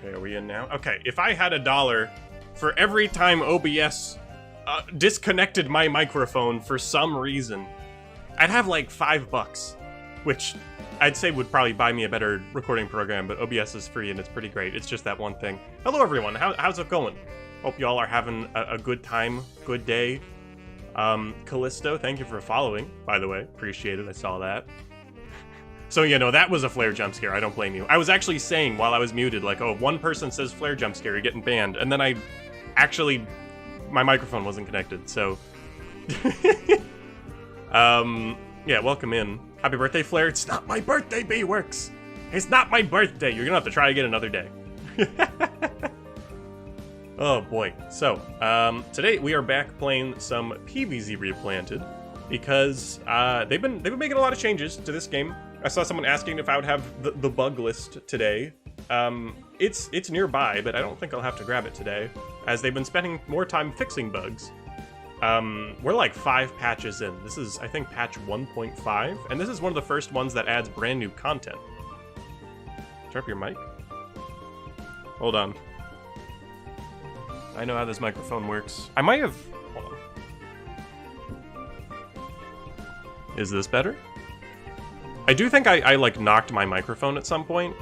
Okay, are we in now? Okay, if I had $1 for every time OBS disconnected my microphone for some reason, I'd have like $5, which I'd say would probably buy me a better recording program, but OBS is free and it's pretty great. It's just that one thing. Hello everyone, how's it going? Hope y'all are having a good time, good day. Callisto, thank you for following, by the way. Appreciate it, I saw that. So, you know, that was a flare jump scare, I don't blame you. I was actually saying while I was muted, like, oh, one person says flare jump scare, you're getting banned. And then I actually, my microphone wasn't connected, so. Yeah, welcome in. Happy birthday, Flare. It's not my birthday, B-Works. It's not my birthday. You're gonna have to try again another day. Oh boy. So, today we are back playing some PvZ Replanted because they've been making a lot of changes to this game. I saw someone asking if I would have the bug list today. It's nearby, but I don't think I'll have to grab it today, as they've been spending more time fixing bugs. We're like 5 patches in. This is, I think, patch 1.5, and this is one of the first ones that adds brand new content. Turn up your mic. Hold on. I know how this microphone works. I might have... Hold on. Is this better? I do think I like, knocked my microphone at some point.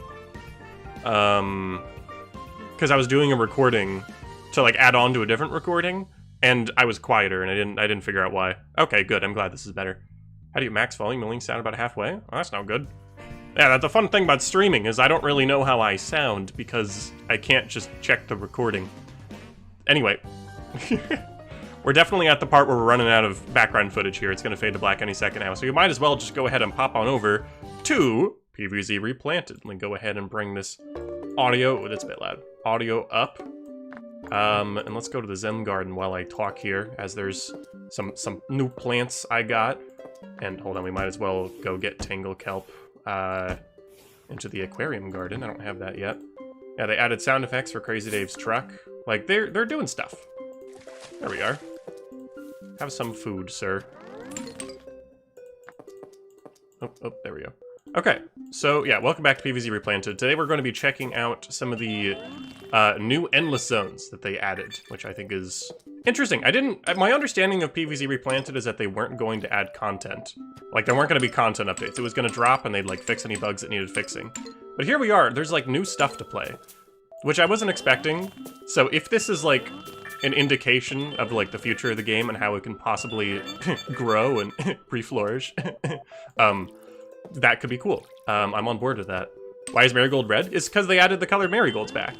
Because I was doing a recording to, like, add on to a different recording, and I was quieter, and I didn't figure out why. Okay, good, I'm glad this is better. How do you max volume? It links down about halfway? Oh, that's not good. Yeah, that's the fun thing about streaming, is I don't really know how I sound, because I can't just check the recording. Anyway. We're definitely at the part where we're running out of background footage here. It's going to fade to black any second now, so you might as well just go ahead and pop on over to PvZ Replanted. Let me go ahead and bring this audio, that's a bit loud, audio up. And let's go to the Zen Garden while I talk here, as there's some new plants I got. And hold on, we might as well go get Tangle Kelp into the Aquarium Garden. I don't have that yet. Yeah, they added sound effects for Crazy Dave's truck. Like, they're doing stuff. There we are. Have some food, sir. Oh, there we go. Okay, so yeah, welcome back to PvZ Replanted. Today we're going to be checking out some of the new endless zones that they added, which I think is interesting. My understanding of PvZ Replanted is that they weren't going to add content. Like, there weren't going to be content updates. It was going to drop and they'd, like, fix any bugs that needed fixing. But here we are, there's, like, new stuff to play, which I wasn't expecting. So if this is, like, an indication of, like, the future of the game and how it can possibly grow and re-flourish, that could be cool. I'm on board with that. Why is Marigold red? It's because they added the colored marigolds back.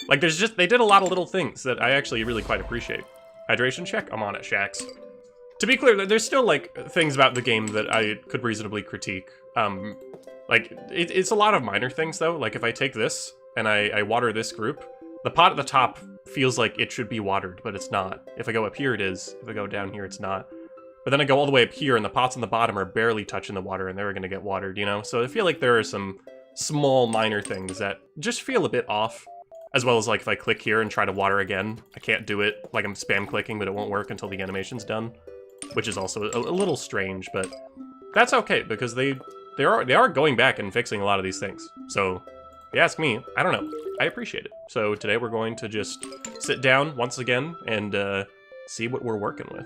Like, they did a lot of little things that I actually really quite appreciate. Hydration check? I'm on it, Shax. To be clear, there's still, like, things about the game that I could reasonably critique. Like, it's a lot of minor things, though. Like, if I take this and I water this group, the pot at the top feels like it should be watered, but it's not. If I go up here, it is. If I go down here, it's not. But then I go all the way up here, and the pots on the bottom are barely touching the water, and they're going to get watered, you know? So I feel like there are some small, minor things that just feel a bit off. As well as, like, if I click here and try to water again, I can't do it. Like, I'm spam clicking, but it won't work until the animation's done. Which is also a little strange, but that's okay, because they are going back and fixing a lot of these things. So, if you ask me, I don't know. I appreciate it. So today we're going to just sit down once again and see what we're working with.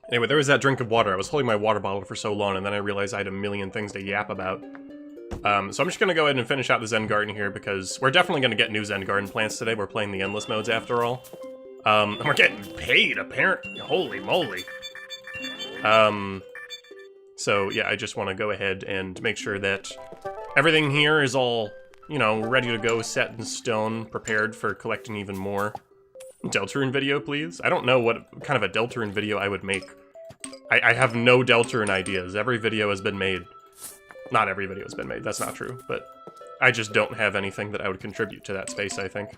Anyway, there was that drink of water. I was holding my water bottle for so long, and then I realized I had a million things to yap about. So I'm just going to go ahead and finish out the Zen Garden here, because we're definitely going to get new Zen Garden plants today. We're playing the Endless modes after all. And we're getting paid, apparently. Holy moly. So yeah, I just want to go ahead and make sure that everything here is all, you know, ready to go, set in stone, prepared for collecting even more. Deltarune video, please? I don't know what kind of a Deltarune video I would make. I have no Deltarune ideas. Every video has been made. Not every video has been made, that's not true, but I just don't have anything that I would contribute to that space, I think.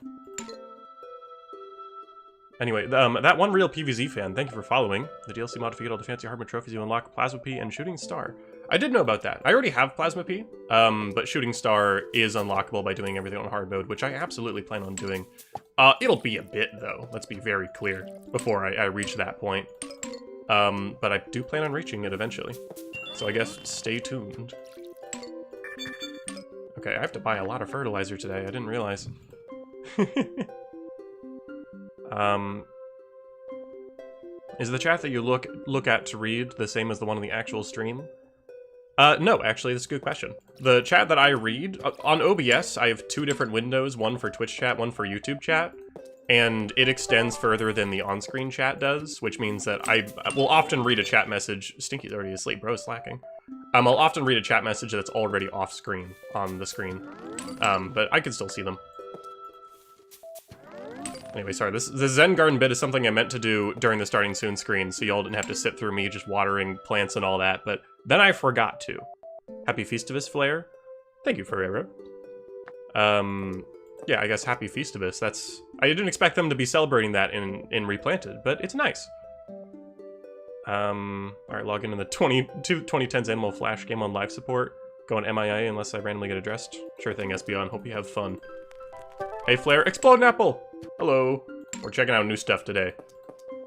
Anyway, that one real PvZ fan, thank you for following. The DLC mod to get all the fancy hardware trophies, you unlock Plasma P and Shooting Star. I did know about that. I already have Plasma P, but Shooting Star is unlockable by doing everything on hard mode, which I absolutely plan on doing. It'll be a bit, though, let's be very clear, before I reach that point. But I do plan on reaching it eventually. So I guess stay tuned. Okay, I have to buy a lot of fertilizer today. I didn't realize. Is the chat that you look at to read the same as the one on the actual stream? No, actually, that's a good question. The chat that I read, on OBS, I have 2 different windows, one for Twitch chat, one for YouTube chat, and it extends further than the on-screen chat does, which means that I will often read a chat message. Stinky's already asleep, bro, slacking. I'll often read a chat message that's already off-screen, on the screen, but I can still see them. Anyway, sorry, the Zen Garden bit is something I meant to do during the starting soon screen, so y'all didn't have to sit through me just watering plants and all that, but then I forgot to. Happy Festivus, Flare. Thank you, Ferrero. Yeah, I guess Happy Festivus, that's... I didn't expect them to be celebrating that in Replanted, but it's nice. Alright, log into the 2010s Animal Flash game on live support. Go on MIA unless I randomly get addressed. Sure thing, Espeon, hope you have fun. Hey, Flare, explode an apple! Hello. We're checking out new stuff today.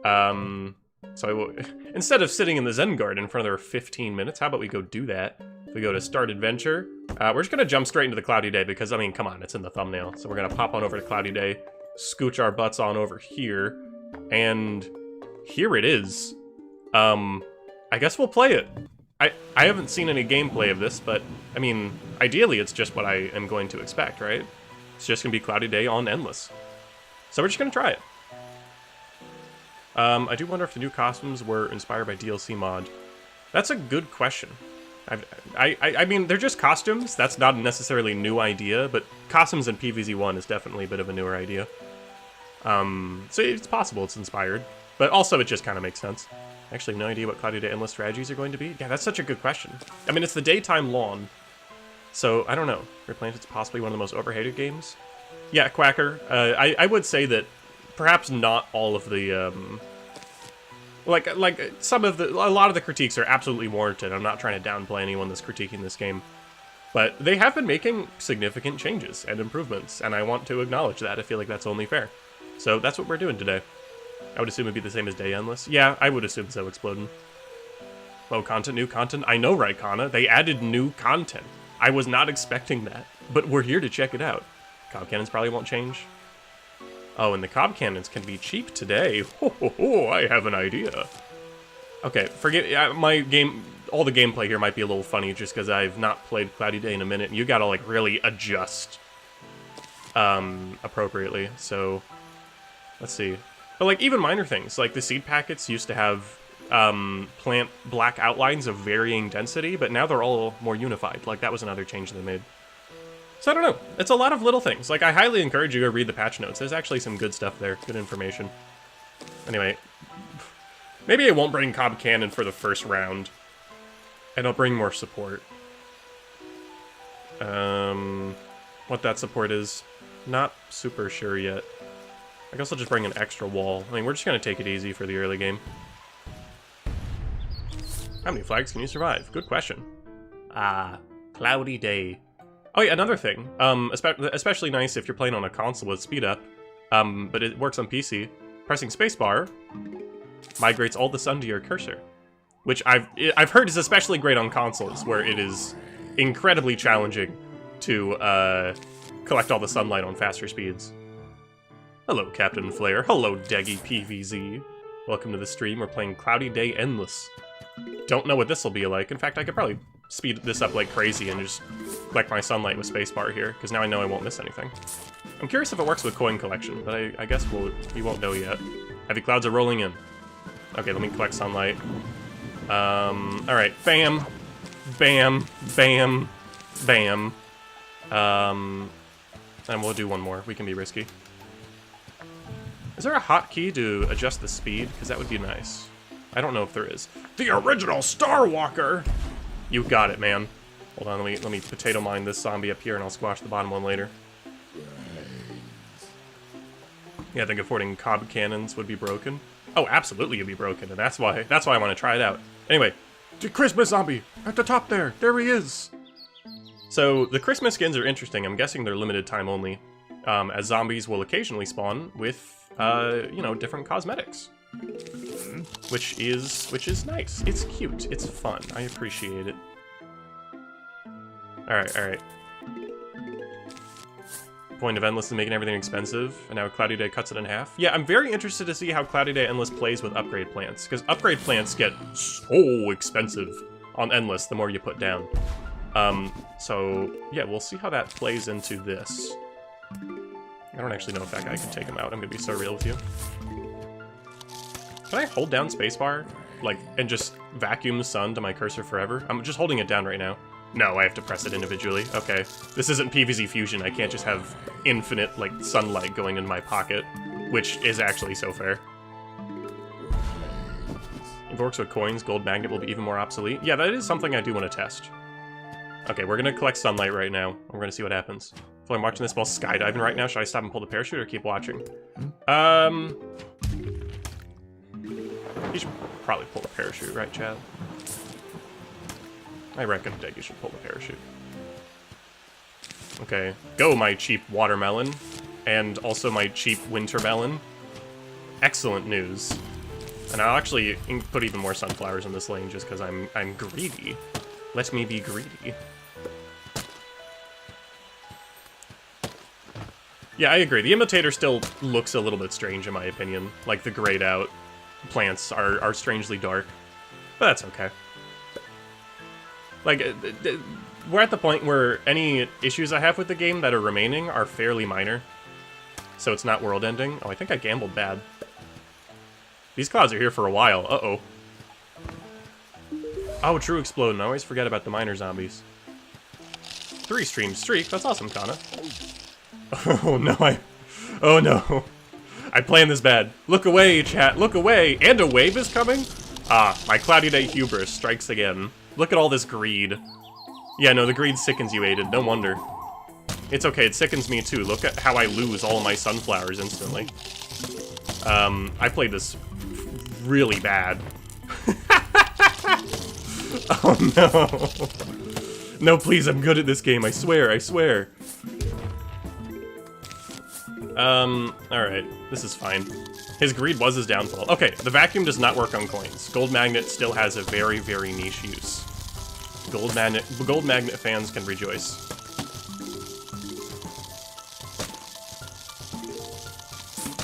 So instead of sitting in the Zen Garden in front of there 15 minutes, how about we go do that? We go to Start Adventure. We're just gonna jump straight into the Cloudy Day because, I mean, come on, it's in the thumbnail. So we're gonna pop on over to Cloudy Day, scooch our butts on over here, and here it is. I guess we'll play it. I haven't seen any gameplay of this, but, I mean, ideally it's just what I am going to expect, right? It's just gonna be Cloudy Day on Endless. So we're just gonna try it. I do wonder if the new costumes were inspired by DLC mod. That's a good question. I mean, they're just costumes. That's not necessarily a new idea, but costumes in PvZ1 is definitely a bit of a newer idea. So it's possible it's inspired, but also it just kind of makes sense. Actually, no idea what Cloudy Day Endless strategies are going to be. Yeah, that's such a good question. I mean, it's the daytime lawn, so I don't know. Replanted's possibly one of the most overhated games. Yeah, Quacker. I would say that perhaps not all of the like a lot of the critiques are absolutely warranted. I'm not trying to downplay anyone that's critiquing this game, but they have been making significant changes and improvements, and I want to acknowledge that. I feel like that's only fair. So that's what we're doing today. I would assume it'd be the same as Day Endless. Yeah, I would assume so, Exploding. Oh, content, new content? I know, Raikana. They added new content. I was not expecting that, but we're here to check it out. Cob cannons probably won't change. Oh, and the cob cannons can be cheap today. Ho ho ho, I have an idea. Okay, forget my game. All the gameplay here might be a little funny just because I've not played Cloudy Day in a minute, and you gotta like really adjust appropriately. So let's see. But like even minor things, like the seed packets used to have plant black outlines of varying density, but now they're all more unified. Like that was another change they made. So I don't know. It's a lot of little things. Like I highly encourage you to read the patch notes. There's actually some good stuff there, good information. Anyway, maybe I won't bring Cob Cannon for the first round, and I'll bring more support. What that support is, not super sure yet. I guess I'll just bring an extra wall. I mean, we're just gonna take it easy for the early game. How many flags can you survive? Good question. Cloudy Day. Oh yeah, another thing. Especially nice if you're playing on a console with speed up, but it works on PC. Pressing spacebar migrates all the sun to your cursor, which I've heard is especially great on consoles, where it is incredibly challenging to collect all the sunlight on faster speeds. Hello, Captain Flare. Hello, Deggy PVZ. Welcome to the stream. We're playing Cloudy Day Endless. Don't know what this will be like. In fact, I could probably speed this up like crazy and just collect my sunlight with spacebar here, because now I know I won't miss anything. I'm curious if it works with coin collection, but I guess we won't know yet. Heavy clouds are rolling in. Okay, let me collect sunlight. Alright, bam, bam, bam, bam. And we'll do one more. We can be risky. Is there a hotkey to adjust the speed? Because that would be nice. I don't know if there is. The original Star Walker! You got it, man. Hold on, let me potato mine this zombie up here, and I'll squash the bottom one later. Yeah, I think affording cob cannons would be broken. Oh, absolutely it'd be broken, and that's why I want to try it out. Anyway, the Christmas zombie at the top there. There he is. So the Christmas skins are interesting. I'm guessing they're limited time only, as zombies will occasionally spawn with you know, different cosmetics, which is nice. It's cute. It's fun. I appreciate it. All right. Point of Endless is making everything expensive, and now Cloudy Day cuts it in half. Yeah, I'm very interested to see how Cloudy Day Endless plays with upgrade plants, because upgrade plants get so expensive on Endless the more you put down. So, yeah, we'll see how that plays into this. I don't actually know if that guy can take him out. I'm gonna be so real with you. Can I hold down spacebar, like, and just vacuum the sun to my cursor forever? I'm just holding it down right now. No, I have to press it individually. Okay. This isn't PvZ Fusion. I can't just have infinite, like, sunlight going in my pocket, which is actually so fair. If it works with coins, Gold Magnet will be even more obsolete. Yeah, that is something I do want to test. Okay, we're gonna collect sunlight right now. We're gonna see what happens. So I'm watching this while skydiving right now. Should I stop and pull the parachute or keep watching? You should probably pull the parachute, right, Chad? I reckon that you should pull the parachute. Okay, go my cheap watermelon, and also my cheap winter melon. Excellent news. And I'll actually put even more sunflowers in this lane just because I'm greedy. Let me be greedy. Yeah, I agree. The imitator still looks a little bit strange in my opinion. Like the grayed out plants are strangely dark, but that's okay. Like, we're at the point where any issues I have with the game that are remaining are fairly minor. So it's not world ending. Oh, I think I gambled bad. These clouds are here for a while. Uh-oh. Oh, True Explode. I always forget about the minor zombies. 3-stream streak. That's awesome, Kana. Oh, no, Oh, no. I planned this bad. Look away, chat. Look away. And a wave is coming? Ah, my Cloudy Day hubris strikes again. Look at all this greed. Yeah, no, the greed sickens you, Aiden. No wonder. It's okay, it sickens me too. Look at how I lose all of my sunflowers instantly. I played this really bad. Oh no. No, please, I'm good at this game. I swear, I swear. Alright. This is fine. His greed was his downfall. Okay, the vacuum does not work on coins. Gold Magnet still has a very, very niche use. Gold Magnet fans can rejoice.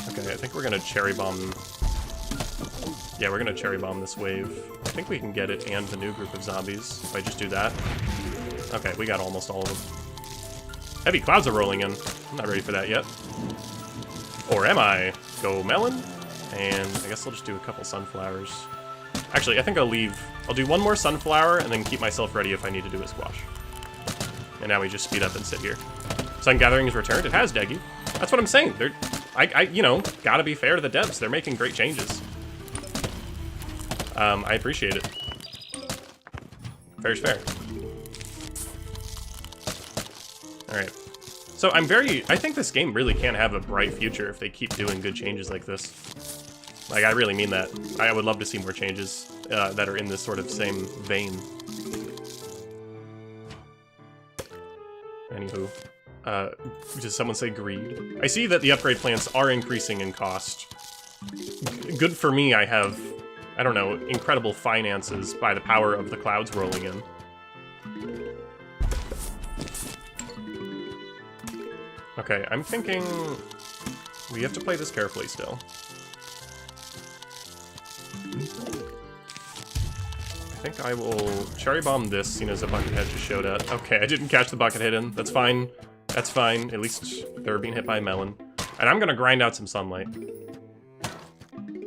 Okay, I think we're gonna cherry bomb. Yeah, we're gonna cherry bomb this wave. I think we can get it and the new group of zombies if I just do that. Okay, we got almost all of them. Heavy clouds are rolling in. I'm not ready for that yet. Or am I? Go melon, and I guess I'll just do a couple sunflowers. Actually, I think I'll do one more sunflower and then keep myself ready if I need to do a squash. And now we just speed up and sit here. Sun Gathering is returned. It has Deggy. That's what I'm saying. You know, gotta be fair to the devs. They're making great changes. I appreciate it. Fair's fair. Alright. So I think this game really can have a bright future if they keep doing good changes like this. Like, I really mean that. I would love to see more changes that are in this sort of same vein. Anywho. Does someone say greed? I see that the upgrade plants are increasing in cost. Good for me, I have, I don't know, incredible finances by the power of the clouds rolling in. Okay, I'm thinking we have to play this carefully still. I think I will cherry bomb this, seeing as a bucket head just showed up. Okay, I didn't catch the bucket head in. That's fine. That's fine. At least they're being hit by a melon. And I'm gonna grind out some sunlight.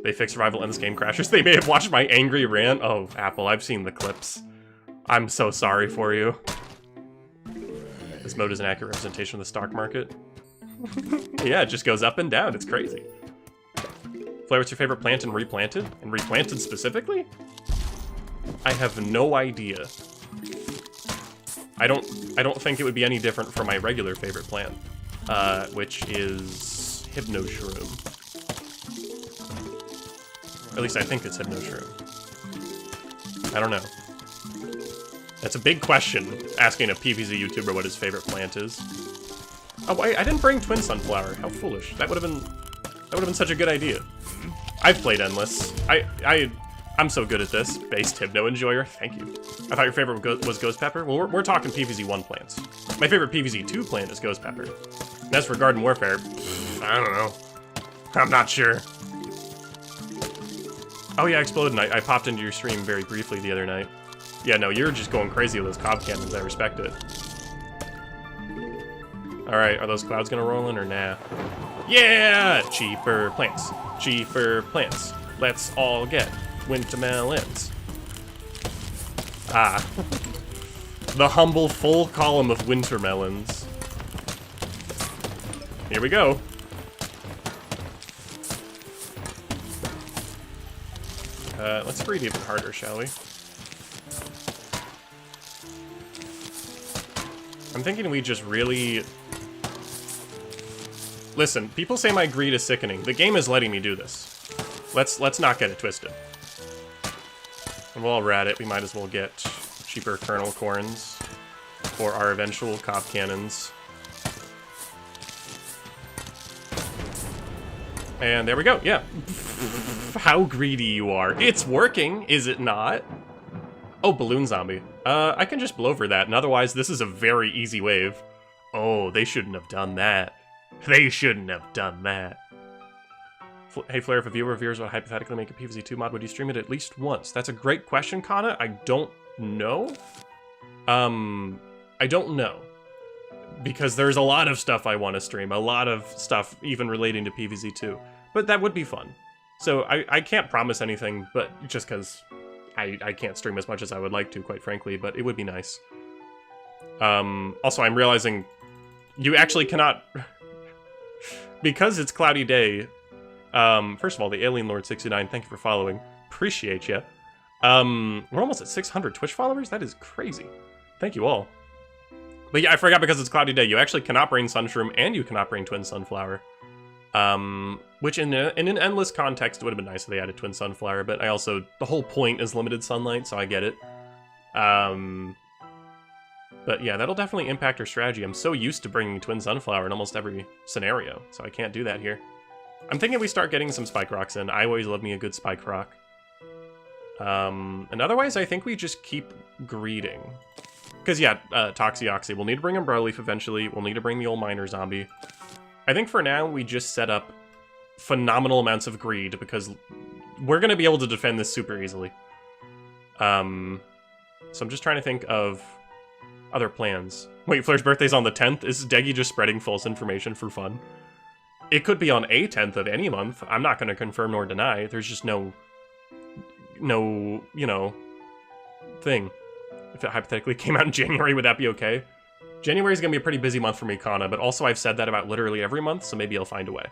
They fixed Survival Endless Game Crashers. They may have watched my angry rant. Oh, Apple, I've seen the clips. I'm so sorry for you. This mode is an accurate representation of the stock market. Yeah, it just goes up and down. It's crazy. Flair, what's your favorite plant in Replanted? And Replanted specifically? I have no idea. I don't think it would be any different from my regular favorite plant, which is Hypno Shroom. At least I think it's Hypno Shroom. I don't know. That's a big question, asking a PvZ YouTuber what his favorite plant is. Oh, I didn't bring Twin Sunflower. How foolish. That would have been such a good idea. I've played Endless. I'm so good at this. Based Hypno Enjoyer. Thank you. I thought your favorite was Ghost Pepper. Well, we're talking PvZ 1 plants. My favorite PvZ 2 plant is Ghost Pepper. as for Garden Warfare, I don't know. I'm not sure. Oh yeah, Exploded. I popped into your stream very briefly the other night. Yeah, no, you're just going crazy with those cob cannons. I respect it. Alright, are those clouds gonna roll in or nah? Yeah! Cheaper plants. Cheaper plants. Let's all get winter melons. Ah. The humble full column of winter melons. Here we go. Let's breed even harder, shall we? I'm thinking we just really... Listen, people say my greed is sickening. The game is letting me do this. Let's not get it twisted. And while we're at it, we might as well get cheaper kernel corns for our eventual cob cannons. And there we go, yeah. How greedy you are. It's working, is it not? Oh, balloon zombie. I can just blow over that, and otherwise this is a very easy wave. Oh, they shouldn't have done that. They shouldn't have done that. Hey Flare, if a viewer of yours would hypothetically make a PvZ2 mod, would you stream it at least once? That's a great question, Kana. I don't know. I don't know. Because there's a lot of stuff I want to stream. A lot of stuff even relating to PvZ2. But that would be fun. So I can't promise anything, but just because I can't stream as much as I would like to, quite frankly, but it would be nice. Also, I'm realizing you actually cannot... Because it's Cloudy Day, first of all, the Alien Lord 69, thank you for following. Appreciate ya. We're almost at 600 Twitch followers? That is crazy. Thank you all. But yeah, I forgot because it's Cloudy Day, you actually cannot bring Sunshroom and you cannot bring Twin Sunflower. Which in an endless context would have been nice if they added Twin Sunflower, but I also, the whole point is limited sunlight, so I get it. But yeah, that'll definitely impact our strategy. I'm so used to bringing Twin Sunflower in almost every scenario, so I can't do that here. I'm thinking we start getting some Spike Rocks in. I always love me a good Spike Rock. And otherwise, I think we just keep greeding. Because yeah, Toxioxy, we'll need to bring Umbrella Leaf eventually. We'll need to bring the old Miner Zombie. I think for now, we just set up phenomenal amounts of greed, because we're going to be able to defend this super easily. So I'm just trying to think of other plans. Wait, Flair's birthday's on the 10th? Is Deggy just spreading false information for fun? It could be on a 10th of any month. I'm not going to confirm nor deny. There's just no, you know, thing. If it hypothetically came out in January, would that be okay? January's going to be a pretty busy month for me, Kana, but also I've said that about literally every month, so maybe I'll find a way.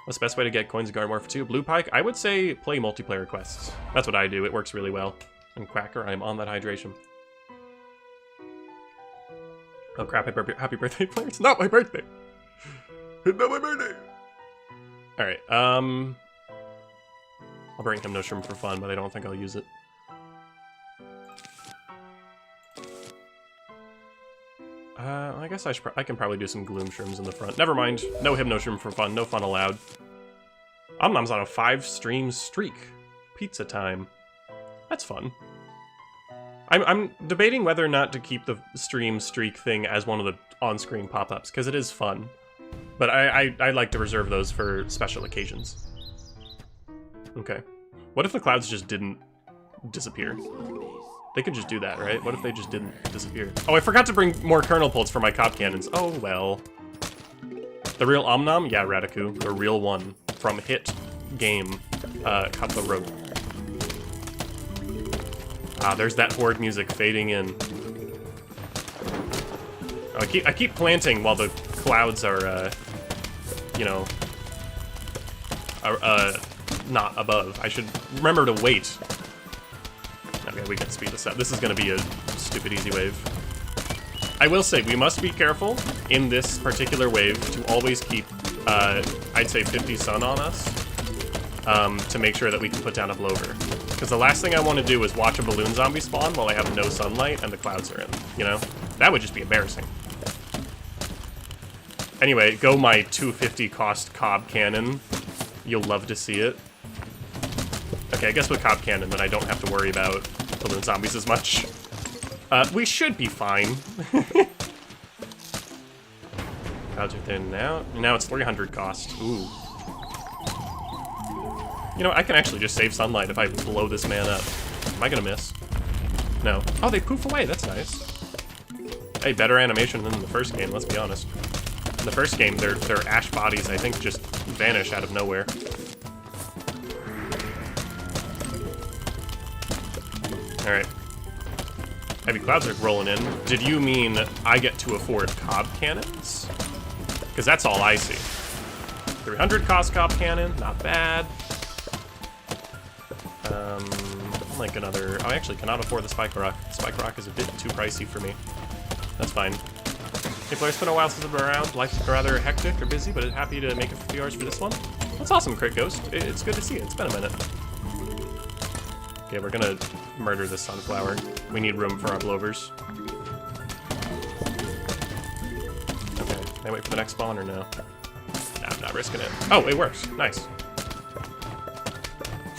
What's the best way to get coins in Garden Warfare 2? Blue Pike? I would say play multiplayer quests. That's what I do. It works really well. And Quacker, I'm on that hydration. Oh crap, happy birthday, Flair. It's not my birthday. It's not my birthday. Alright, I'll bring Hypnoshroom for fun, but I don't think I'll use it. I guess I can probably do some Gloom Shrooms in the front. Never mind. No Hypnoshroom for fun. No fun allowed. Omnom's on a 5-stream streak. Pizza time. That's fun. I'm debating whether or not to keep the stream streak thing as one of the on-screen pop-ups, because it is fun. But I like to reserve those for special occasions. Okay. What if the clouds just didn't disappear? They could just do that, right? What if they just didn't disappear? Oh, I forgot to bring more kernel pults for my cop cannons. Oh, well. The real Omnom? Yeah, Radiku. The real one. From hit game, Cut the Rope. Ah, there's that horde music fading in. Oh, I keep planting while the clouds are, you know, not above. I should remember to wait. Okay, we can speed this up. This is going to be a stupid easy wave. I will say, we must be careful in this particular wave to always keep, I'd say 50 sun on us, to make sure that we can put down a blower. Because the last thing I want to do is watch a balloon zombie spawn while I have no sunlight and the clouds are in, you know? That would just be embarrassing. Anyway, go my 250 cost cob cannon. You'll love to see it. Okay, I guess with cob cannon, then I don't have to worry about balloon zombies as much. We should be fine. Clouds are thin now. Now it's 300 cost. Ooh. You know, I can actually just save sunlight if I blow this man up. Am I gonna miss? No. Oh, they poof away. That's nice. Hey, better animation than in the first game, let's be honest. In the first game, their ash bodies, I think, just vanish out of nowhere. Alright. Heavy clouds are rolling in. Did you mean I get to afford cob cannons? Because that's all I see. 300 cost cob cannon, not bad. Like another... Oh, I actually cannot afford the Spike Rock. Spike Rock is a bit too pricey for me. That's fine. Hey, players, it's been a while since I've been around. Life's rather hectic or busy, but happy to make a few hours for this one. That's awesome, Crit Ghost. It's good to see you. It's been a minute. Okay, we're gonna murder this sunflower. We need room for our blowers. Okay, can I wait for the next spawn or no? Nah, I'm not risking it. Oh, it works. Nice.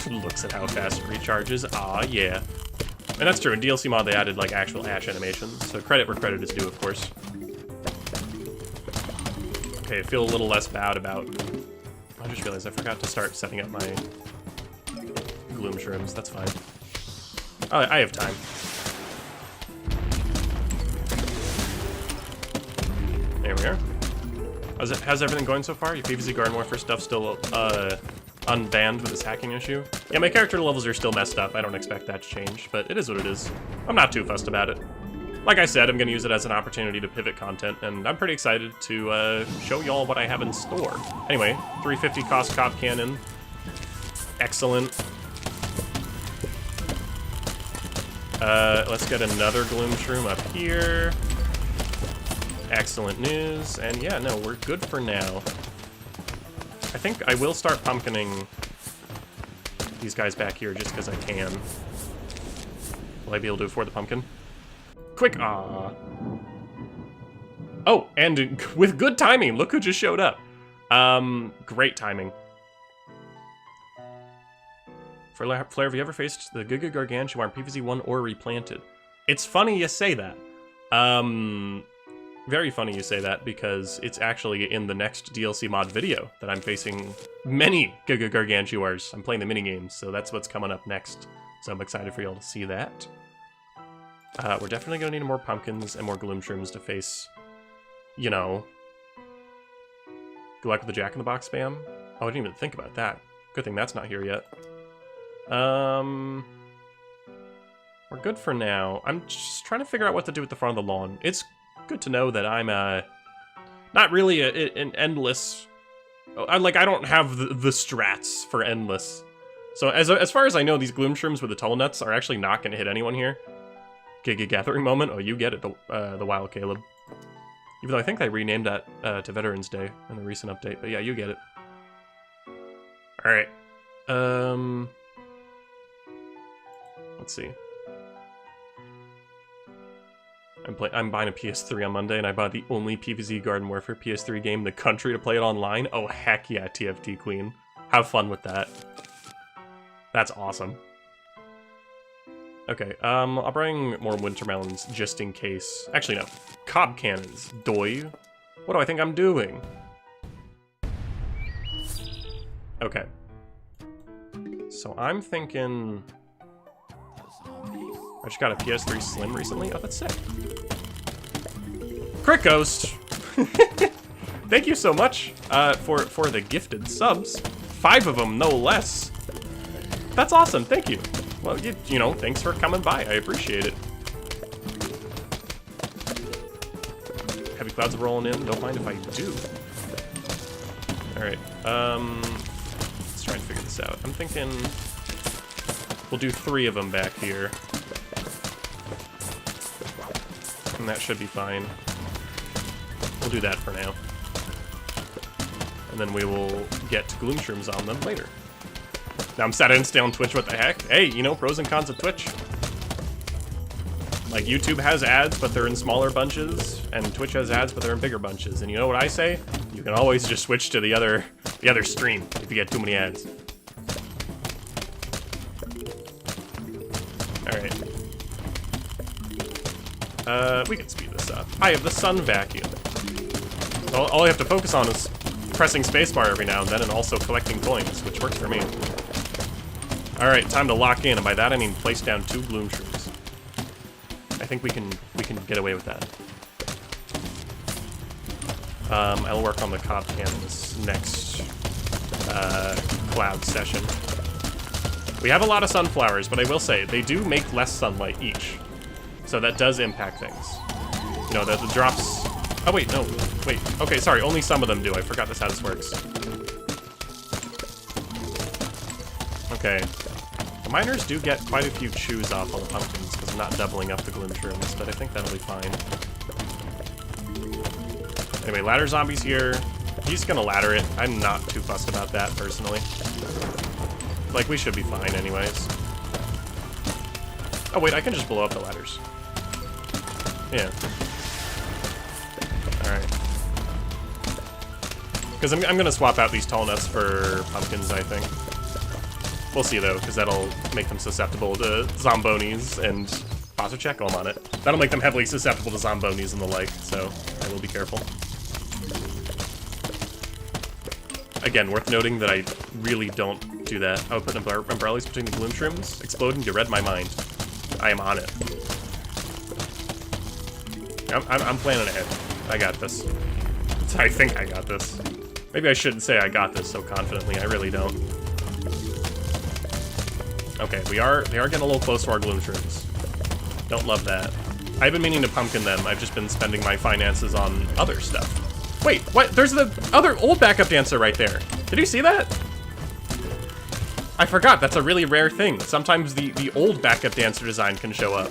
Looks at how fast it recharges. Aw, yeah. And that's true. In DLC mod, they added, like, actual ash animations. So credit where credit is due, of course. Okay, I feel a little less bad about... I just realized I forgot to start setting up my gloom shrooms. That's fine. Oh, I have time. There we are. How's everything going so far? Your PvZ Garden Warfare stuff still, unbanned with this hacking issue? Yeah, my character levels are still messed up. I don't expect that to change, but it is what it is. I'm not too fussed about it. Like I said, I'm going to use it as an opportunity to pivot content, and I'm pretty excited to show y'all what I have in store. Anyway, 350 cost cop cannon. Excellent. Let's get another gloom shroom up here. Excellent news. And yeah, no, we're good for now. I think I will start pumpkining these guys back here just because I can. Will I be able to afford the pumpkin? Quick, ah. Oh, and with good timing, look who just showed up. Great timing. Flare, have you ever faced the Giga Gargantuan PvZ1 or Replanted? It's funny you say that. Very funny you say that, because it's actually in the next DLC mod video that I'm facing many Giga Gargantuars. I'm playing the minigames, so that's what's coming up next. So I'm excited for y'all to see that. We're definitely gonna need more pumpkins and more gloom shrooms to face, you know... Good luck with the Jack-in-the-Box spam? Oh, I didn't even think about that. Good thing that's not here yet. We're good for now. I'm just trying to figure out what to do with the front of the lawn. It's good to know that I'm, not really an endless... I don't have the strats for endless. So as far as I know, these gloom shrooms with the tunnel nuts are actually not going to hit anyone here. Giga Gathering moment? Oh, you get it, the Wild Caleb. Even though I think they renamed that to Veterans Day in the recent update. But yeah, you get it. Alright. Let's see. I'm buying a PS3 on Monday, and I bought the only PvZ Garden Warfare PS3 game in the country to play it online. Oh, heck yeah, TFT Queen. Have fun with that. That's awesome. Okay, I'll bring more winter melons just in case. Actually, no. Cob cannons. Doi. What do I think I'm doing? Okay. So I'm thinking... I just got a PS3 Slim recently. Oh, that's sick. Crit Ghost! Thank you so much for the gifted subs. 5 of them, no less. That's awesome, thank you. Well, you know, thanks for coming by. I appreciate it. Heavy clouds are rolling in. Don't mind if I do. Alright, let's try and figure this out. I'm thinking we'll do 3 of them back here. And that should be fine. We'll do that for now. And then we will get gloom shrooms on them later. Now I'm sad I didn't stay on Twitch, what the heck? Hey, you know, pros and cons of Twitch. Like, YouTube has ads, but they're in smaller bunches, and Twitch has ads, but they're in bigger bunches. And you know what I say? You can always just switch to the other stream if you get too many ads. Alright. We can speed this up. I have the sun vacuum. So all I have to focus on is pressing spacebar every now and then and also collecting coins, which works for me. Alright, time to lock in, and by that I mean place down 2 gloom shrooms. I think we can get away with that. I'll work on the cob cannon this next cloud session. We have a lot of sunflowers, but I will say, they do make less sunlight each. So that does impact things. You know, the drops... Oh, wait, no. Wait. Okay, sorry, only some of them do. I forgot that's how this works. Okay. The miners do get quite a few chews off on the pumpkins, because I'm not doubling up the gloom shrooms, but I think that'll be fine. Anyway, ladder zombie's here. He's gonna ladder it. I'm not too fussed about that, personally. Like, we should be fine anyways. Oh, wait, I can just blow up the ladders. Yeah. Alright. Because I'm gonna swap out these tall nuts for pumpkins, I think. We'll see, though, because that'll make them susceptible to zombonis and... Pause check, oh, I'm on it. That'll make them heavily susceptible to zombonis and the like, so I will be careful. Again, worth noting that I really don't do that. I would put umbrellas between the gloom shrooms. Exploding, you read my mind. I am on it. I'm planning ahead. I got this. I think I got this. Maybe I shouldn't say I got this so confidently. I really don't. Okay, they are getting a little close to our gloom shrooms. Don't love that. I've been meaning to pumpkin them. I've just been spending my finances on other stuff. Wait, what? There's the other old backup dancer right there. Did you see that? I forgot, that's a really rare thing. Sometimes the old backup dancer design can show up.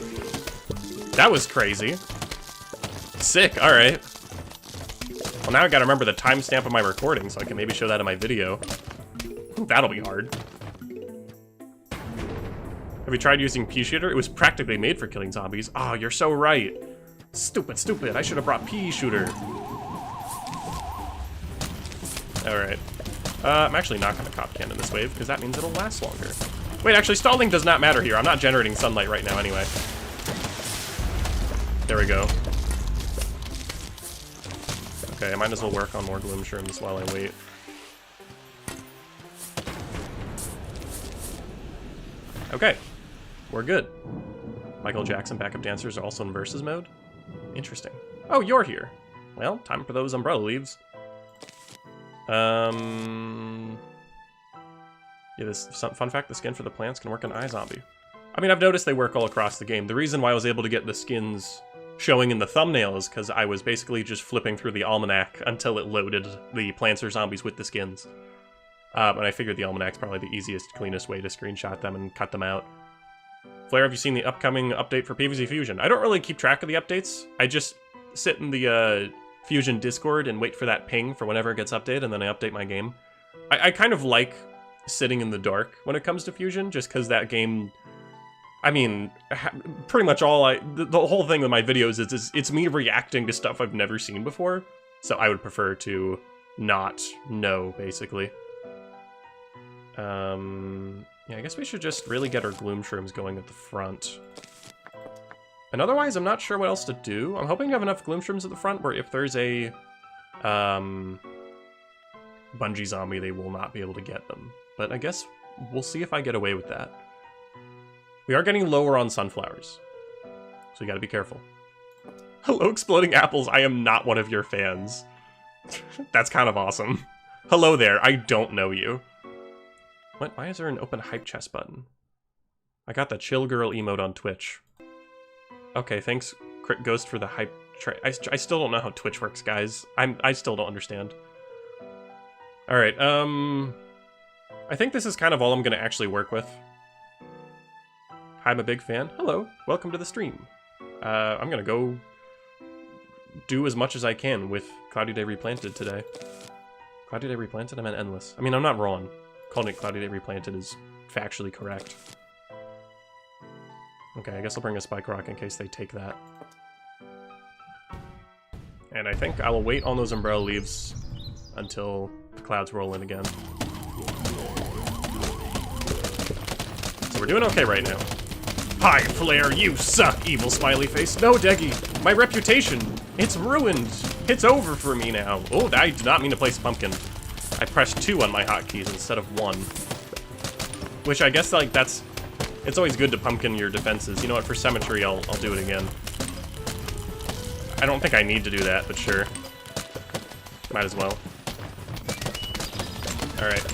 That was crazy. Sick, alright. Well, now I gotta remember the timestamp of my recording so I can maybe show that in my video. That'll be hard. Have you tried using pea shooter? It was practically made for killing zombies. Oh, you're so right. Stupid, stupid. I should have brought pea shooter. Alright. I'm actually not going to cop cannon this wave, because that means it'll last longer. Wait, actually, stalling does not matter here. I'm not generating sunlight right now anyway. There we go. Okay, I might as well work on more gloom shrooms while I wait. Okay. We're good. Michael Jackson backup dancers are also in versus mode? Interesting. Oh, you're here. Well, time for those umbrella leaves. Yeah, this fun fact, the skin for the plants can work on iZombie. I mean, I've noticed they work all across the game. The reason why I was able to get the skins showing in the thumbnail is because I was basically just flipping through the almanac until it loaded the plants or zombies with the skins. And I figured the almanac's probably the easiest, cleanest way to screenshot them and cut them out. Flair, have you seen the upcoming update for PvZ Fusion? I don't really keep track of the updates. I just sit in the Fusion Discord and wait for that ping for whenever it gets updated, and then I update my game. I kind of like sitting in the dark when it comes to Fusion, just because that game... I mean, pretty much all the whole thing with my videos is it's me reacting to stuff I've never seen before, so I would prefer to not know, basically. Yeah, I guess we should just really get our gloom shrooms going at the front. And otherwise, I'm not sure what else to do. I'm hoping to have enough gloom shrooms at the front where if there's a bungee zombie, they will not be able to get them. But I guess we'll see if I get away with that. We are getting lower on sunflowers, so you gotta be careful. Hello, Exploding Apples. I am not one of your fans. That's kind of awesome. Hello there, I don't know you. What? Why is there an open hype chest button? I got the chill girl emote on Twitch. Okay, thanks, Crit Ghost, for the hype. I still don't know how Twitch works, guys. I still don't understand. All right. I think this is kind of all I'm gonna actually work with. I'm a big fan. Hello, welcome to the stream. I'm gonna go do as much as I can with Cloudy Day Replanted today. Cloudy Day Replanted? I meant Endless. I mean, I'm not wrong. Calling it Cloudy Day Replanted is factually correct. Okay, I guess I'll bring a Spike Rock in case they take that. And I think I will wait on those umbrella leaves until the clouds roll in again. So we're doing okay right now. Hi, Flare, you suck, evil smiley face. No, Deggy, my reputation, it's ruined. It's over for me now. Oh, I did not mean to place pumpkin. I pressed 2 on my hotkeys instead of 1. Which I guess, like, it's always good to pumpkin your defenses. You know what, for symmetry, I'll do it again. I don't think I need to do that, but sure. Might as well. Alright.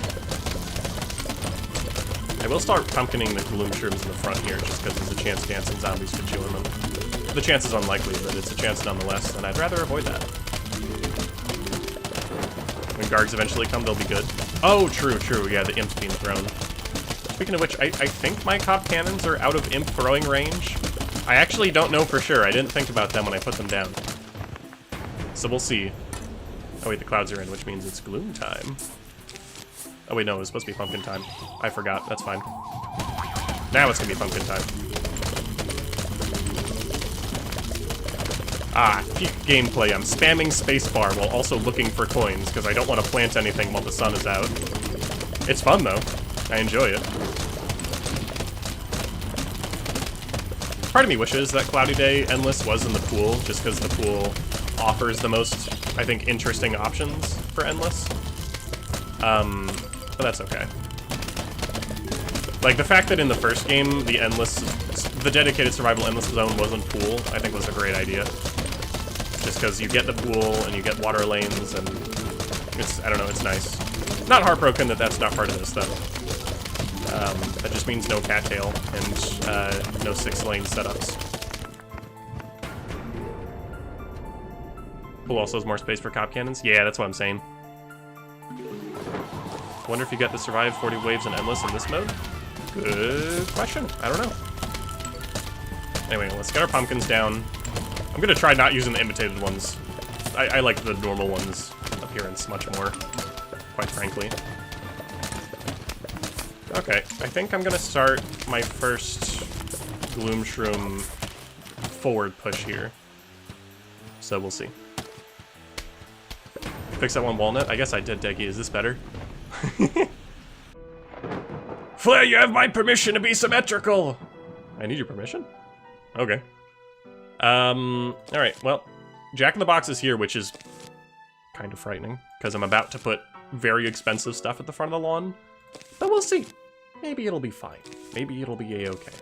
I will start pumpkining the gloom shrooms in the front here, just because there's a chance dancing zombies could chew them. The chance is unlikely, but it's a chance nonetheless, and I'd rather avoid that. When guards eventually come, they'll be good. Oh, true, yeah, the imp's being thrown. Speaking of which, I think my cop cannons are out of imp throwing range. I actually don't know for sure. I didn't think about them when I put them down. So we'll see. Oh wait, the clouds are in, which means it's gloom time. Oh wait, no, it was supposed to be pumpkin time. I forgot, that's fine. Now it's gonna be pumpkin time. Ah, peak gameplay. I'm spamming spacebar while also looking for coins, because I don't want to plant anything while the sun is out. It's fun, though. I enjoy it. Part of me wishes that Cloudy Day Endless was in the pool, just because the pool offers the most, I think, interesting options for Endless. But that's okay. Like, the fact that in the first game, the dedicated survival Endless zone wasn't pool, I think was a great idea. Just because you get the pool, and you get water lanes, and I don't know, it's nice. Not heartbroken that that's not part of this, though. That just means no cattail, and no 6-lane setups. Pool also has more space for cop cannons? Yeah, that's what I'm saying. Wonder if you get to survive 40 waves in Endless in this mode? Good question. I don't know. Anyway, let's get our pumpkins down. I'm gonna try not using the imitated ones. I like the normal ones' appearance much more, quite frankly. Okay, I think I'm gonna start my first Gloom Shroom forward push here. So we'll see. Fix that one walnut? I guess I did, Deggy. Is this better? Flare, you have my permission to be symmetrical! I need your permission? Okay. Alright, well, Jack in the Box is here, which is kind of frightening, because I'm about to put very expensive stuff at the front of the lawn, but we'll see. Maybe it'll be fine. Maybe it'll be a-okay.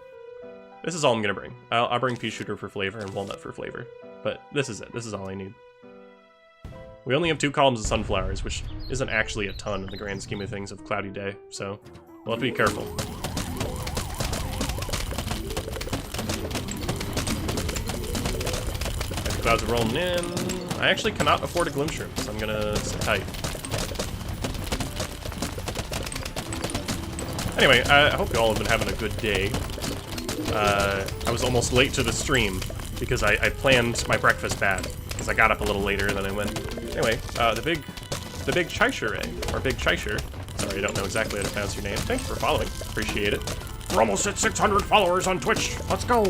This is all I'm gonna bring. I'll bring pea shooter for flavor and walnut for flavor, but this is it. This is all I need. We only have 2 columns of sunflowers, which isn't actually a ton in the grand scheme of things of Cloudy Day, so we'll have to be careful. The clouds are rolling in. I actually cannot afford a Gloom Shroom, so I'm gonna sit tight. Anyway, I hope you all have been having a good day. I was almost late to the stream because I planned my breakfast bad, because I got up a little later than I went. Anyway, the big Chaisher, or Big Chaisher. Sorry, I don't know exactly how to pronounce your name. Thanks for following. Appreciate it. We're almost at 600 followers on Twitch. Let's go.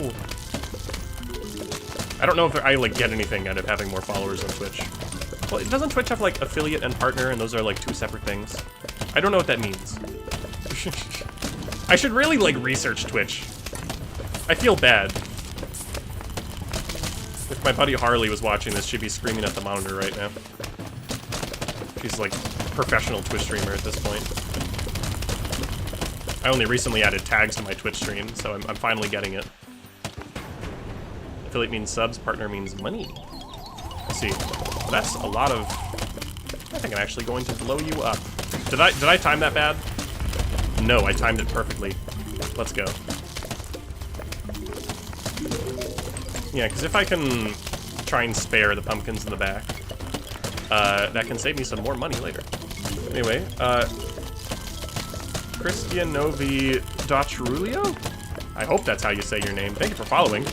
I don't know if I like get anything out of having more followers on Twitch. Well, doesn't Twitch have like affiliate and partner, and those are like 2 separate things? I don't know what that means. I should really like research Twitch. I feel bad. If my buddy Harley was watching this, she'd be screaming at the monitor right now. She's like a professional Twitch streamer at this point. I only recently added tags to my Twitch stream, so I'm finally getting it. Affiliate means subs, partner means money. Let's see. That's a lot of... I think I'm actually going to blow you up. Did I time that bad? No, I timed it perfectly. Let's go. Yeah, because if I can try and spare the pumpkins in the back, that can save me some more money later. Anyway, Cristianovi Dachrulio? I hope that's how you say your name. Thank you for following.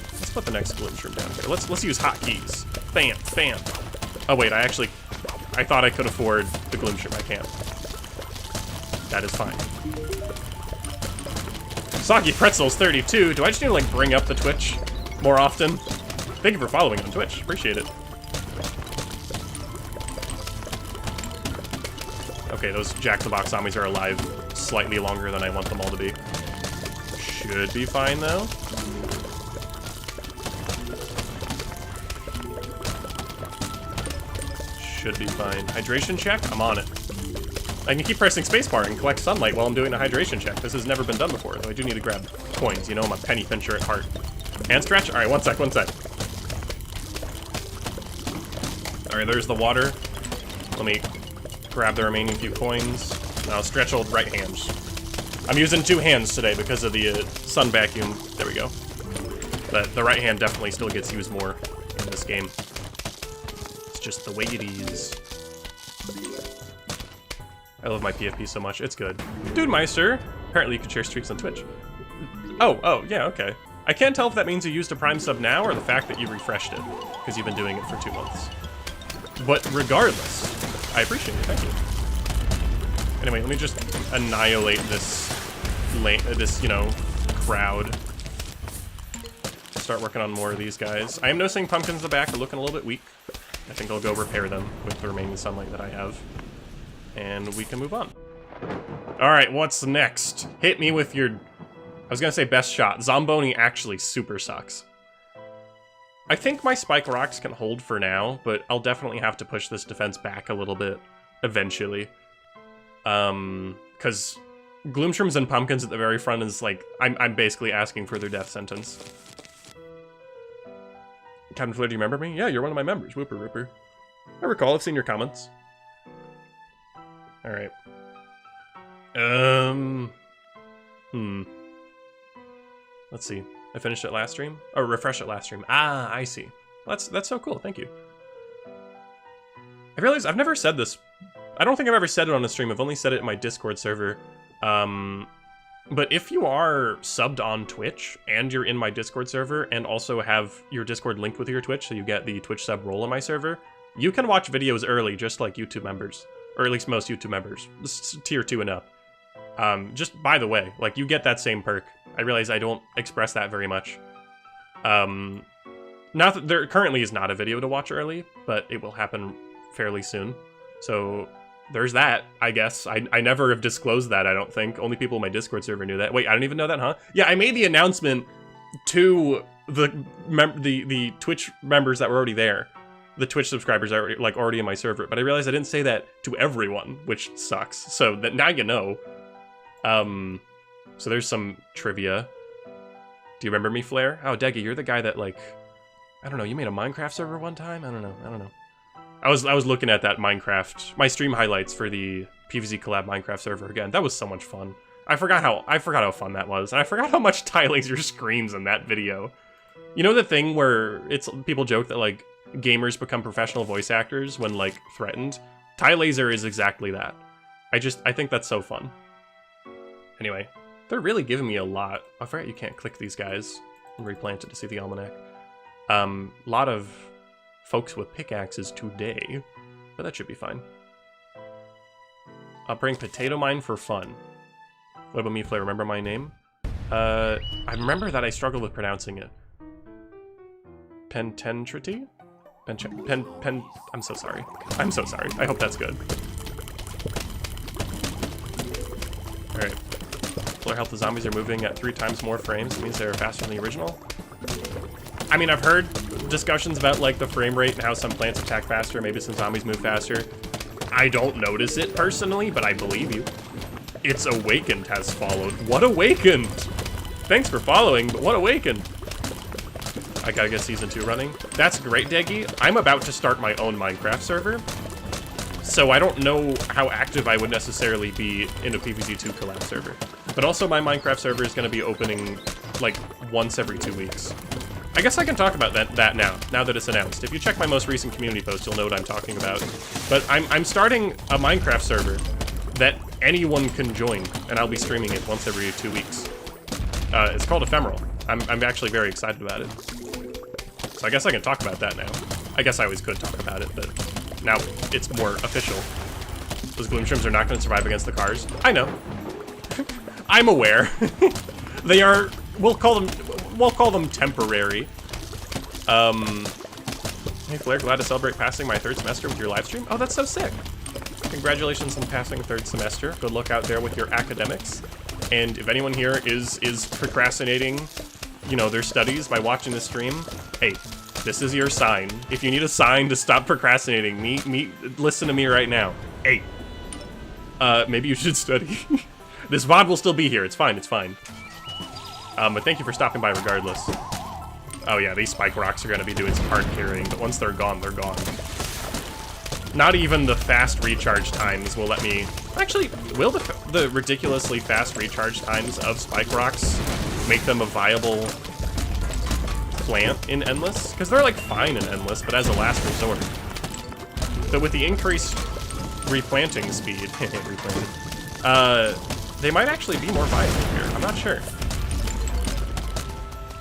Let's put the next Gloom Shroom down here. Let's use hotkeys. Bam, bam. Oh wait, I thought I could afford the Gloom Shroom. I can't. That is fine. Soggy Pretzels 32. Do I just need to like bring up the Twitch more often? Thank you for following on Twitch. Appreciate it. Okay, those Jack-in-the-Box zombies are alive slightly longer than I want them all to be. Should be fine, though. Should be fine. Hydration check? I'm on it. I can keep pressing spacebar and collect sunlight while I'm doing a hydration check. This has never been done before, though I do need to grab coins. You know, I'm a penny pincher at heart. Hand stretch? Alright, one sec. Alright, there's the water. Let me grab the remaining few coins. Now stretch old right hands. I'm using 2 hands today because of the sun vacuum. There we go. But the right hand definitely still gets used more in this game. It's just the way it is. I love my PFP so much. It's good. Dude Meister! Apparently you can share streaks on Twitch. Oh, yeah, okay. I can't tell if that means you used a Prime sub now or the fact that you refreshed it, because you've been doing it for 2 months. But regardless, I appreciate it. Thank you. Anyway, let me just annihilate this, you know, crowd. Start working on more of these guys. I am noticing pumpkins in the back are looking a little bit weak. I think I'll go repair them with the remaining sunlight that I have. And we can move on. Alright, what's next? Hit me with your... I was gonna say best shot. Zomboni actually super sucks. I think my Spike Rocks can hold for now, but I'll definitely have to push this defense back a little bit eventually. Because Gloomshrooms and Pumpkins at the very front is like, I'm basically asking for their death sentence. Captain Flair, do you remember me? Yeah, you're one of my members. Whooper Ripper. I recall, I've seen your comments. Alright. Let's see. I finished it last stream? Oh, refresh it last stream. Ah, I see. That's so cool, thank you. I realize I've never said this. I don't think I've ever said it on a stream. I've only said it in my Discord server. But if you are subbed on Twitch, and you're in my Discord server, and also have your Discord linked with your Twitch, so you get the Twitch sub role in my server, you can watch videos early, just like YouTube members. Or at least most YouTube members. This is tier 2 and up. Just by the way, like, you get that same perk. I realize I don't express that very much. Not that there currently is not a video to watch early, but it will happen fairly soon. So there's that, I guess. I never have disclosed that, I don't think. Only people in my Discord server knew that. Wait, I don't even know that, huh? Yeah, I made the announcement to the Twitch members that were already there. The Twitch subscribers are already in my server, but I realized I didn't say that to everyone, which sucks. So that now you know. So there's some trivia. Do you remember me, Flair? Oh, Deggy, you're the guy that, like, I don't know, you made a Minecraft server one time? I don't know. I was looking at that Minecraft, my stream highlights for the PvZ collab Minecraft server again. That was so much fun. I forgot how fun that was, and I forgot how much Ty Laser screams in that video. You know the thing where people joke that, like, gamers become professional voice actors when, like, threatened? Ty Laser is exactly that. I think that's so fun. Anyway, they're really giving me a lot. I forgot you can't click these guys and Replanted to see the almanac. Lot of folks with pickaxes today, but that should be fine. I'll bring Potato Mine for fun. What about me, Flair? Remember my name? I remember that I struggled with pronouncing it. Pententrity? I'm so sorry. I'm so sorry. I hope that's good. Alright. Flair health, the zombies are moving at 3 times more frames. It means they're faster than the original. I mean, I've heard discussions about, like, the frame rate and how some plants attack faster, maybe some zombies move faster. I don't notice it personally, but I believe you. It's Awakened has followed. What Awakened? Thanks for following, but what Awakened? I gotta get Season 2 running. That's great, Deggy. I'm about to start my own Minecraft server, so I don't know how active I would necessarily be in a PvZ2 collab server. But also my Minecraft server is gonna be opening, like, once every 2 weeks. I guess I can talk about that now that it's announced. If you check my most recent community post, you'll know what I'm talking about. But I'm starting a Minecraft server that anyone can join, and I'll be streaming it once every 2 weeks. It's called Ephemeral. I'm actually very excited about it. So I guess I can talk about that now. I guess I always could talk about it, but now it's more official. Those Gloomshrooms are not going to survive against the cars. I know. I'm aware. They are. We'll call them temporary. Hey Flair, glad to celebrate passing my 3rd semester with your live stream. Oh, that's so sick. Congratulations on passing third semester. Good luck out there with your academics. And if anyone here is procrastinating, you know, their studies by watching the stream, hey, this is your sign. If you need a sign to stop procrastinating, listen to me right now. Hey, maybe you should study. This VOD will still be here. It's fine. It's fine. But thank you for stopping by regardless. Oh yeah, these spike rocks are gonna be doing some hard carrying, but once they're gone, they're gone. Not even the fast recharge times will let me... Actually, will the ridiculously fast recharge times of spike rocks make them a viable plant in Endless? Because they're like fine in Endless, but as a last resort. So with the increased replanting speed, replanted, they might actually be more viable here. I'm not sure.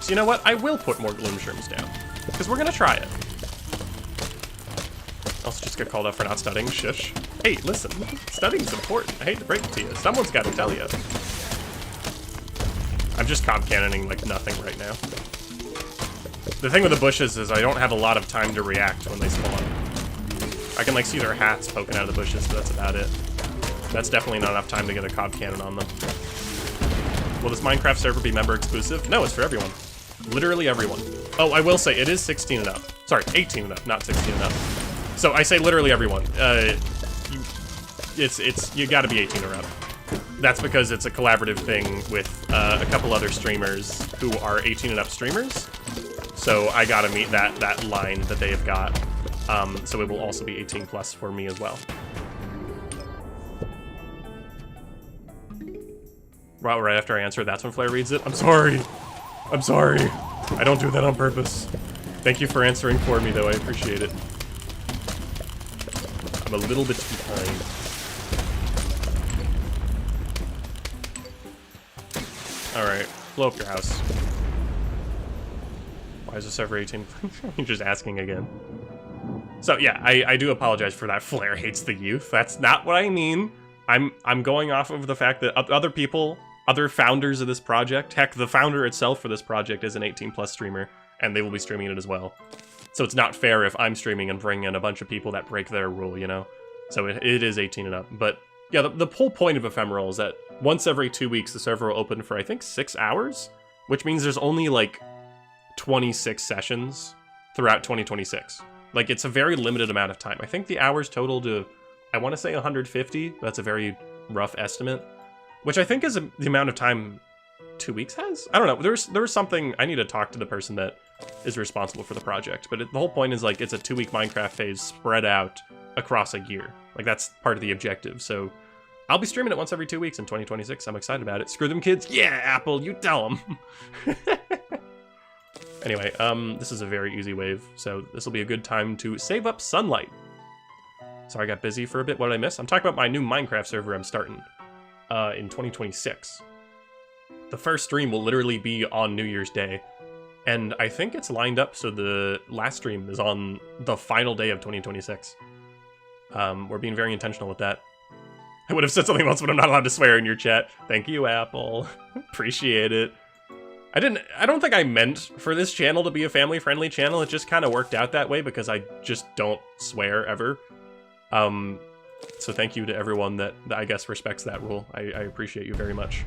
So you know what? I will put more gloom shrooms down, because we're gonna try it. Also just get called out for not studying. Shush. Hey, listen, studying's important. I hate to break it to you. Someone's got to tell you. I'm just cob cannoning like nothing right now. The thing with the bushes is I don't have a lot of time to react when they spawn. I can like see their hats poking out of the bushes, but that's about it. That's definitely not enough time to get a cob cannon on them. Will this Minecraft server be member exclusive? No, it's for everyone. Literally everyone. Oh, I will say it is 16 and up. Sorry, 18 and up, not 16 and up. So I say literally everyone. You gotta be 18 or up. That's because it's a collaborative thing with a couple other streamers who are 18 and up streamers. So I gotta meet that line that they have got. So it will also be 18 plus for me as well. Right after I answer, that's when Flair reads it. I'm sorry. I'm sorry. I don't do that on purpose. Thank you for answering for me, though. I appreciate it. I'm a little bit behind. Alright, blow up your house. Why is the server 18? You're just asking again. So yeah, I do apologize for that. Flair hates the youth. That's not what I mean. I'm going off of the fact that other people, other founders of this project, heck, the founder itself for this project is an 18 plus streamer, and they will be streaming it as well. So it's not fair if I'm streaming and bring in a bunch of people that break their rule, you know? So it is 18 and up. But yeah, the whole point of Ephemeral is that once every 2 weeks, the server will open for, I think, 6 hours, which means there's only like 26 sessions throughout 2026. Like, it's a very limited amount of time. I think the hours total to, I want to say 150. That's a very rough estimate, which I think is the amount of time 2 weeks has? I don't know. There was something, I need to talk to the person that is responsible for the project, but the whole point is like it's a 2 week Minecraft phase spread out across a year. Like that's part of the objective. So I'll be streaming it once every 2 weeks in 2026. I'm excited about it. Screw them kids. Yeah, Apple, you tell them. Anyway, this is a very easy wave, so this will be a good time to save up sunlight. Sorry, I got busy for a bit. What did I miss? I'm talking about my new Minecraft server I'm starting in 2026. The first stream will literally be on New Year's Day, and I think it's lined up so the last stream is on the final day of 2026. We're being very intentional with that. I would have said something else, but I'm not allowed to swear in your chat. Thank you, Apple. Appreciate it. I don't think I meant for this channel to be a family-friendly channel. It just kind of worked out that way because I just don't swear ever. So thank you to everyone that I guess respects that rule. I appreciate you very much.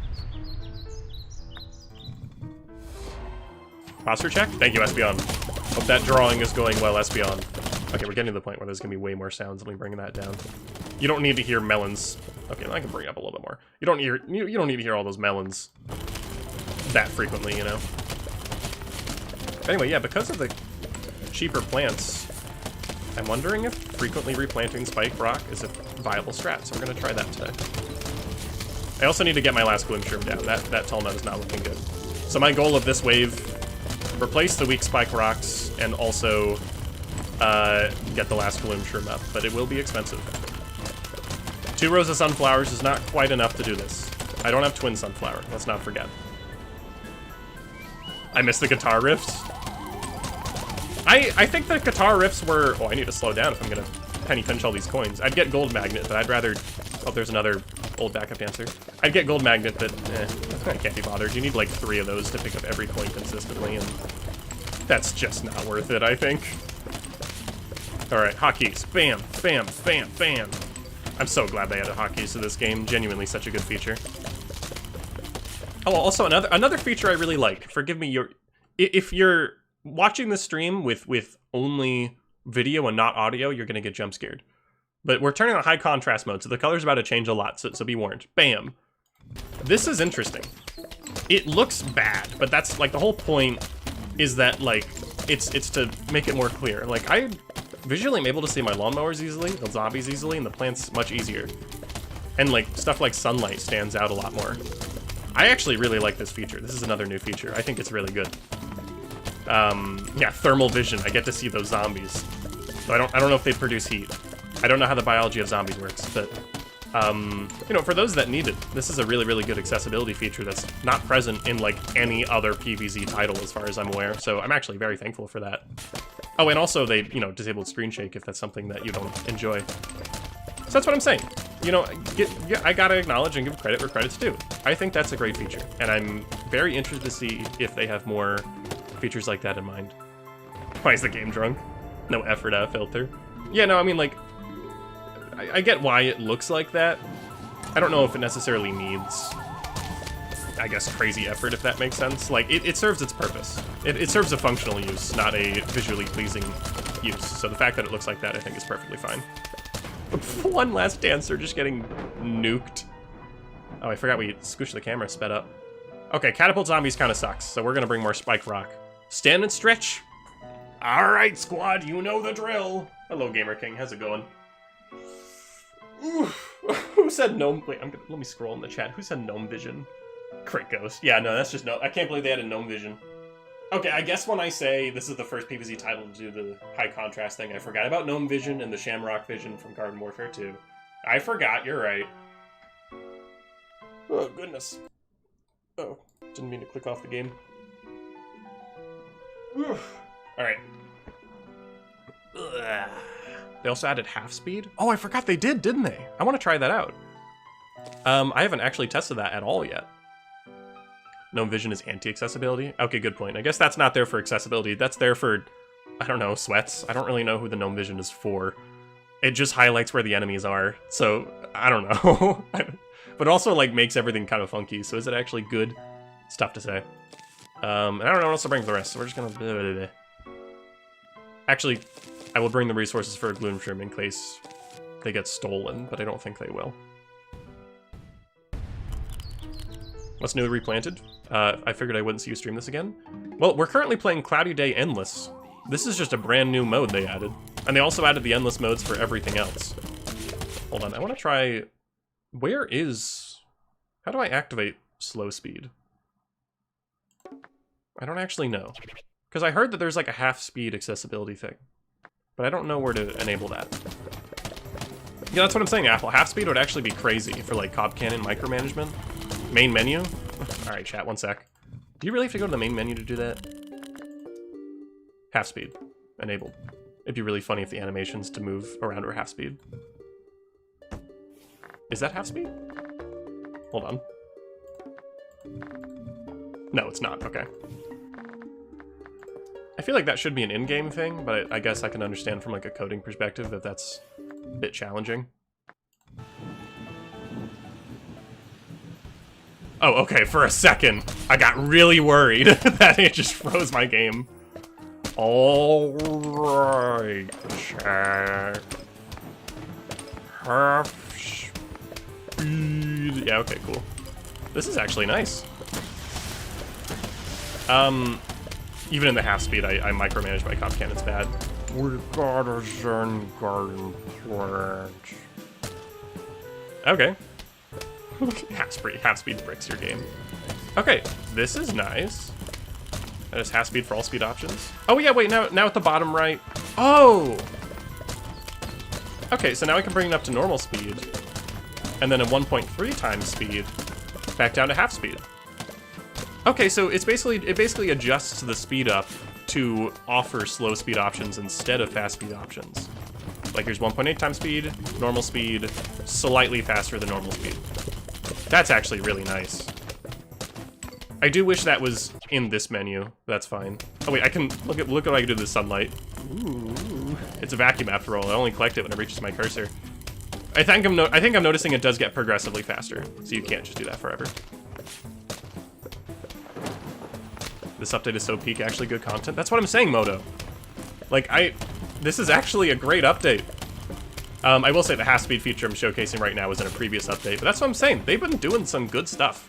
Posture check? Thank you, Espeon. Hope that drawing is going well, Espeon. Okay, we're getting to the point where there's gonna be way more sounds. Let me bring that down. You don't need to hear melons. Okay, I can bring it up a little bit more. You don't need to hear all those melons that frequently, you know. Anyway, yeah, because of the cheaper plants, I'm wondering if frequently replanting spike rock is a viable strat, so we're gonna try that today. I also need to get my last gloom shroom down. That tall nut is not looking good. So my goal of this wave, replace the weak spike rocks and also get the last gloom shroom up, but it will be expensive. 2 rows of sunflowers is not quite enough to do this. I don't have twin sunflower, let's not forget. I missed the guitar riffs. I think the guitar riffs were... Oh, I need to slow down if I'm gonna penny pinch all these coins. I'd get gold magnet, but I'd rather... Oh, there's another old backup dancer. I'd get gold magnet, but I can't be bothered. You need like 3 of those to pick up every coin consistently, and that's just not worth it, I think. All right, hotkeys. Bam, bam, bam, bam. I'm so glad they added hotkeys to this game. Genuinely such a good feature. Oh, also another feature I really like. Forgive me, if you're watching the stream with only video and not audio, you're gonna get jump scared. But we're turning on high contrast mode, so the color's about to change a lot, so be warned. Bam. This is interesting. It looks bad, but that's like the whole point is that like it's to make it more clear. Like I visually am able to see my lawnmowers easily, the zombies easily, and the plants much easier. And like stuff like sunlight stands out a lot more. I actually really like this feature. This is another new feature. I think it's really good. Yeah, thermal vision. I get to see those zombies. So I don't know if they produce heat. I don't know how the biology of zombies works, but you know, for those that need it, this is a really, really good accessibility feature that's not present in like any other PvZ title as far as I'm aware. So I'm actually very thankful for that. Oh, and also they, you know, disabled screen shake if that's something that you don't enjoy. So that's what I'm saying. You know, I gotta acknowledge and give credit where credit's due. I think that's a great feature, and I'm very interested to see if they have more features like that in mind. Why is the game drunk? No effort out of filter. Yeah, no, I mean, like, I get why it looks like that. I don't know if it necessarily needs, I guess, crazy effort, if that makes sense. Like, it serves its purpose. It serves a functional use, not a visually pleasing use. So the fact that it looks like that, I think, is perfectly fine. One last dancer just getting nuked. Oh, I forgot we squished the camera, sped up. Okay, catapult zombies kind of sucks, so we're gonna bring more spike rock. Stand and stretch. All right, squad, you know the drill. Hello, Gamer King. How's it going? Oof. Who said gnome? Wait, let me scroll in the chat. Who said gnome vision? Crit ghost. Yeah, no, that's just no. I can't believe they had a gnome vision. Okay, I guess when I say this is the first PvZ title to do the high contrast thing, I forgot about gnome vision and the shamrock vision from Garden Warfare 2. I forgot. You're right. Oh goodness. Oh, didn't mean to click off the game. All right. Ugh. They also added half speed? Oh, I forgot they did, didn't they? I want to try that out. I haven't actually tested that at all yet. Gnome vision is anti-accessibility? Okay, good point. I guess that's not there for accessibility. That's there for, I don't know, sweats. I don't really know who the gnome vision is for. It just highlights where the enemies are, so I don't know. But also, like, makes everything kind of funky, so is it actually good? It's tough to say. And I don't know what else to bring for the rest, so we're just gonna... Actually, I will bring the resources for a gloom shroom in case they get stolen, but I don't think they will. What's new, Replanted? I figured I wouldn't see you stream this again. Well, we're currently playing Cloudy Day Endless. This is just a brand new mode they added. And they also added the endless modes for everything else. Hold on, I want to try... Where is... How do I activate slow speed? I don't actually know. Because I heard that there's like a half speed accessibility thing. But I don't know where to enable that. Yeah, that's what I'm saying, Apple. Half speed would actually be crazy for like Cobb Cannon micromanagement. Main menu? Alright, chat, one sec. Do you really have to go to the main menu to do that? Half speed. Enabled. It'd be really funny if the animations to move around were half speed. Is that half speed? Hold on. No, it's not. Okay. I feel like that should be an in-game thing, but I guess I can understand from like a coding perspective that that's a bit challenging. Oh, okay, for a second, I got really worried that it just froze my game. Alright, chat. Half speed. Yeah, okay, cool. This is actually nice. Even in the half speed, I micromanage my Cobb Cannons bad. We got a Zen garden plant. Okay. half speed bricks your game. Okay, this is nice. That is half speed for all speed options. Oh yeah, wait, now at the bottom right. Oh! Okay, so now I can bring it up to normal speed. And then at 1.3 times speed, back down to half speed. Okay, so it basically adjusts the speed up to offer slow speed options instead of fast speed options. Like here's 1.8 times speed, normal speed, slightly faster than normal speed. That's actually really nice. I do wish that was in this menu. That's fine. Oh wait, I can look at what I can do with the sunlight. Ooh, it's a vacuum after all. I only collect it when it reaches my cursor. I think I'm noticing it does get progressively faster, so you can't just do that forever. This update is so peak, actually good content. That's what I'm saying, Moto. Like, this is actually a great update. I will say the half speed feature I'm showcasing right now was in a previous update, but that's what I'm saying. They've been doing some good stuff.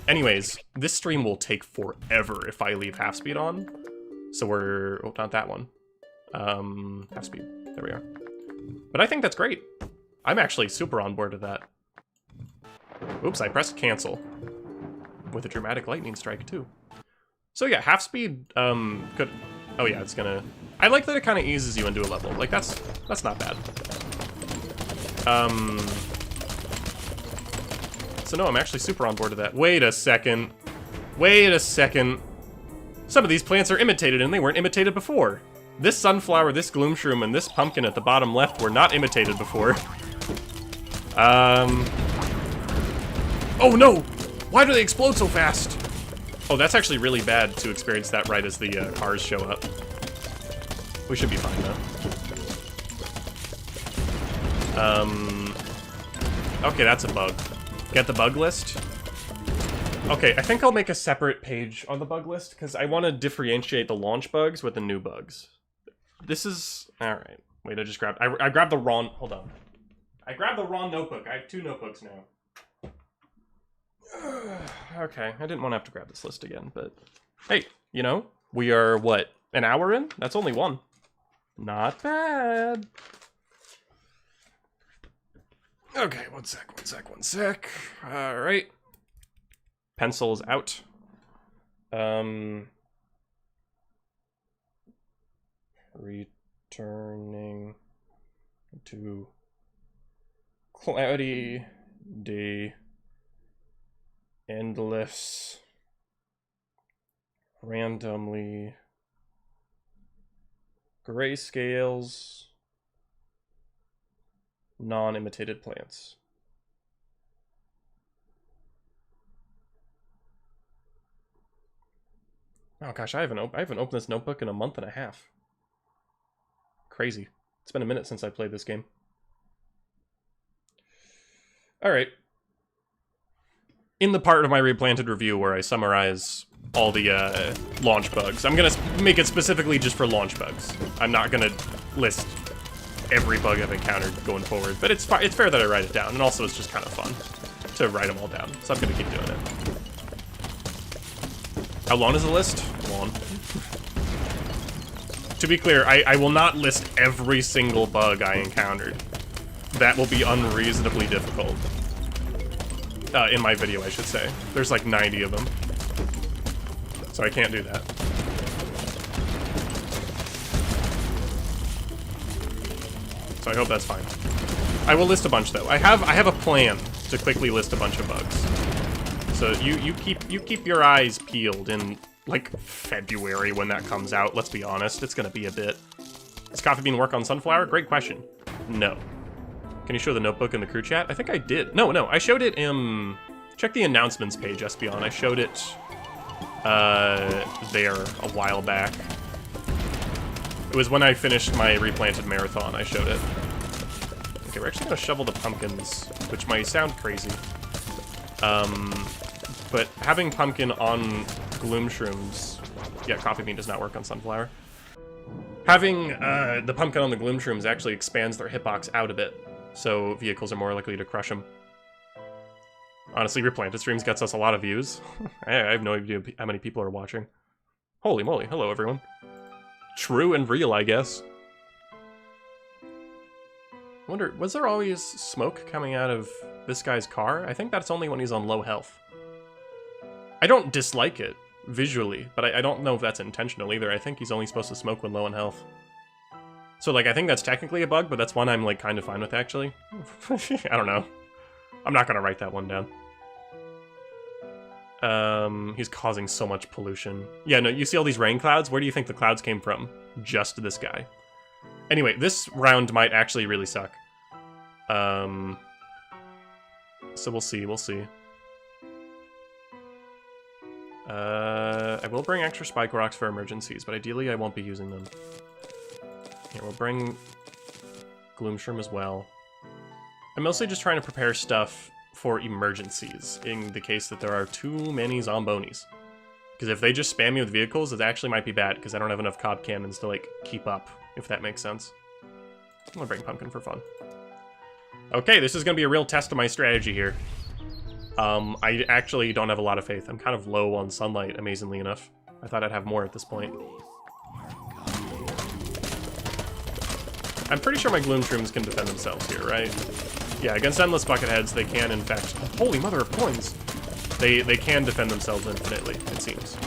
Anyways, this stream will take forever if I leave half speed on. So we're, oh, not that one. Half speed, there we are. But I think that's great. I'm actually super on board with that. Oops, I pressed cancel. With a dramatic lightning strike too. So yeah, half speed, could, oh yeah, it's gonna, I like that it kind of eases you into a level. Like that's not bad. So no, I'm actually super on board with that. Wait a second. Wait a second. Some of these plants are imitated and they weren't imitated before. This sunflower, this gloom shroom, and this pumpkin at the bottom left were not imitated before. Oh no! Why do they explode so fast? Oh, that's actually really bad to experience that right as the cars show up. We should be fine though. Okay, that's a bug. Get the bug list. Okay, I think I'll make a separate page on the bug list because I want to differentiate the launch bugs with the new bugs. This is, all right. Wait, I just grabbed, I grabbed the wrong, hold on. I grabbed the wrong notebook. I have 2 notebooks now. Okay, I didn't want to have to grab this list again, but hey, you know, we are, what, an hour in? That's only 1. Not bad. Okay, one sec. All right. Pencils out. Returning to cloudy day, endless, randomly, grayscales, non-imitated plants. Oh gosh, I haven't opened this notebook in a month and a half. Crazy. It's been a minute since I played this game. Alright. In the part of my Replanted review where I summarize all the launch bugs, I'm gonna make it specifically just for launch bugs. I'm not gonna list every bug I've encountered going forward, but it's fair that I write it down, and also it's just kind of fun to write them all down, so I'm gonna keep doing it. How long is the list? Long. To be clear, I will not list every single bug I encountered. That will be unreasonably difficult. In my video, I should say. There's like 90 of them. So I can't do that. So I hope that's fine. I will list a bunch though. I have a plan to quickly list a bunch of bugs. So you keep your eyes peeled in like February when that comes out. Let's be honest, it's gonna be a bit. Does Coffee Bean work on Sunflower? Great question. No. Can you show the notebook in the crew chat? I think I did. No, I showed it in... Check the announcements page, Espeon. I showed it there a while back. It was when I finished my Replanted marathon, I showed it. Okay, we're actually gonna shovel the pumpkins, which might sound crazy. But having pumpkin on gloom shrooms... Yeah, Coffee Bean does not work on Sunflower. Having the pumpkin on the gloom shrooms actually expands their hitbox out a bit, so vehicles are more likely to crush them. Honestly, Replanted streams gets us a lot of views. I have no idea how many people are watching. Holy moly, hello everyone. True and real, I guess. Wonder, was there always smoke coming out of this guy's car? I think that's only when he's on low health. I don't dislike it visually, but I don't know if that's intentional either. I think he's only supposed to smoke when low on health. So, like, I think that's technically a bug, but that's one I'm, like, kind of fine with, actually. I don't know. I'm not gonna write that one down. He's causing so much pollution. Yeah, no, you see all these rain clouds? Where do you think the clouds came from? Just this guy. Anyway, this round might actually really suck. So we'll see, I will bring extra spike rocks for emergencies, but ideally I won't be using them. Here, we'll bring Gloomshroom as well. I'm mostly just trying to prepare stuff for emergencies in the case that there are too many zombonis. Because if they just spam me with vehicles, it actually might be bad because I don't have enough cob cannons to, like, keep up, if that makes sense. I'm gonna bring Pumpkin for fun. Okay, this is gonna be a real test of my strategy here. I actually don't have a lot of faith. I'm kind of low on sunlight, amazingly enough. I thought I'd have more at this point. I'm pretty sure my Gloom Shrooms can defend themselves here, right? Yeah, against Endless Bucketheads, they can, in fact... Holy mother of coins! They can defend themselves infinitely, it seems.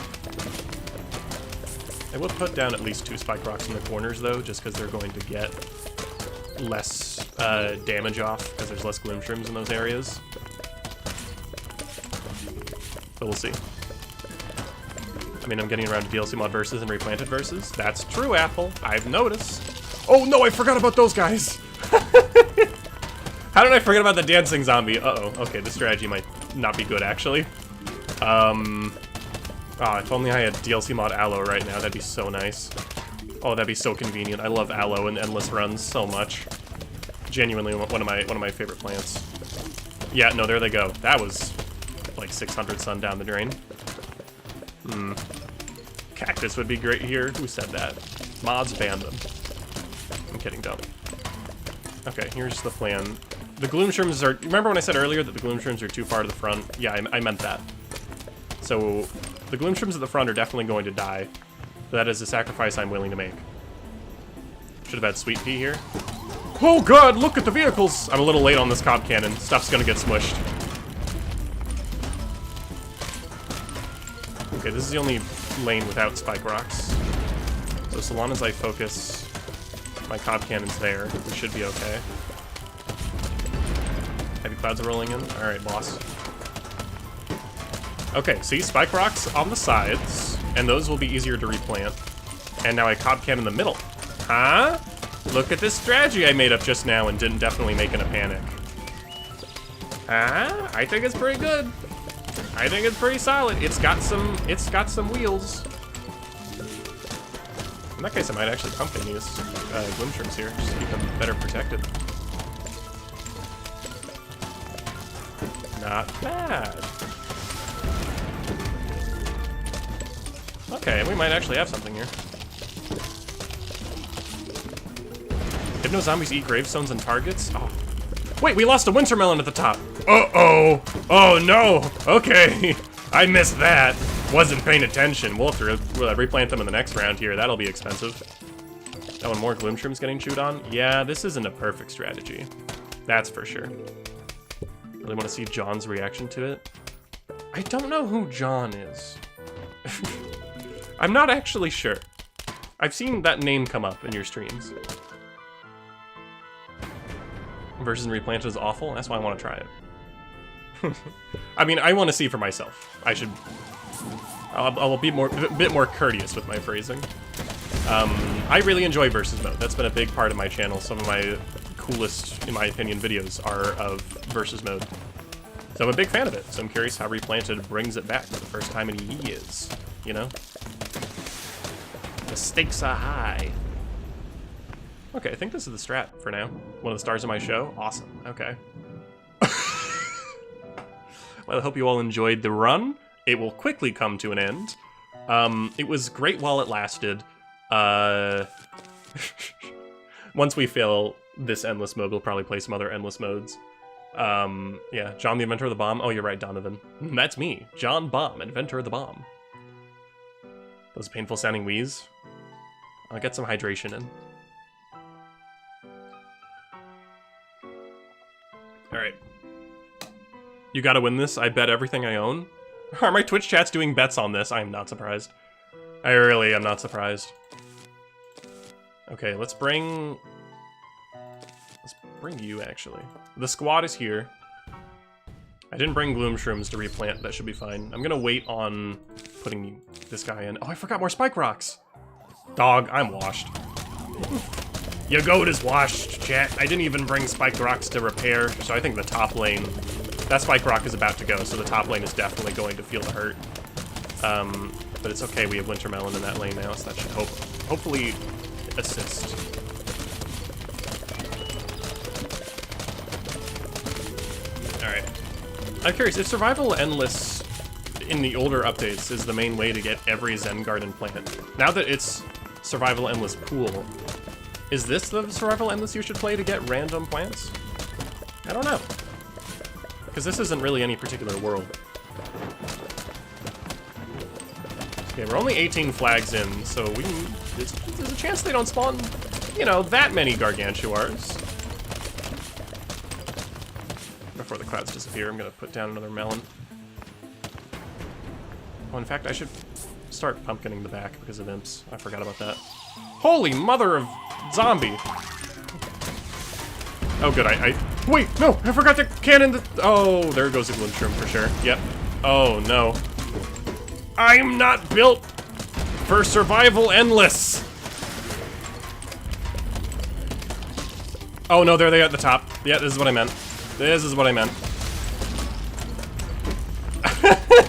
I will put down at least 2 Spike Rocks in the corners, though, just because they're going to get less damage off, because there's less Gloom Shrooms in those areas. But we'll see. I mean, I'm getting around to DLC mod versus and replanted versus. That's true, Apple. I've noticed. Oh, no, I forgot about those guys! How did I forget about the dancing zombie? Uh-oh. Okay, this strategy might not be good, actually. Oh, if only I had DLC mod Aloe right now, that'd be so nice. Oh, that'd be so convenient. I love Aloe and Endless Runs so much. Genuinely one of my favorite plants. Yeah, no, there they go. That was like 600 sun down the drain. Cactus would be great here. Who said that? Mods ban them. I'm kidding, don't. Okay, here's the plan. The Gloom Shrooms are... Remember when I said earlier that the Gloom Shrooms are too far to the front? Yeah, I meant that. So, the Gloom Shrooms at the front are definitely going to die. But that is a sacrifice I'm willing to make. Should have had Sweet Pea here. Oh god, look at the vehicles! I'm a little late on this cob cannon. Stuff's gonna get smushed. Okay, this is the only lane without Spike Rocks. So long as I focus my cob cannons there, we should be okay. Heavy clouds are rolling in. Alright, boss. Okay, see, Spike Rocks on the sides, and those will be easier to replant. And now I cob cannon in the middle. Huh? Look at this strategy I made up just now and didn't definitely make in a panic. Huh? I think it's pretty good. I think it's pretty solid. It's got some wheels. In that case, I might actually pumpkin these Gloom Shrooms here, just to keep them better protected. Not bad. Okay, we might actually have something here. If no zombies eat gravestones and targets? Oh. Wait, we lost a winter melon at the top. Uh-oh. Oh, no. Okay. I missed that. Wasn't paying attention. We'll have to replant them in the next round here. That'll be expensive. Oh, and more Gloom Shrooms getting chewed on? Yeah, this isn't a perfect strategy. That's for sure. Really want to see John's reaction to it. I don't know who John is. I'm not actually sure. I've seen that name come up in your streams. Versus and replanted is awful. That's why I want to try it. I mean, I want to see for myself. I'll be a bit more courteous with my phrasing. I really enjoy versus mode. That's been a big part of my channel. Some of my coolest, in my opinion, videos are of versus mode. So I'm a big fan of it. So I'm curious how Replanted brings it back for the first time in years. You know? The stakes are high. Okay, I think this is the strat for now. One of the stars of my show. Awesome. Okay. Well, I hope you all enjoyed the run. It will quickly come to an end. It was great while it lasted. Once we fail this endless mode, we'll probably play some other endless modes. Yeah, John the inventor of the bomb. Oh, you're right, Donovan. That's me. John Bomb, inventor of the bomb. Those painful sounding wheeze. I'll get some hydration in. Alright. You gotta win this. I bet everything I own. Are my Twitch chats doing bets on this? I am not surprised. I really am not surprised. Okay, let's bring you, actually. The squad is here. I didn't bring Gloom Shrooms to replant. That should be fine. I'm gonna wait on putting this guy in. Oh, I forgot more Spike Rocks. Dog, I'm washed. Your goat is washed, chat. I didn't even bring Spike Rocks to repair, so I think the top lane... That Spike Rock is about to go, so the top lane is definitely going to feel the hurt. But it's okay, we have Winter Melon in that lane now, so that should hopefully assist. I'm curious, if Survival Endless in the older updates is the main way to get every Zen Garden plant, now that it's Survival Endless Pool, is this the Survival Endless you should play to get random plants? I don't know. Because this isn't really any particular world. Okay, we're only 18 flags in, so we can, there's a chance they don't spawn, you know, that many Gargantuars. Before the clouds disappear, I'm gonna put down another melon. Well, in fact, I should start pumpkining the back because of imps. I forgot about that. Holy mother of zombie! Oh, good, wait, no, I forgot to cannon the, oh, there goes the Gloomshroom for sure. Yep. Oh, no. I'm not built for Survival Endless! Oh, no, there they are at the top. Yeah, this is what I meant. This is what I meant.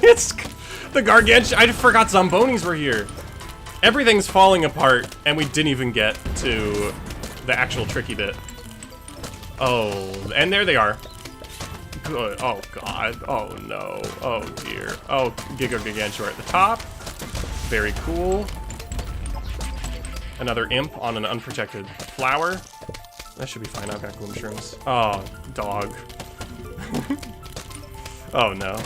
It's the Gargantuan. I forgot Zombonis were here. Everything's falling apart, and we didn't even get to the actual tricky bit. Oh, and there they are. Good. Oh, God. Oh, no. Oh, dear. Oh, Giga Gargantua at the top. Very cool. Another imp on an unprotected flower. That should be fine. I've got Gloomshrooms. Oh, dog. Oh, no.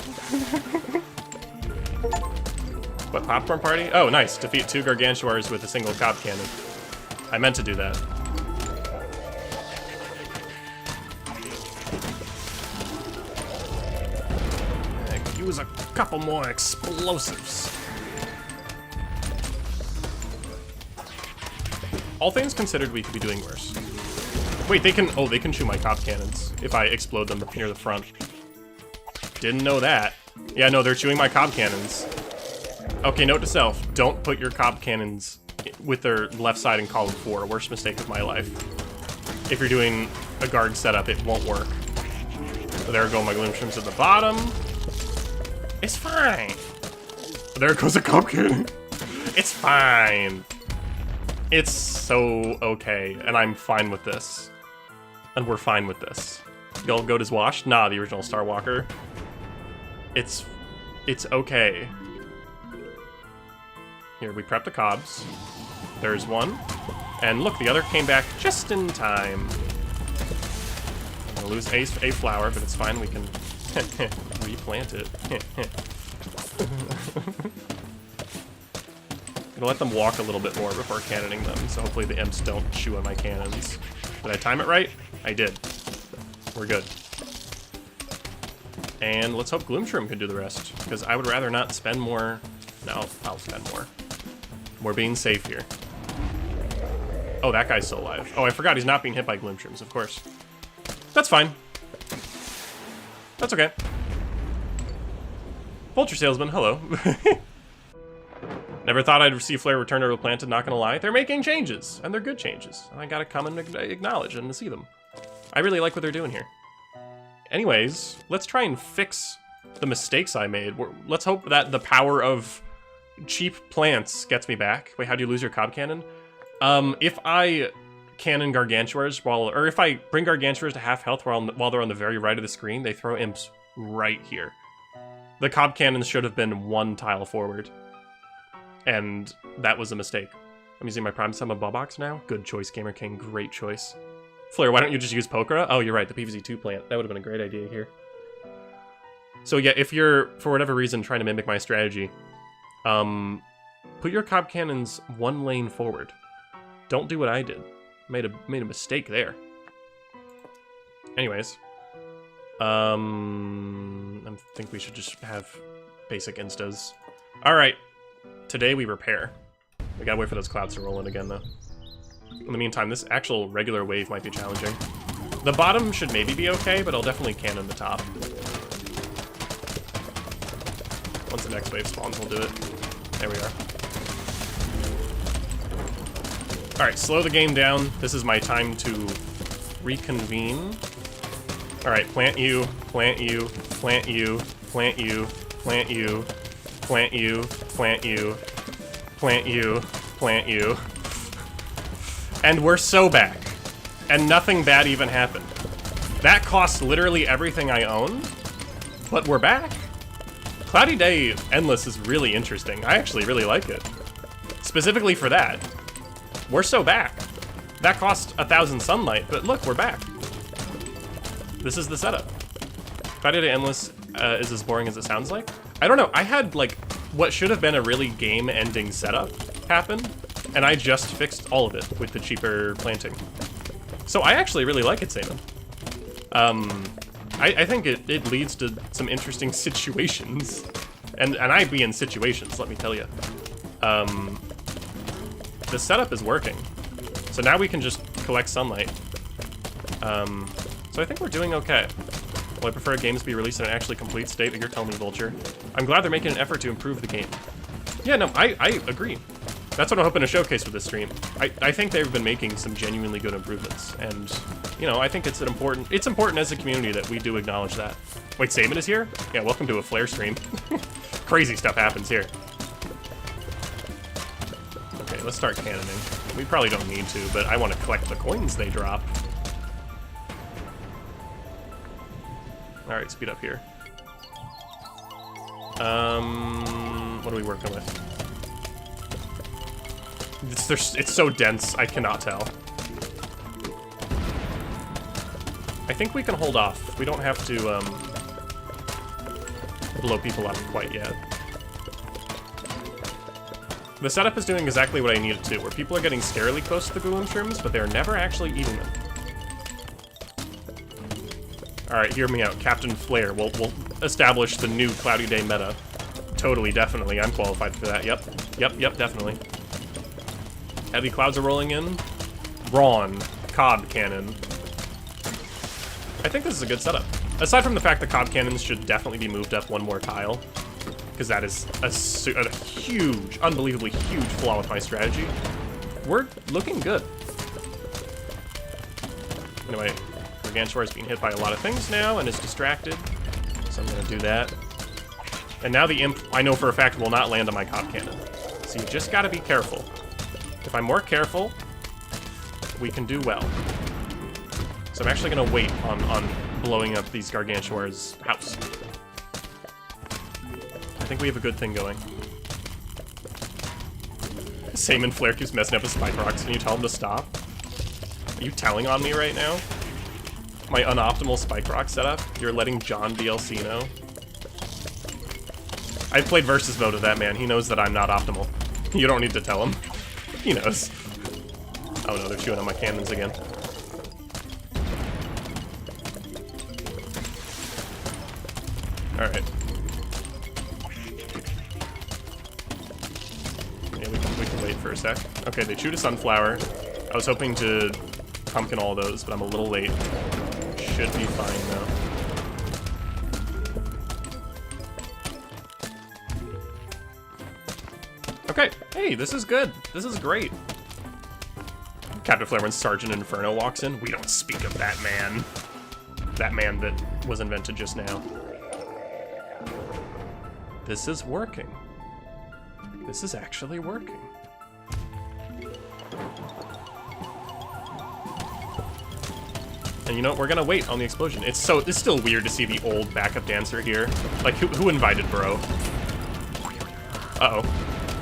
What, popcorn party? Oh, nice. Defeat 2 Gargantuars with a single cob cannon. I meant to do that. I could use a couple more explosives. All things considered, we could be doing worse. Wait, they can shoot my cob cannons if I explode them near the front. Didn't know that. Yeah, no, they're chewing my cob cannons. Okay, note to self, don't put your cob cannons with their left side in column 4. Worst mistake of my life. If you're doing a guard setup, it won't work. So there go my Gloomshrooms at the bottom. It's fine. There goes a cob cannon. It's fine. It's so okay, and I'm fine with this. And we're fine with this. The old goat is washed? Nah, the original Star Walker. It's okay. Here, we prep the cobs. There's one. And look, the other came back just in time. I'm gonna lose a flower, but it's fine, we can replant it. Gonna let them walk a little bit more before cannoning them, so hopefully the imps don't chew on my cannons. Did I time it right? I did. We're good. And let's hope Gloomshroom can do the rest, because I would rather not spend more. No, I'll spend more. We're being safe here. Oh, that guy's still alive. Oh, I forgot he's not being hit by Gloomshrooms, of course. That's fine. That's okay. Vulture Salesman, hello. Never thought I'd see Flare return to Replanted, not gonna lie. They're making changes, and they're good changes. And I gotta come and acknowledge and see them. I really like what they're doing here. Anyways, let's try and fix the mistakes I made. Let's hope that the power of cheap plants gets me back. Wait, how do you lose your cob cannon? If I cannon Gargantuars or if I bring Gargantuars to half health while they're on the very right of the screen, they throw imps right here. The cob cannons should have been 1 tile forward. And that was a mistake. I'm using my Prime Summon Bobox now. Good choice, Gamer King. Great choice. Flare, why don't you just use Pokera? Oh, you're right. The PVZ2 plant. That would have been a great idea here. So yeah, if you're, for whatever reason, trying to mimic my strategy, put your cob cannons 1 lane forward. Don't do what I did. Made a mistake there. Anyways. I think we should just have basic instas. Alright. Today we repair. We gotta wait for those clouds to roll in again, though. In the meantime, this actual regular wave might be challenging. The bottom should maybe be okay, but I'll definitely cannon the top. Once the next wave spawns, we'll do it. There we are. Alright, slow the game down. This is my time to reconvene. Alright, plant you, plant you, plant you, plant you, plant you, plant you, plant you, plant you, plant you. And we're so back. And nothing bad even happened. That cost literally everything I own. But we're back. Cloudy Day Endless is really interesting. I actually really like it. Specifically for that. We're so back. That cost 1,000 sunlight, but look, we're back. This is the setup. Cloudy Day Endless is as boring as it sounds like. I don't know, I had like what should have been a really game-ending setup happen, and I just fixed all of it with the cheaper planting. So I actually really like it, Salmon. I think it leads to some interesting situations. And I be in situations, let me tell you. The setup is working. So now we can just collect sunlight. So I think we're doing okay. Well, I prefer games be released in an actually complete state, but you're telling me, Vulture. I'm glad they're making an effort to improve the game. Yeah, no, I agree. That's what I'm hoping to showcase with this stream. I think they've been making some genuinely good improvements, and you know, I think it's important as a community that we do acknowledge that. Wait, Saman is here? Yeah, welcome to a Flare stream. Crazy stuff happens here. Okay, let's start cannoning. We probably don't need to, but I want to collect the coins they drop. All right, speed up here. What are we working with? It's so dense, I cannot tell. I think we can hold off. We don't have to blow people up quite yet. The setup is doing exactly what I need it to, where people are getting scarily close to the Goo mushrooms, but they're never actually eating them. Alright, hear me out. Captain Flare. We'll establish the new Cloudy Day meta. Totally, definitely. I'm qualified for that. Yep, definitely. Heavy clouds are rolling in. Ron. Cob Cannon. I think this is a good setup. Aside from the fact that Cob Cannons should definitely be moved up one more tile, because that is a huge, unbelievably huge flaw with my strategy, we're looking good. Anyway, Gargantuar is being hit by a lot of things now and is distracted, so I'm going to do that. And now the Imp, I know for a fact, will not land on my Cob Cannon. So you just got to be careful. If I'm more careful, we can do well. So I'm actually going to wait on blowing up these Gargantuar's house. I think we have a good thing going. Saman Flare keeps messing up his Spike Rocks. Can you tell him to stop? Are you telling on me right now? My unoptimal Spike Rock setup? You're letting John DLC know? I've played versus mode of that man. He knows that I'm not optimal. You don't need to tell him. He knows. Oh no, they're chewing on my cannons again. Alright. Yeah, we can wait for a sec. Okay, they chewed a sunflower. I was hoping to pumpkin all those, but I'm a little late. Should be fine though. Okay, hey, this is good. This is great. Captain Flare when Sergeant Inferno walks in. We don't speak of that man. That man that was invented just now. This is working. This is actually working. And you know what? We're gonna wait on the explosion. It's still weird to see the old backup dancer here. Like, who invited bro? Uh-oh.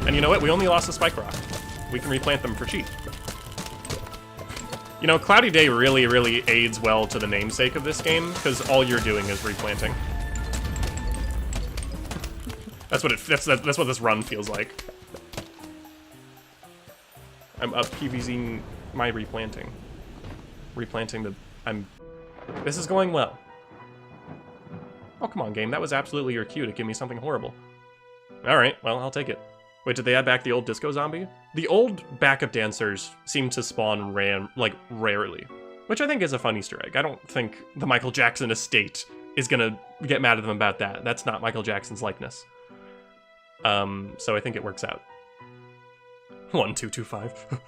And you know what? We only lost a Spike Rock. We can replant them for cheap. You know, Cloudy Day really, really aids well to the namesake of this game, because all you're doing is replanting. That's what this run feels like. I'm up PVZing my replanting. This is going well. Oh, come on, game. That was absolutely your cue to give me something horrible. Alright, well, I'll take it. Wait, did they add back the old disco zombie? The old backup dancers seem to spawn rarely, which I think is a fun Easter egg. I don't think the Michael Jackson estate is gonna get mad at them about that. That's not Michael Jackson's likeness. So I think it works out. 1, 2, 2, 5.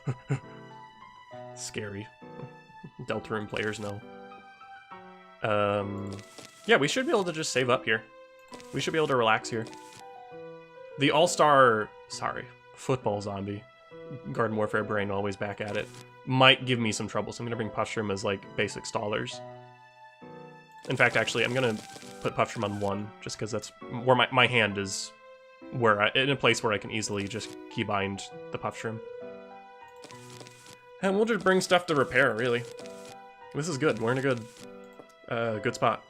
Scary. Deltarune players know. Yeah, we should be able to just save up here. We should be able to relax here. The all-star, football zombie, Garden Warfare brain always back at it, might give me some trouble, so I'm gonna bring Pushroom as like basic stallers. In fact, actually, I'm gonna put Puff Shroom on 1, just because that's where my hand is, in a place where I can easily just keybind the Puff Shroom. And we'll just bring stuff to repair, really. This is good. We're in a good spot.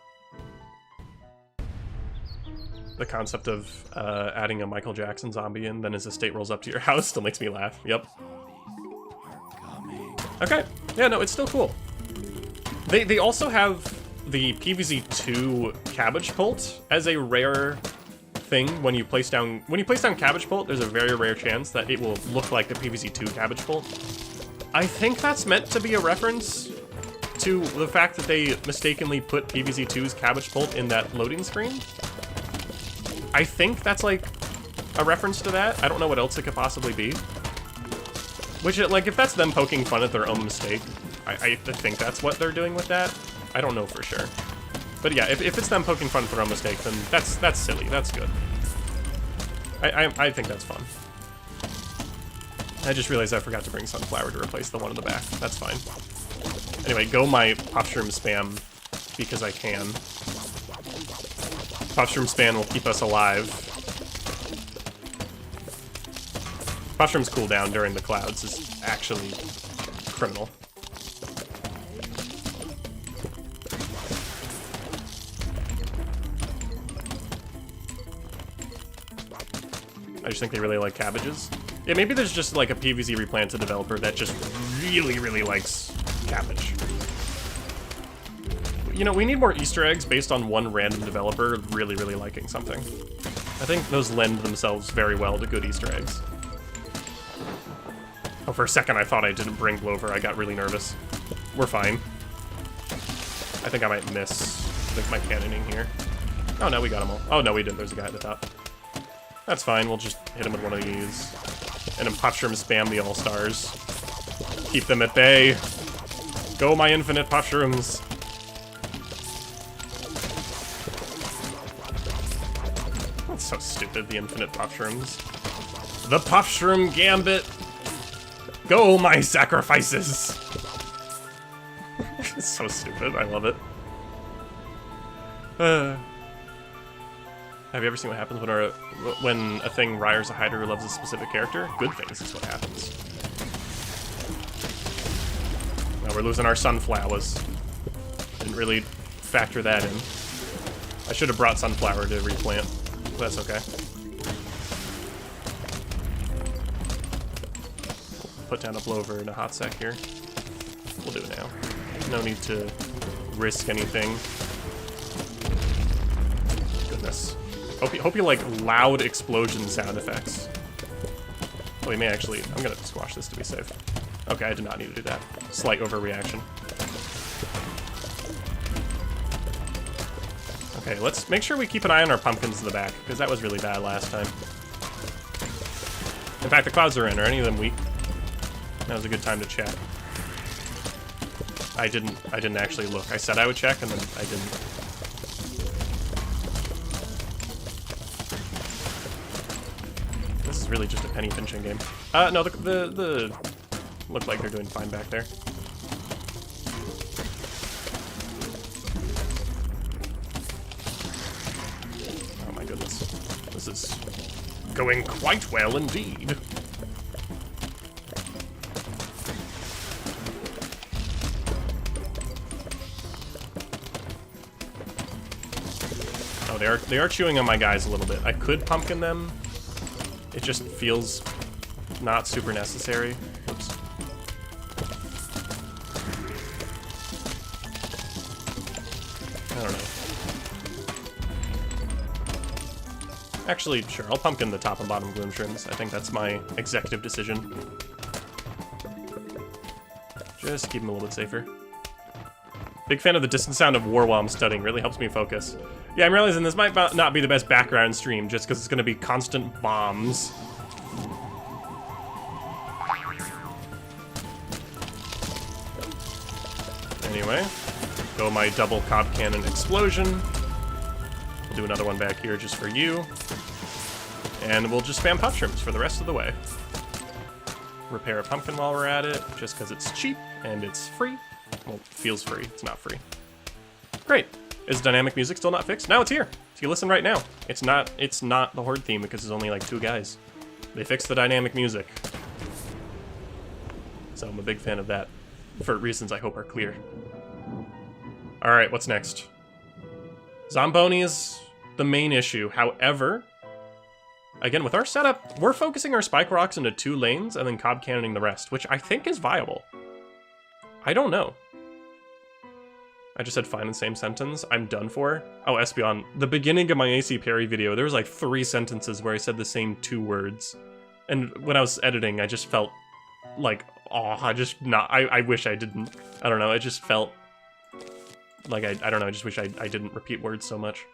The concept of adding a Michael Jackson zombie in, then his estate rolls up to your house still makes me laugh. Yep. Okay. Yeah, no, it's still cool. They also have the PVZ2 Cabbage Pult as a rare thing. When you place down Cabbage Pult, there's a very rare chance that it will look like the PVZ2 Cabbage Pult. I think that's meant to be a reference to the fact that they mistakenly put PVZ2's Cabbage Pult in that loading screen. I think that's like a reference to that. I don't know what else it could possibly be. Which, like, if that's them poking fun at their own mistake, I think that's what they're doing with that. I don't know for sure. But yeah, if it's them poking fun at their own mistake, then that's silly. That's good. I think that's fun. I just realized I forgot to bring Sunflower to replace the one in the back. That's fine. Anyway, go my Puff Shroom spam because I can. Puff Shroom spam will keep us alive. Puff Shroom's cooldown during the clouds is actually criminal. I just think they really like cabbages. Yeah, maybe there's just like a PVZ Replanted developer that just really, really likes cabbage. You know, we need more Easter eggs based on one random developer really, really liking something. I think those lend themselves very well to good Easter eggs. Oh, for a second I thought I didn't bring Blover. I got really nervous. We're fine. I think I might miss my cannoning here. Oh, no, we got them all. Oh, no, we didn't. There's a guy at the top. That's fine. We'll just hit him with one of these. And then Puff Shroom spam the All-Stars. Keep them at bay. Go, my infinite Puff Shrooms. That's so stupid, the infinite Puff Shrooms. The Puff Shroom Gambit. Go, my sacrifices! It's so stupid, I love it. Have you ever seen what happens when a thing hires a hider who loves a specific character? Good things is what happens. Now we're losing our sunflowers. Didn't really factor that in. I should have brought Sunflower to replant, but that's okay. Put down a Blover and a hot sec here. We'll do it now. No need to risk anything. Goodness. Hope you like loud explosion sound effects. Oh, we may actually... I'm gonna squash this to be safe. Okay, I did not need to do that. Slight overreaction. Okay, let's make sure we keep an eye on our pumpkins in the back, because that was really bad last time. In fact, the clouds are in. Are any of them weak? That was a good time to check. I didn't actually look. I said I would check, and then I didn't. This is really just a penny pinching game. No, the look like they're doing fine back there. Oh my goodness. This is going quite well indeed. They are chewing on my guys a little bit. I could pumpkin them. It just feels not super necessary. Oops. I don't know. Actually, sure, I'll pumpkin the top and bottom Gloom Shrooms. I think that's my executive decision. Just keep them a little bit safer. Big fan of the distant sound of war while I'm studying. Really helps me focus. Yeah, I'm realizing this might not be the best background stream just because it's going to be constant bombs. Anyway, go my double cob cannon explosion. We'll do another one back here just for you. And we'll just spam Puff Shrooms for the rest of the way. Repair a pumpkin while we're at it, just because it's cheap and it's free. Well, it feels free. It's not free. Great. Is dynamic music still not fixed? No, it's here. If you listen right now, it's not the Horde theme because there's only like 2 guys. They fixed the dynamic music. So I'm a big fan of that, for reasons I hope are clear. Alright, what's next? Zamboni is the main issue. However, again, with our setup, we're focusing our spike rocks into 2 lanes and then cob cannoning the rest, which I think is viable. I don't know. I just said fine in the same sentence. I'm done for. Oh, Espeon. The beginning of my AC Parry video, there was like 3 sentences where I said the same 2 words. And when I was editing, I just felt like, oh, I wish I didn't. I don't know, it just felt like, I don't know, I just wish I didn't repeat words so much.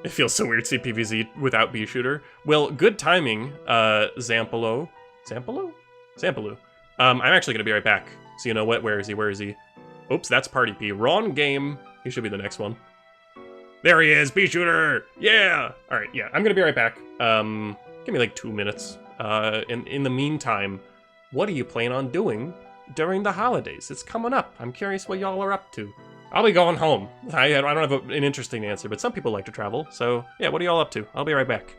It feels so weird to see PvZ without B-Shooter. Well, good timing, Zampalo. Zampalo? Zampaloo. I'm actually gonna be right back. So you know what, where is he, where is he? Oops, that's Party P. Wrong game. He should be the next one. There he is, B-Shooter! Yeah! Alright, yeah, I'm gonna be right back. Give me like 2 minutes. In the meantime, what are you planning on doing during the holidays? It's coming up. I'm curious what y'all are up to. I'll be going home. I don't have an interesting answer, but some people like to travel. So, yeah, what are y'all up to? I'll be right back.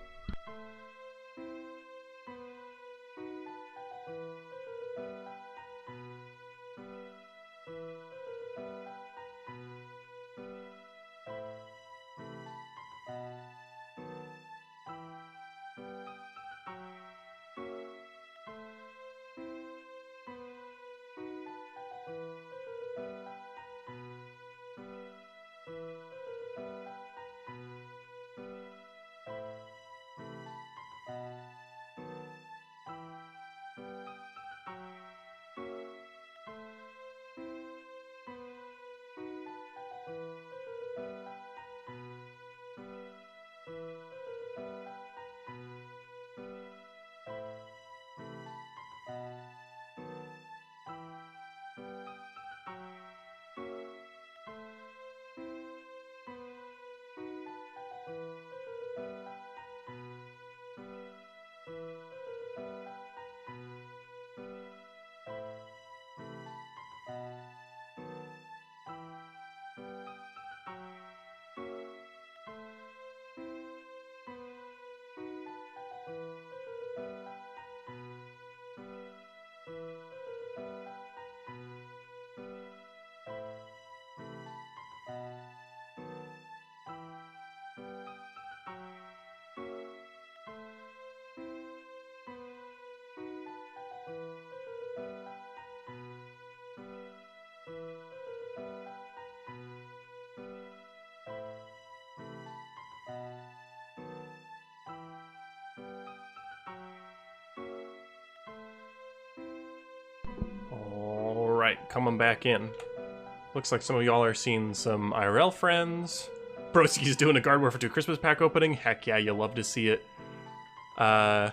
Alright, coming back in. Looks like some of y'all are seeing some IRL friends. Broski's doing a Guard Warfare 2 Christmas pack opening. Heck yeah, you love to see it. Yeah.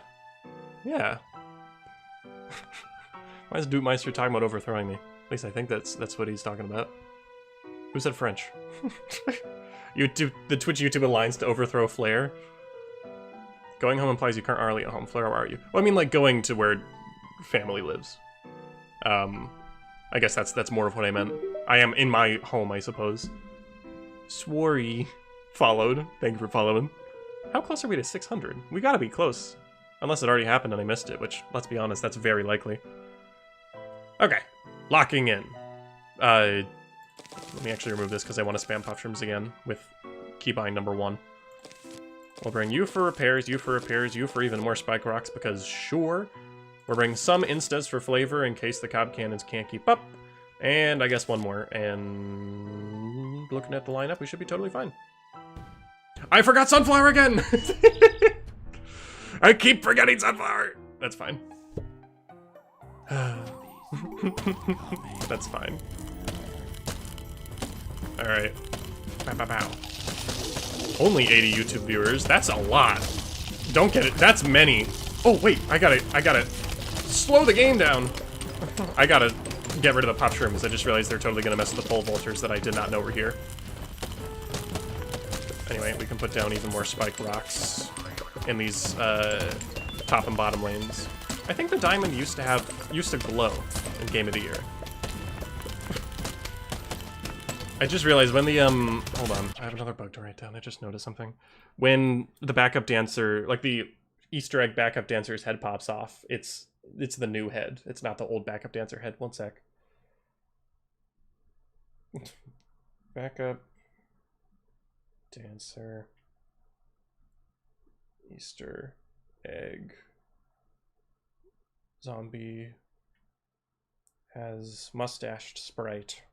Why is Dootmeister talking about overthrowing me? At least I think that's what he's talking about. Who said French? YouTube, the Twitch YouTube Alliance to overthrow Flair. Going home implies you can't RLE at home. Flair, where are you? Well, I mean, like, going to where family lives. I guess that's more of what I meant. I am in my home, I suppose. Sworry followed. Thank you for following. How close are we to 600? We gotta be close. Unless it already happened and I missed it, which, let's be honest, that's very likely. Okay, locking in. Let me actually remove this because I want to spam puff shrooms again with keybind number 1. We'll bring you for repairs, you for repairs, you for even more spike rocks because sure. We'll bring some instas for flavor in case the cob cannons can't keep up. And I guess one more. And looking at the lineup, we should be totally fine. I forgot Sunflower again! I keep forgetting Sunflower! That's fine. That's fine. Alright. Bow, bow, bow. Only 80 YouTube viewers. That's a lot. Don't get it. That's many. Oh, wait. I gotta slow the game down. I gotta get rid of the pop shrooms. I just realized they're totally gonna mess with the pole vultures that I did not know were here. Anyway, we can put down even more spike rocks in these top and bottom lanes. I think the diamond used to glow in Game of the Year. I just realized when the, hold on, I have another bug to write down, I just noticed something. When the backup dancer, like the Easter egg backup dancer's head pops off, it's the new head. It's not the old backup dancer head. One sec. Backup dancer Easter egg zombie has mustached sprite.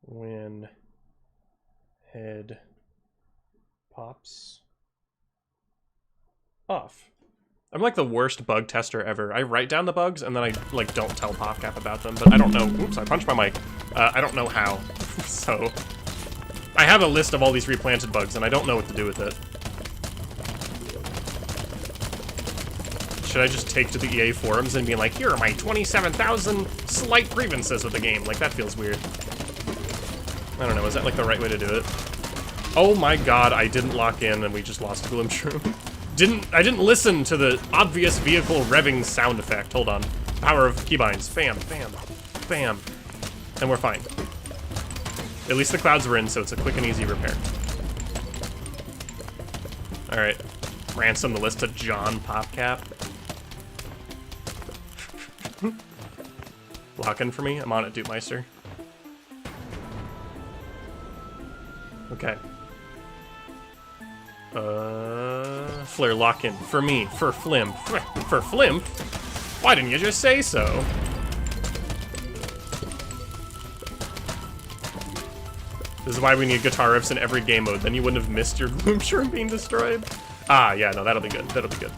When head pops off. I'm like the worst bug tester ever. I write down the bugs and then I like don't tell PopCap about them, but I don't know. Oops, I punched my mic. I don't know how. So I have a list of all these replanted bugs and I don't know what to do with it. Should I just take to the EA forums and be like, here are my 27,000 slight grievances with the game? Like, that feels weird. I don't know, is that like the right way to do it? Oh my god, I didn't lock in and we just lost Gloomshroom. I didn't listen to the obvious vehicle revving sound effect. Hold on. Power of keybinds. Bam, bam, bam. And we're fine. At least the clouds were in, so it's a quick and easy repair. Alright. Ransom the list to John PopCap. Lock in for me? I'm on it, Dupemeister. Okay. Flare lock in. For me. For Flimp. For Flimp? Why didn't you just say so? This is why we need guitar riffs in every game mode. Then you wouldn't have missed your Gloomshroom being destroyed. Ah, yeah, no, that'll be good. That'll be good.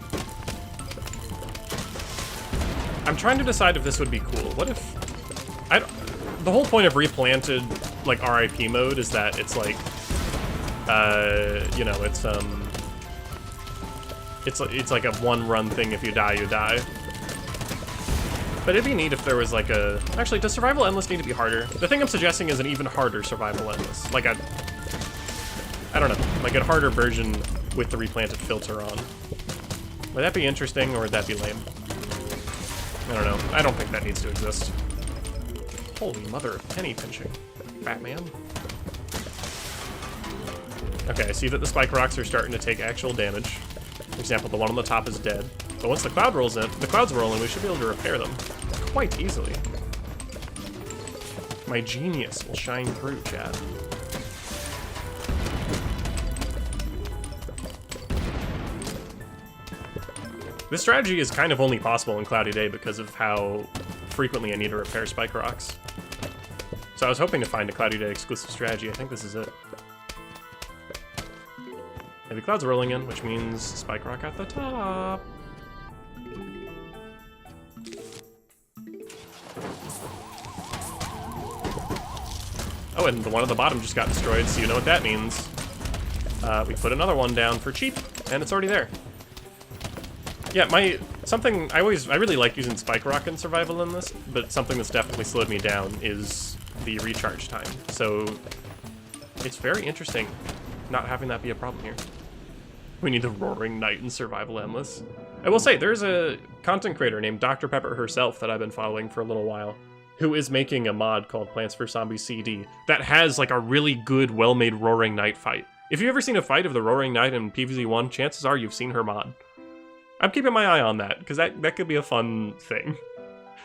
I'm trying to decide if this would be cool. What if... the whole point of Replanted, like, RIP mode is that it's like... you know, it's like a one-run thing. If you die, you die. But it'd be neat if there was like a... Actually, does Survival Endless need to be harder? The thing I'm suggesting is an even harder Survival Endless. Like a... I don't know. Like a harder version with the Replanted filter on. Would that be interesting, or would that be lame? I don't know. I don't think that needs to exist. Holy mother of penny pinching. Batman. Okay, I see that the spike rocks are starting to take actual damage. For example, the one on the top is dead. But once the cloud rolls in, the clouds roll in, we should be able to repair them quite easily. My genius will shine through, Chad. This strategy is kind of only possible in Cloudy Day because of how frequently I need to repair spike rocks. So I was hoping to find a Cloudy Day exclusive strategy. I think this is it. Heavy clouds rolling in, which means spike rock at the top. Oh, and the one at the bottom just got destroyed, so you know what that means. We put another one down for cheap, and it's already there. Yeah, I really like using spike rock in survival in this, but something that's definitely slowed me down is the recharge time. So it's very interesting not having that be a problem here. We need the Roaring Night in Survival Endless. I will say, there's a content creator named Dr. Pepper herself that I've been following for a little while, who is making a mod called Plants vs. Zombies CD that has like a really good, well-made Roaring Night fight. If you've ever seen a fight of the Roaring Night in PvZ1, chances are you've seen her mod. I'm keeping my eye on that, because that could be a fun thing.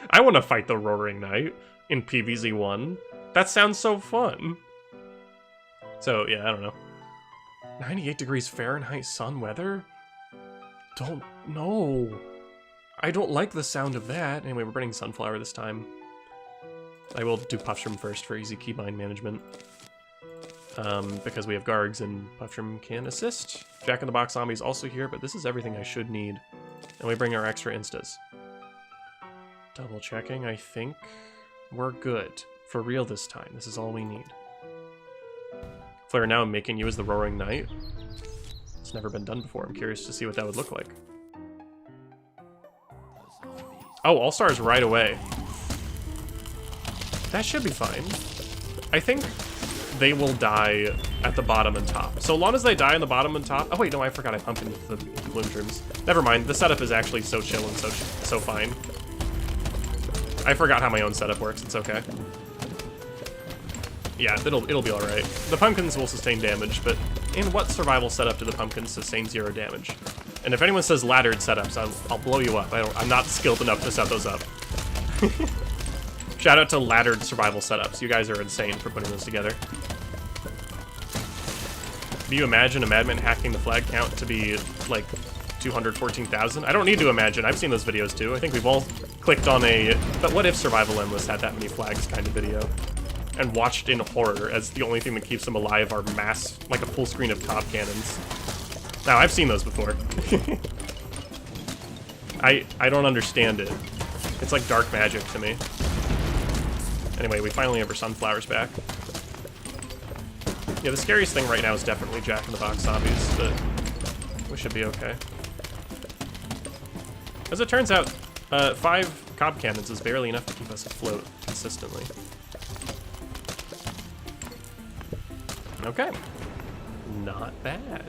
I want to fight the Roaring Night in PvZ1. That sounds so fun. So, yeah, I don't know. 98 degrees Fahrenheit sun weather? Don't know. I don't like the sound of that. Anyway, we're burning Sunflower this time. I will do Puffshroom first for easy keybind management. Because we have Gargs and Puffshroom can assist. Jack-in-the-Box Zombie's also here, but this is everything I should need. And we bring our extra instas. Double checking, I think we're good. For real this time, this is all we need. Flare, now I'm making you as the Roaring Knight. It's never been done before. I'm curious to see what that would look like. Oh, All-Stars right away. That should be fine. I think they will die at the bottom and top. So long as they die on the bottom and top... Oh wait, no, I forgot I pumped into the Gloomshrooms. Never mind, the setup is actually so chill and so fine. I forgot how my own setup works. It's okay. Yeah, it'll be all right. The pumpkins will sustain damage, but in what survival setup do the pumpkins sustain 0 damage? And if anyone says laddered setups, I'll blow you up. I'm not skilled enough to set those up. Shout out to laddered survival setups. You guys are insane for putting those together. Do you imagine a madman hacking the flag count to be like 214,000? I don't need to imagine. I've seen those videos too. I think we've all clicked on a "but what if survival endless had that many flags" kind of video and watched in horror as the only thing that keeps them alive are like a full screen of cob cannons. Now, I've seen those before. I don't understand it. It's like dark magic to me. Anyway, we finally have our sunflowers back. Yeah, the scariest thing right now is definitely Jack-in-the-Box zombies, but we should be okay. As it turns out, 5 cob cannons is barely enough to keep us afloat consistently. Okay. Not bad.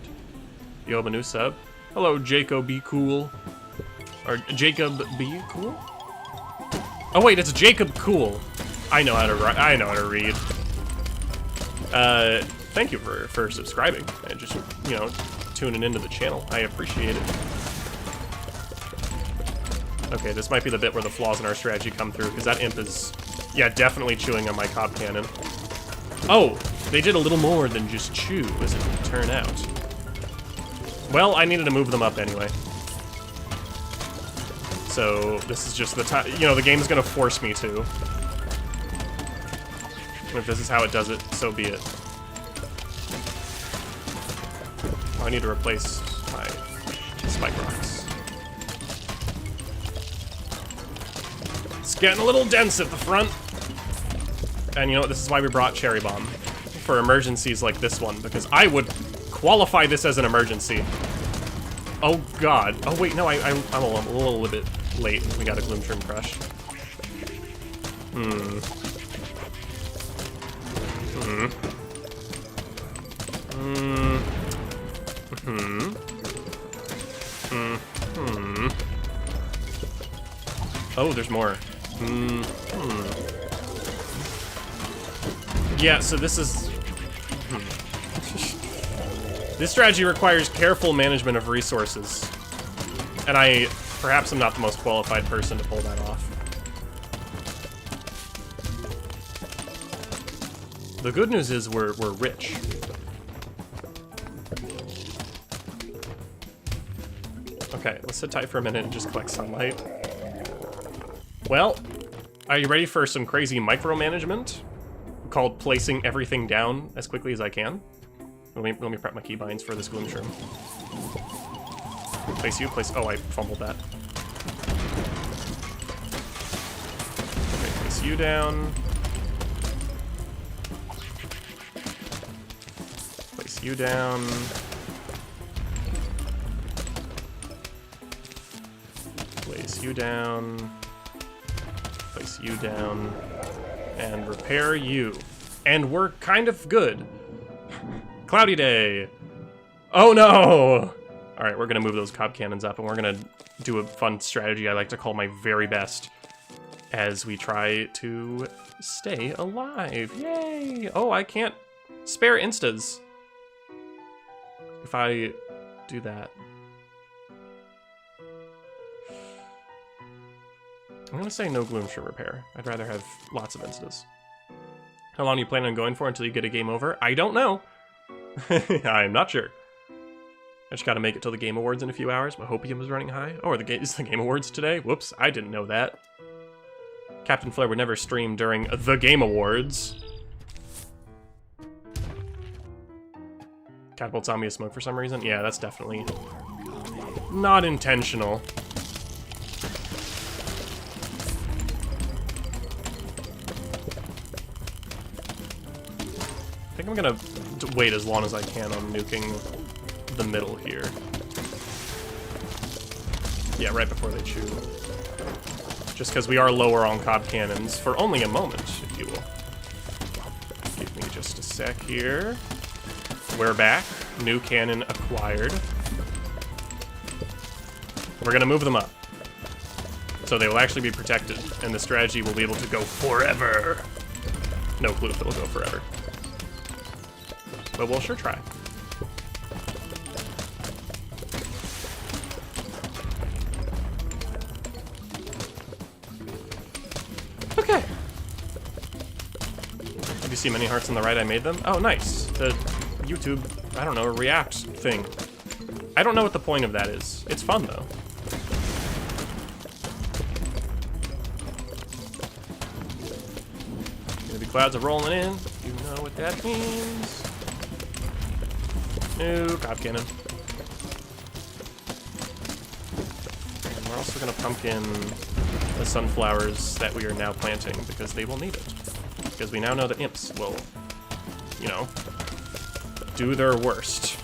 Yo, a new sub. Hello, Jacob Be Cool. Or Jacob Be Cool? Oh wait, it's Jacob Cool. I know how to read. Thank you for subscribing and just, you know, tuning into the channel. I appreciate it. Okay, this might be the bit where the flaws in our strategy come through, because that imp is, yeah, definitely chewing on my cob cannon. Oh, they did a little more than just chew, as it would turn out. Well, I needed to move them up anyway. So this is just the time, you know, the game is gonna force me to. And if this is how it does it, so be it. Oh, I need to replace my spike rocks. It's getting a little dense at the front. And you know what, this is why we brought Cherry Bomb. For emergencies like this one, because I would qualify this as an emergency. Oh god. Oh wait, no, I'm a little bit late. We got a Gloomshroom Crush. Oh, there's more. Yeah, so this is... This strategy requires careful management of resources. And perhaps I'm not the most qualified person to pull that off. The good news is we're rich. Okay, let's sit tight for a minute and just collect sunlight. Well, are you ready for some crazy micromanagement? Called placing everything down as quickly as I can. Let me prep my keybinds for this Gloomshroom. Place you, place... Oh, I fumbled that. Okay, place you down. Place you down. Place you down. Place you down. And repair you. And we're kind of good. Cloudy day. Oh no! Alright, we're gonna move those cob cannons up and we're gonna do a fun strategy I like to call my very best as we try to stay alive. Yay! Oh, I can't spare instas. If I do that. I'm gonna say no Gloomshroom repair. I'd rather have lots of instas. How long are you planning on going for until you get a game over? I don't know. I'm not sure. I just gotta make it till the Game Awards in a few hours. My hopium is running high. Oh, is the Game Awards today? Whoops, I didn't know that. Captain Flair would never stream during the Game Awards. Catapult zombie is smoke for some reason? Yeah, that's definitely not intentional. I think I'm gonna wait as long as I can on nuking the middle here. Yeah, right before they chew. Just because we are lower on cob cannons for only a moment, if you will. Give me just a sec here. We're back. New cannon acquired. We're gonna move them up. So they will actually be protected, and the strategy will be able to go forever. No clue if it'll go forever. But we'll sure try. Okay. Have you seen many hearts on the right? I made them? Oh, nice. The YouTube, I don't know, react thing. I don't know what the point of that is. It's fun, though. The clouds are rolling in. You know what that means. No cop cannon. And we're also gonna pumpkin the sunflowers that we are now planting because they will need it. Because we now know that imps will, you know, do their worst.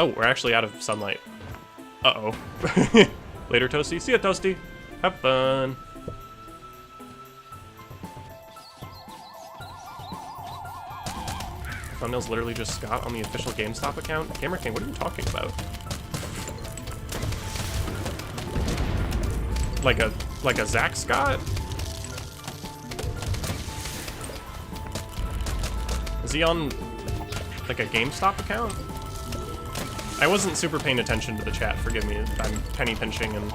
Oh, we're actually out of sunlight. Uh-oh. Later, Toasty. See ya, Toasty. Have fun. Thumbnail's literally just Scott on the official GameStop account. Gamer King, what are you talking about? Like a Zach Scott? Is he on like a GameStop account? I wasn't super paying attention to the chat, forgive me. I'm penny pinching and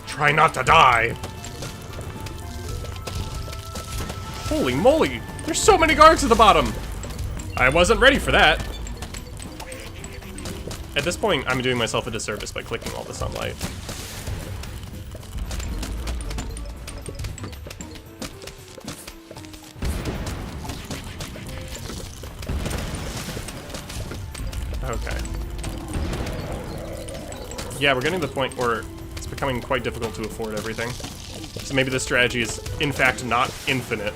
try not to die. Holy moly! There's so many guards at the bottom! I wasn't ready for that. At this point, I'm doing myself a disservice by clicking all the sunlight. Okay. Yeah, we're getting to the point where it's becoming quite difficult to afford everything. So maybe this strategy is, in fact, not infinite.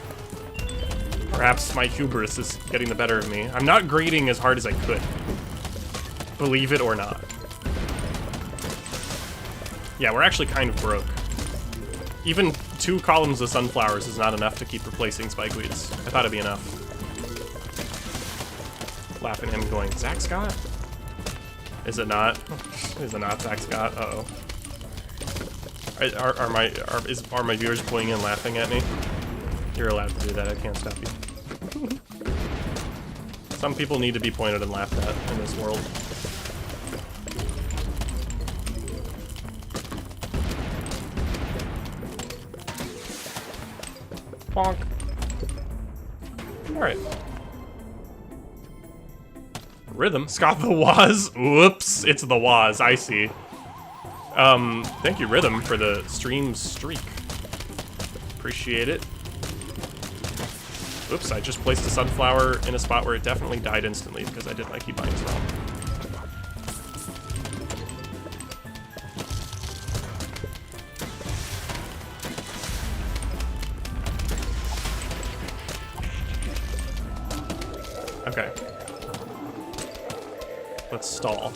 Perhaps my hubris is getting the better of me. I'm not grading as hard as I could. Believe it or not. Yeah, we're actually kind of broke. Even 2 columns of sunflowers is not enough to keep replacing spikeweeds. I thought it'd be enough. Laughing at him going, Zach Scott? Is it not? Is it not Zach Scott? Uh-oh. Are my viewers pulling in laughing at me? You're allowed to do that, I can't stop you. Some people need to be pointed and laughed at in this world. Bonk. Alright. Rhythm? Scott the Waz? Whoops, it's the Waz, I see. Thank you, Rhythm, for the stream streak. Appreciate it. Oops, I just placed a sunflower in a spot where it definitely died instantly because I did my keybinds wrong. Okay. Let's stall.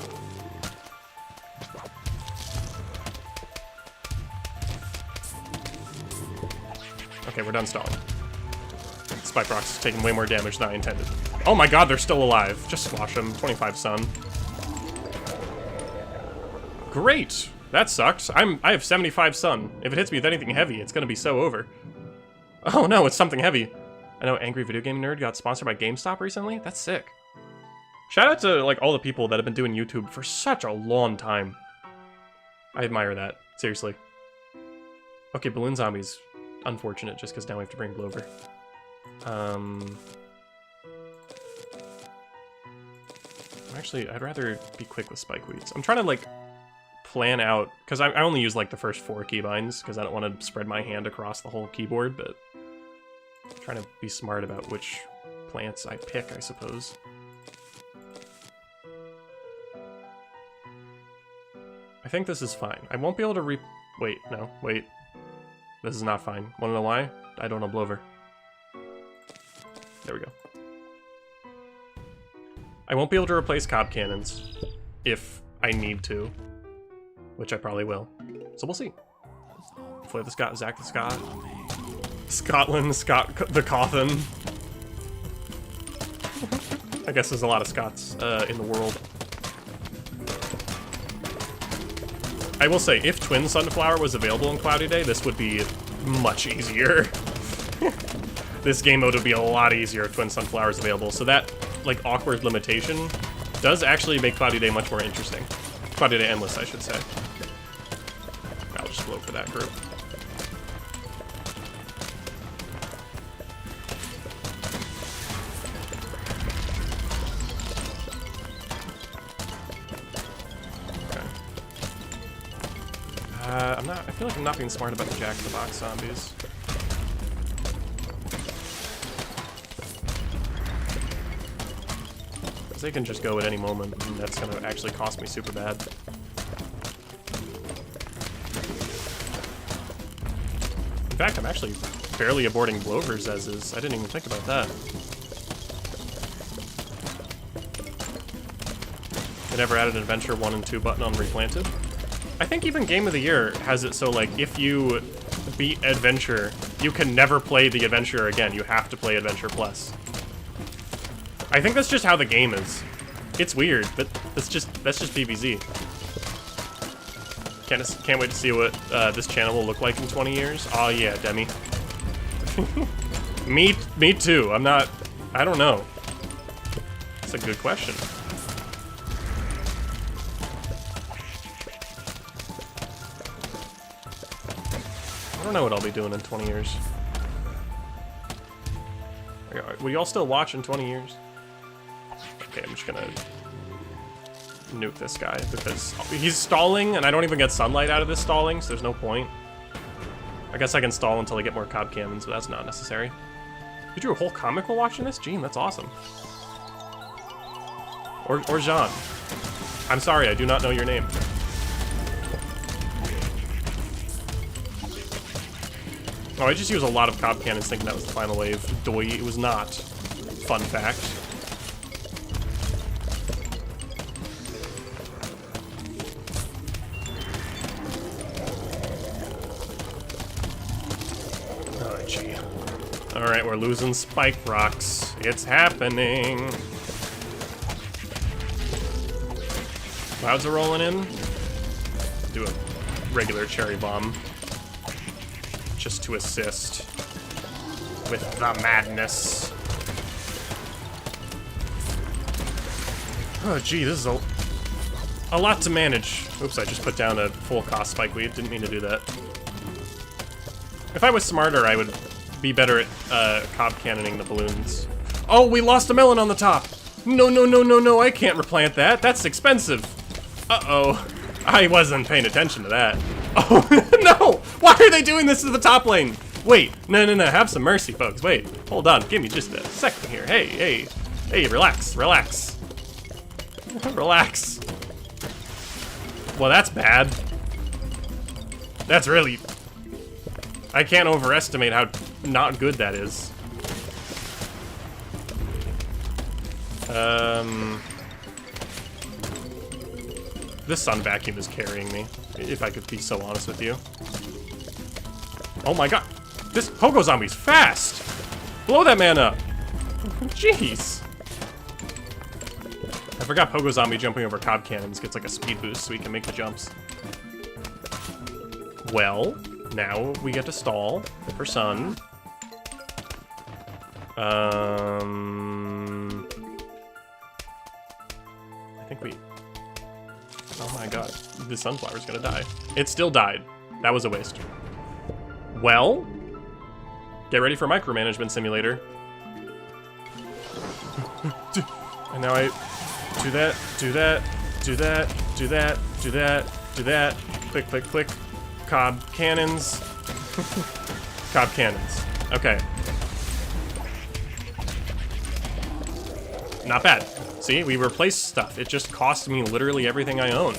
Okay, we're done stalling. Spike Rocks is taking way more damage than I intended. Oh my god, they're still alive. Just squash them. 25 sun. Great! That sucked. I have 75 sun. If it hits me with anything heavy, it's gonna be so over. Oh no, it's something heavy. I know Angry Video Game Nerd got sponsored by GameStop recently. That's sick. Shout out to like all the people that have been doing YouTube for such a long time. I admire that. Seriously. Okay, Balloon Zombies. Unfortunate, just because now we have to bring Blover. Actually, I'd rather be quick with spikeweeds. I'm trying to like plan out, because I only use like the first 4 keybinds because I don't want to spread my hand across the whole keyboard, but I'm trying to be smart about which plants I pick, I suppose. I think this is fine. I won't be able to wait, no, wait. This is not fine. Wanna know why? I don't know Blover. There we go. I won't be able to replace cob cannons if I need to, which I probably will. So we'll see. Hopefully the Scott, Zach the Scott, Scotland, Scott the Coffin. I guess there's a lot of Scots in the world. I will say, if Twin Sunflower was available in Cloudy Day, this would be much easier. This game mode would be a lot easier if Twin Sunflower is available. So that, like, awkward limitation does actually make Cloudy Day much more interesting. Cloudy Day Endless, I should say. I'll just go for that group. I feel like I'm not being smart about the Jack-in-the-Box zombies. Because they can just go at any moment, and that's gonna actually cost me super bad. In fact, I'm actually barely aborting Blowers as is. I didn't even think about that. I never added an Adventure 1 and 2 button on Replanted. I think even Game of the Year has it so, like, if you beat Adventure, you can never play the Adventure again. You have to play Adventure Plus. I think that's just how the game is. It's weird, but that's just PvZ. Can't wait to see what this channel will look like in 20 years. Oh yeah, Demi. Me too. I don't know. That's a good question. I don't know what I'll be doing in 20 years. Will y'all still watch in 20 years? Okay, I'm just gonna nuke this guy because he's stalling and I don't even get sunlight out of this stalling, so there's no point. I guess I can stall until I get more cob cannons, but that's not necessary. You drew a whole comic while watching this? Gene, that's awesome. Or Jean. I'm sorry, I do not know your name. Oh, I just used a lot of cob cannons thinking that was the final wave. Doi, it was not. Fun fact. Oh, gee. Alright, we're losing spike rocks. It's happening. Clouds are rolling in. Do a regular cherry bomb. Just to assist with the madness. Oh gee, this is a lot to manage. Oops, I just put down a full cost spike weed. Didn't mean to do that. If I was smarter, I would be better at cob cannoning the balloons. Oh, we lost a melon on the top. No, I can't replant that. That's expensive. Uh-oh. I wasn't paying attention to that. Oh, no! Why are they doing this to the top lane? Wait, no, have some mercy, folks. Wait, hold on, give me just a second here. Hey, relax. Relax. Well, that's bad. That's really... I can't overestimate how not good that is. This sun vacuum is carrying me, if I could be so honest with you. Oh my god, this Pogo Zombie's fast! Blow that man up! Jeez! I forgot Pogo Zombie jumping over cob cannons gets like a speed boost so we can make the jumps. Well, now we get to stall for sun. I think we... Oh my god, the sunflower's gonna die. It still died. That was a waste. Well, get ready for Micromanagement Simulator. And now I do that. Click. Cob cannons. Cob cannons. Okay. Not bad. See, we replaced stuff. It just cost me literally everything I own.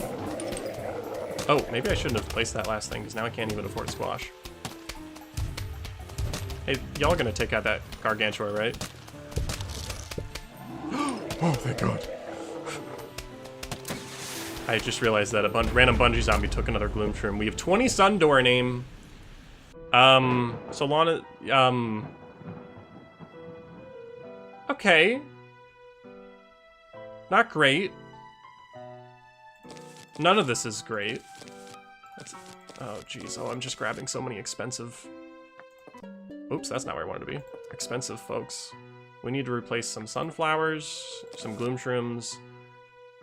Oh, maybe I shouldn't have placed that last thing, because now I can't even afford squash. Hey, y'all gonna take out that Gargantua, right? Oh, thank God. I just realized that a random bungee zombie took another Gloom Shroom. We have 20 Sundoor name. Solana, okay. Not great. None of this is great. Oh, geez. Oh, I'm just grabbing so many expensive... Oops, that's not where I wanted to be. Expensive folks. We need to replace some sunflowers, some gloom shrooms.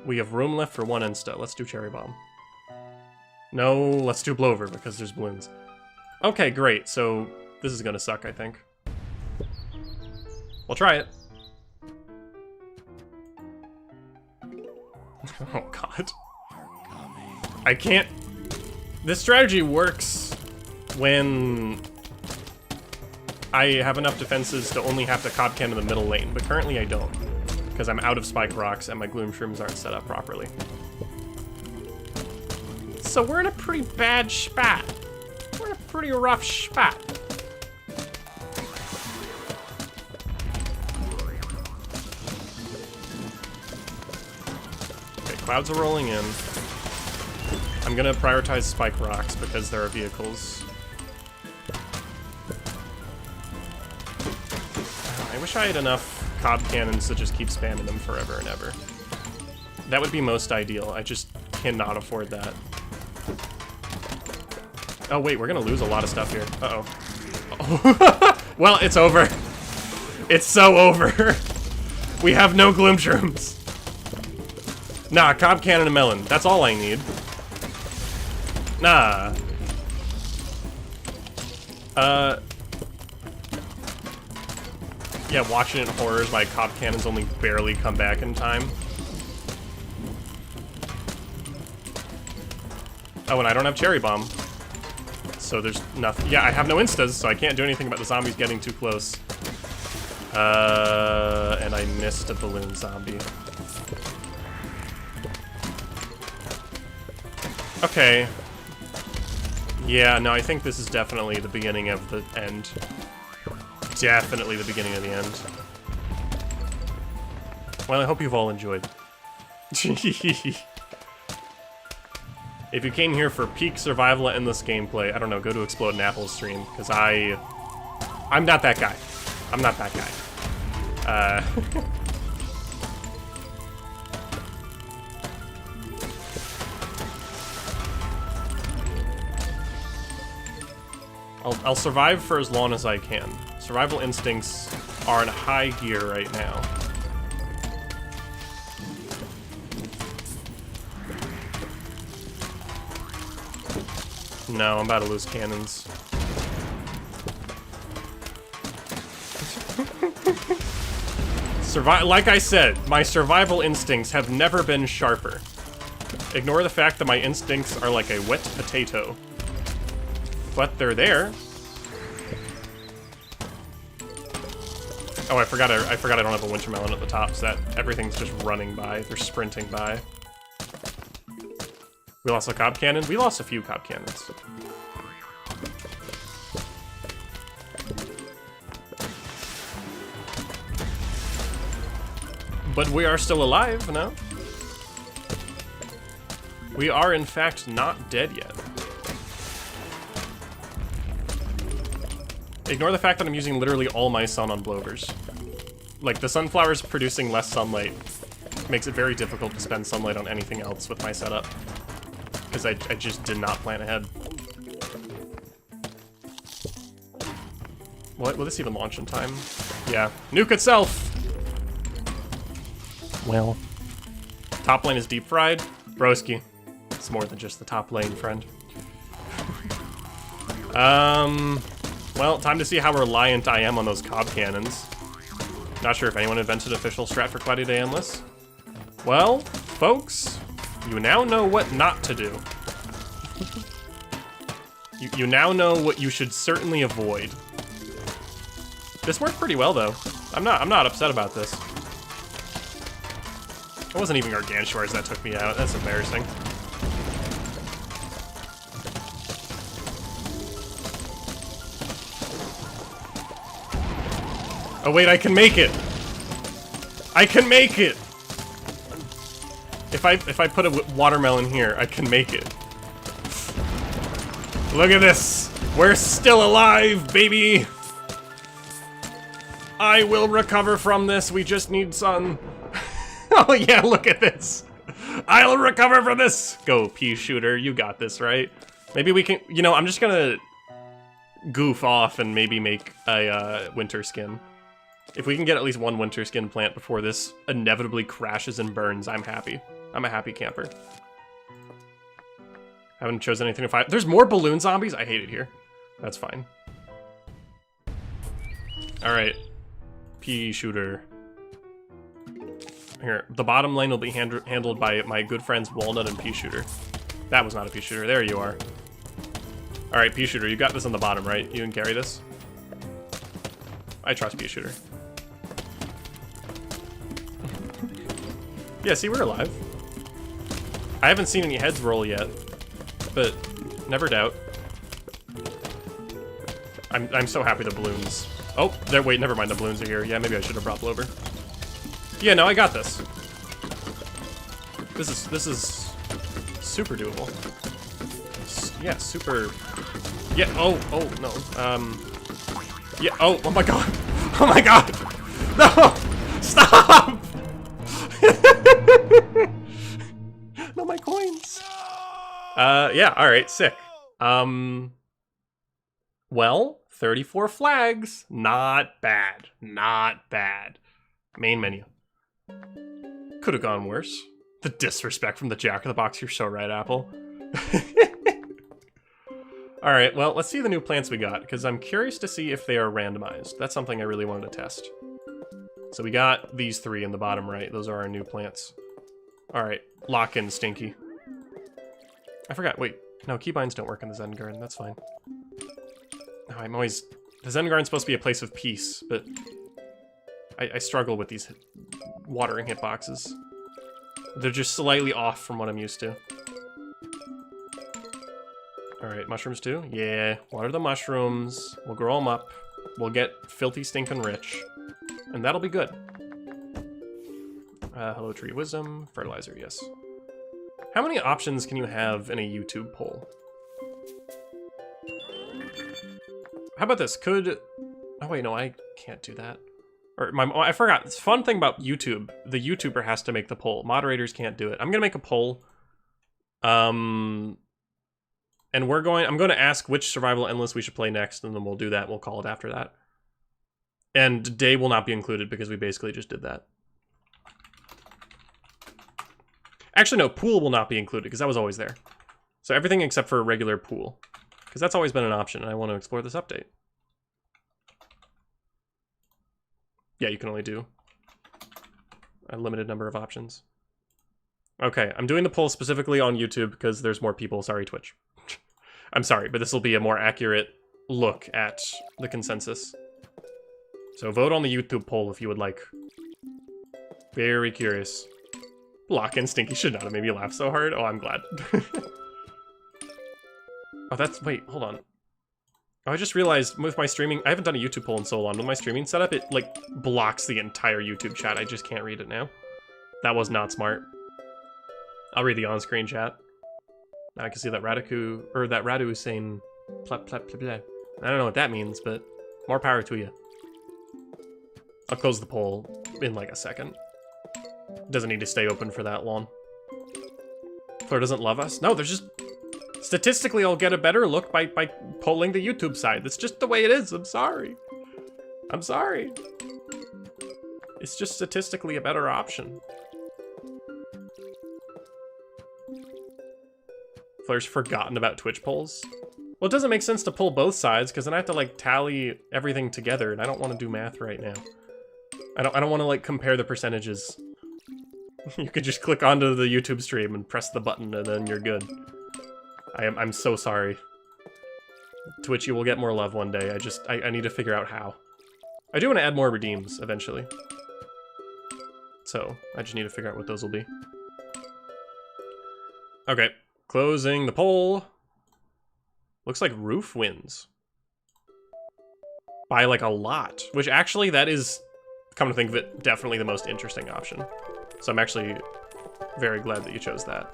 We have room left for one insta. Let's do cherry bomb. No, let's do blower because there's balloons. Okay, great. So this is gonna suck, I think. We'll try it. Oh, God. I can't... This strategy works when I have enough defenses to only have to cob can in the middle lane, but currently I don't, because I'm out of spike rocks and my gloom shrooms aren't set up properly. So we're in a pretty bad spot. We're in a pretty rough spot. Okay, clouds are rolling in. I'm gonna prioritize spike rocks because there are vehicles. I wish I had enough cob cannons to just keep spamming them forever and ever. That would be most ideal. I just cannot afford that. Oh wait, we're gonna lose a lot of stuff here. Uh-oh. Oh. Well, it's over. It's so over. We have no gloom shrooms. Nah, cob cannon and melon. That's all I need. Nah. Yeah, watching it in horrors, my cob cannons only barely come back in time. Oh, and I don't have cherry bomb. So there's nothing. Yeah, I have no instas, so I can't do anything about the zombies getting too close. And I missed a balloon zombie. Okay. Yeah, no, I think this is definitely the beginning of the end. Definitely the beginning of the end. Well, I hope you've all enjoyed. If you came here for peak survival endless gameplay, I don't know, go to Explode an Apple stream, because I'm not that guy. I'm not that guy. I'll survive for as long as I can. Survival instincts are in high gear right now. No, I'm about to lose cannons. Like I said, my survival instincts have never been sharper. Ignore the fact that my instincts are like a wet potato. But they're there. Oh, I forgot I don't have a winter melon at the top, so that everything's just running by. They're sprinting by. We lost a cob cannon? We lost a few cob cannons. But we are still alive, no? We are, in fact, not dead yet. Ignore the fact that I'm using literally all my sun on blowers. Like, the sunflowers producing less sunlight makes it very difficult to spend sunlight on anything else with my setup. Because I just did not plan ahead. What? Will this even launch in time? Yeah. Nuke itself! Well. Top lane is deep fried? Broski. It's more than just the top lane, friend. Well, time to see how reliant I am on those cob cannons. Not sure if anyone invented official strat for Cloudy Day Endless. Well, folks, you now know what not to do. You now know what you should certainly avoid. This worked pretty well, though. I'm not upset about this. It wasn't even Gargantuars that took me out. That's embarrassing. Oh wait, I can make it! I can make it! If I put a watermelon here, I can make it. Look at this! We're still alive, baby! I will recover from this, we just need sun. Oh yeah, look at this! I'll recover from this! Go, pea shooter, you got this, right? Maybe we can, you know, I'm just gonna goof off and maybe make a winter skin. If we can get at least one winter skin plant before this inevitably crashes and burns, I'm happy. I'm a happy camper. Haven't chosen anything to fight. There's more balloon zombies? I hate it here. That's fine. Alright. Pea shooter. Here, the bottom lane will be handled by my good friends Walnut and Pea shooter. That was not a Pea shooter. There you are. Alright, Pea shooter, you got this on the bottom, right? You can carry this? I trust Pea shooter. Yeah, see, we're alive. I haven't seen any heads roll yet, but never doubt. I'm so happy the balloons. Oh, there. Wait, never mind. The balloons are here. Yeah, maybe I should have brought Blover. Yeah, no, I got this. This is super doable. Yeah, super. Yeah. Oh no. Yeah. Oh my god. Oh my god. No. Stop. No, my coins. Yeah. All right. Sick. Well, 34 flags. Not bad. Not bad. Main menu. Could have gone worse. The disrespect from the Jack-in-the-Box. You're so right, Apple. Alright, well, let's see the new plants we got, because I'm curious to see if they are randomized. That's something I really wanted to test. So we got these three in the bottom right. Those are our new plants. Alright, lock in Stinky. I forgot, wait. No, keybinds don't work in the Zen Garden. That's fine. No, I'm always... The Zen Garden's supposed to be a place of peace, but... I struggle with these watering hitboxes. They're just slightly off from what I'm used to. Alright, mushrooms too? Yeah, water the mushrooms. We'll grow them up. We'll get filthy stinking rich. And that'll be good. Hello Tree Wisdom. Fertilizer, yes. How many options can you have in a YouTube poll? How about this? Could... Oh wait, no, I can't do that. Or I forgot. It's a fun thing about YouTube. The YouTuber has to make the poll. Moderators can't do it. I'm gonna make a poll. And I'm going to ask which survival endless we should play next, and then we'll do that. We'll call it after that. And day will not be included because we basically just did that. Actually, no, pool will not be included because that was always there. So everything except for a regular pool, because that's always been an option, and I want to explore this update. Yeah, you can only do a limited number of options. Okay, I'm doing the poll specifically on YouTube because there's more people. Sorry, Twitch. I'm sorry, but this will be a more accurate look at the consensus. So vote on the YouTube poll if you would like. Very curious. Lock in Stinky should not have made me laugh so hard. Oh, I'm glad. Oh, that's... Wait, hold on. Oh, I just realized with my streaming... I haven't done a YouTube poll in so long. With my streaming setup, it, like, blocks the entire YouTube chat. I just can't read it now. That was not smart. I'll read the on-screen chat. Now I can see that Radu is saying... Plep, plep, plep, plep. I don't know what that means, but more power to you. I'll close the poll in, like, a second. Doesn't need to stay open for that long. Fleur doesn't love us? No, there's just... Statistically, I'll get a better look by polling the YouTube side. That's just the way it is. I'm sorry. I'm sorry. It's just statistically a better option. Flair's forgotten about Twitch polls. Well, it doesn't make sense to pull both sides, because then I have to, like, tally everything together, and I don't want to do math right now. I don't want to, like, compare the percentages. You could just click onto the YouTube stream and press the button, and then you're good. I'm so sorry. Twitch, you will get more love one day. I need to figure out how. I do want to add more redeems eventually. So, I just need to figure out what those will be. Okay, closing the poll. Looks like Roof wins. By like a lot, which actually that is, come to think of it, definitely the most interesting option. So I'm actually very glad that you chose that.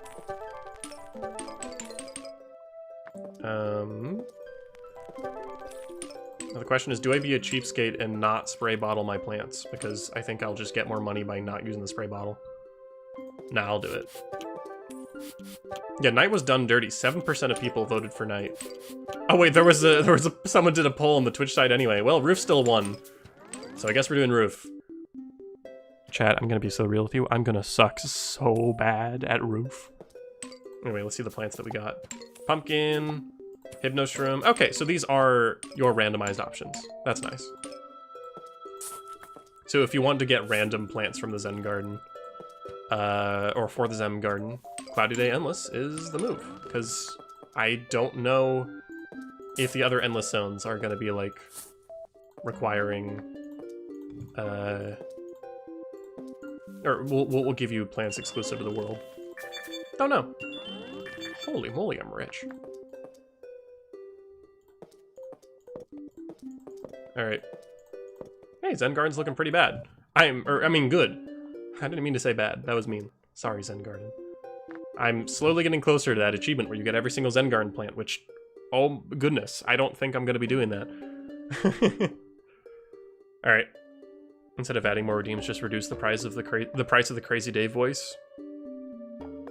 The question is, do I be a cheapskate and not spray bottle my plants? Because I think I'll just get more money by not using the spray bottle. Nah, I'll do it. Yeah, night was done dirty. 7% of people voted for night. Oh wait, someone did a poll on the Twitch side anyway. Well, roof still won. So I guess we're doing roof. Chat, I'm gonna be so real with you. I'm gonna suck so bad at roof. Anyway, let's see the plants that we got. Pumpkin, Hypnoshroom. Okay, so these are your randomized options. That's nice. So if you want to get random plants from the Zen Garden, or for the Zen Garden, Cloudy Day Endless is the move. Because I don't know if the other Endless Zones are gonna be like requiring, or we'll give you plants exclusive to the world. Don't know. Holy moly, I'm rich. Alright. Hey, Zen Garden's looking pretty bad. I mean good. I didn't mean to say bad. That was mean. Sorry, Zen Garden. I'm slowly getting closer to that achievement where you get every single Zen Garden plant, which, oh goodness, I don't think I'm gonna be doing that. Alright. Instead of adding more redeems, just reduce the price of the price of the Crazy Dave voice.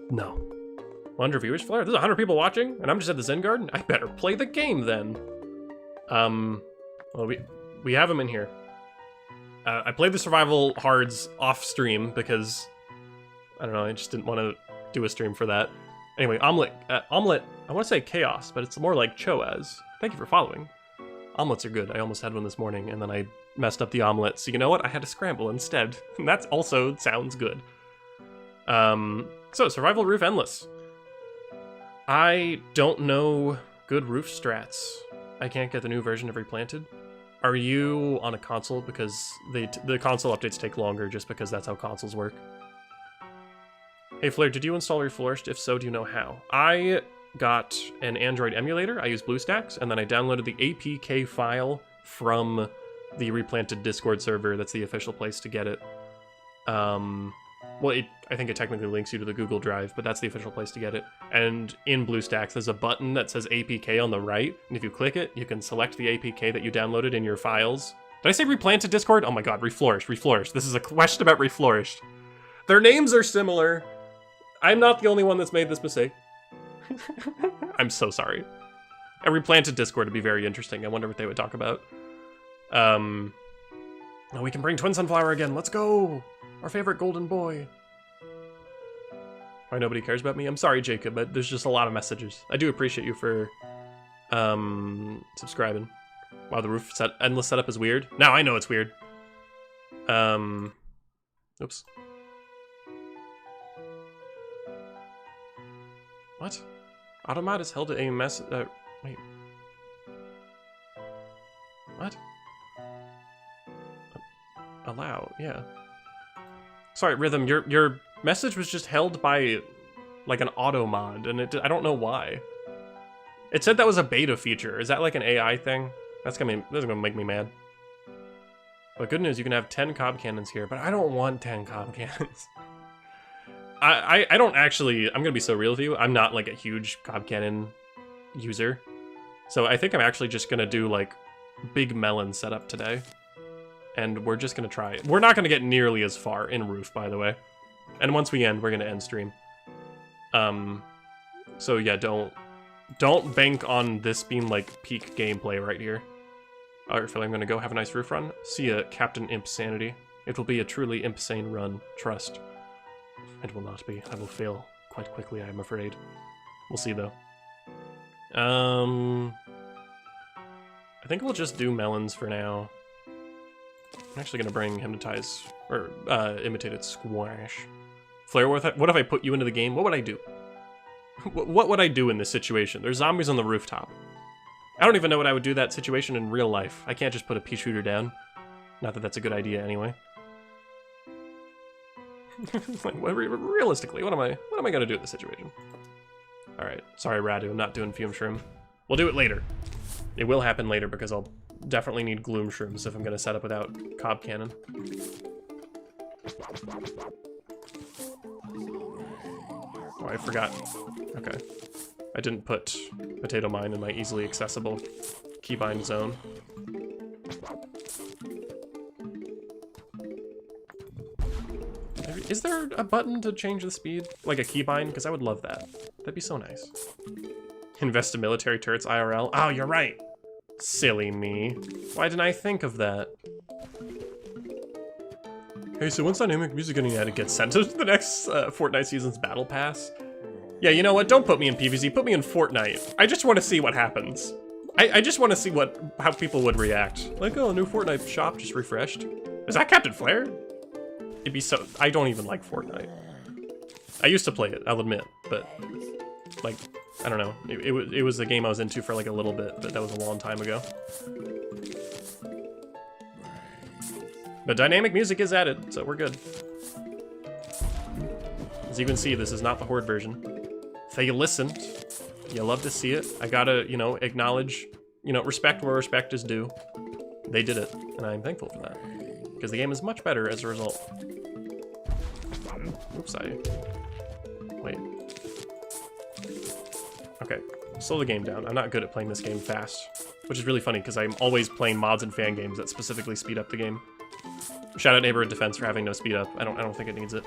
No. 100 viewers, Flare? There's 100 people watching, and I'm just at the Zen Garden? I better play the game then. Well, we have them in here. I played the survival hards off stream because, I don't know, I just didn't want to do a stream for that. Anyway, Omelet, I want to say Chaos, but it's more like Choaz. Thank you for following. Omelets are good. I almost had one this morning, and then I messed up the omelet, so you know what? I had to scramble instead. And that also sounds good. So, Survival Roof Endless. I don't know good roof strats. I can't get the new version of Replanted. Are you on a console? Because the console updates take longer just because that's how consoles work. Hey Flare, did you install Reflourished? If so, do you know how? I got an Android emulator. I used BlueStacks, and then I downloaded the APK file from the Replanted Discord server. That's the official place to get it. Well, I think it technically links you to the Google Drive, but that's the official place to get it. And in BlueStacks, there's a button that says APK on the right, and if you click it, you can select the APK that you downloaded in your files. Did I say Replanted Discord? Oh my god, Reflourished. This is a question about Reflourished. Their names are similar. I'm not the only one that's made this mistake. I'm so sorry. A Replanted Discord would be very interesting. I wonder what they would talk about. Oh, we can bring Twin Sunflower again. Let's go! Our favorite golden boy. Why nobody cares about me? I'm sorry, Jacob, but there's just a lot of messages. I do appreciate you for subscribing. Wow, the roof endless setup is weird. Now I know it's weird. Oops. What? Automat is held to a mess. Wait. What? Allow, yeah. Sorry, Rhythm, your message was just held by, like, an auto mod, and I don't know why. It said that was a beta feature. Is that like an AI thing? That's gonna make me mad. But good news, you can have 10 cob cannons here, but I don't want 10 cob cannons. I don't actually, I'm gonna be so real with you, I'm not like a huge cob cannon user. So I think I'm actually just gonna do like big melon setup today. And we're just gonna try it. We're not gonna get nearly as far in roof, by the way. And once we end, we're gonna end stream. So yeah, don't bank on this being like peak gameplay right here. Alright, Phil, I'm gonna go have a nice roof run. See ya, Captain Imp Sanity. It will be a truly imp-sane run, trust. It will not be. I will fail quite quickly, I'm afraid. We'll see, though. I think we'll just do melons for now. I'm actually gonna bring Hypnotize, or Imitated Squash. Flare, what if I put you into the game? What would I do? What would I do in this situation? There's zombies on the rooftop. I don't even know what I would do in that situation in real life. I can't just put a pea shooter down. Not that that's a good idea anyway. Like, realistically, what am I gonna do in this situation? Alright, sorry Radu, I'm not doing Fume Shroom. We'll do it later. It will happen later because I'll definitely need Gloom Shrooms if I'm gonna set up without Cob Cannon. Oh, I forgot. Okay. I didn't put Potato Mine in my easily accessible keybind zone. Is there a button to change the speed? Like a keybind? Because I would love that. That'd be so nice. Invest in military turrets IRL. Oh, you're right. Silly me. Why didn't I think of that? Hey, so when's dynamic music getting added gets sent to the next Fortnite season's battle pass? Yeah, you know what? Don't put me in PvZ. Put me in Fortnite. I just want to see what happens. I just want to see how people would react. Like, oh, new Fortnite shop just refreshed. Is that Captain Flare? It'd be so... I don't even like Fortnite. I used to play it, I'll admit, but... Like, I don't know. It was a game I was into for like a little bit, but that was a long time ago. But dynamic music is added, so we're good. As you can see, this is not the Horde version. They listened. You love to see it. I gotta, you know, acknowledge, you know, respect where respect is due. They did it, and I'm thankful for that. Because the game is much better as a result. Oops, wait. Okay, slow the game down. I'm not good at playing this game fast, which is really funny because I'm always playing mods and fan games that specifically speed up the game. Shout out Neighborhood Defense for having no speed up. I don't think it needs it.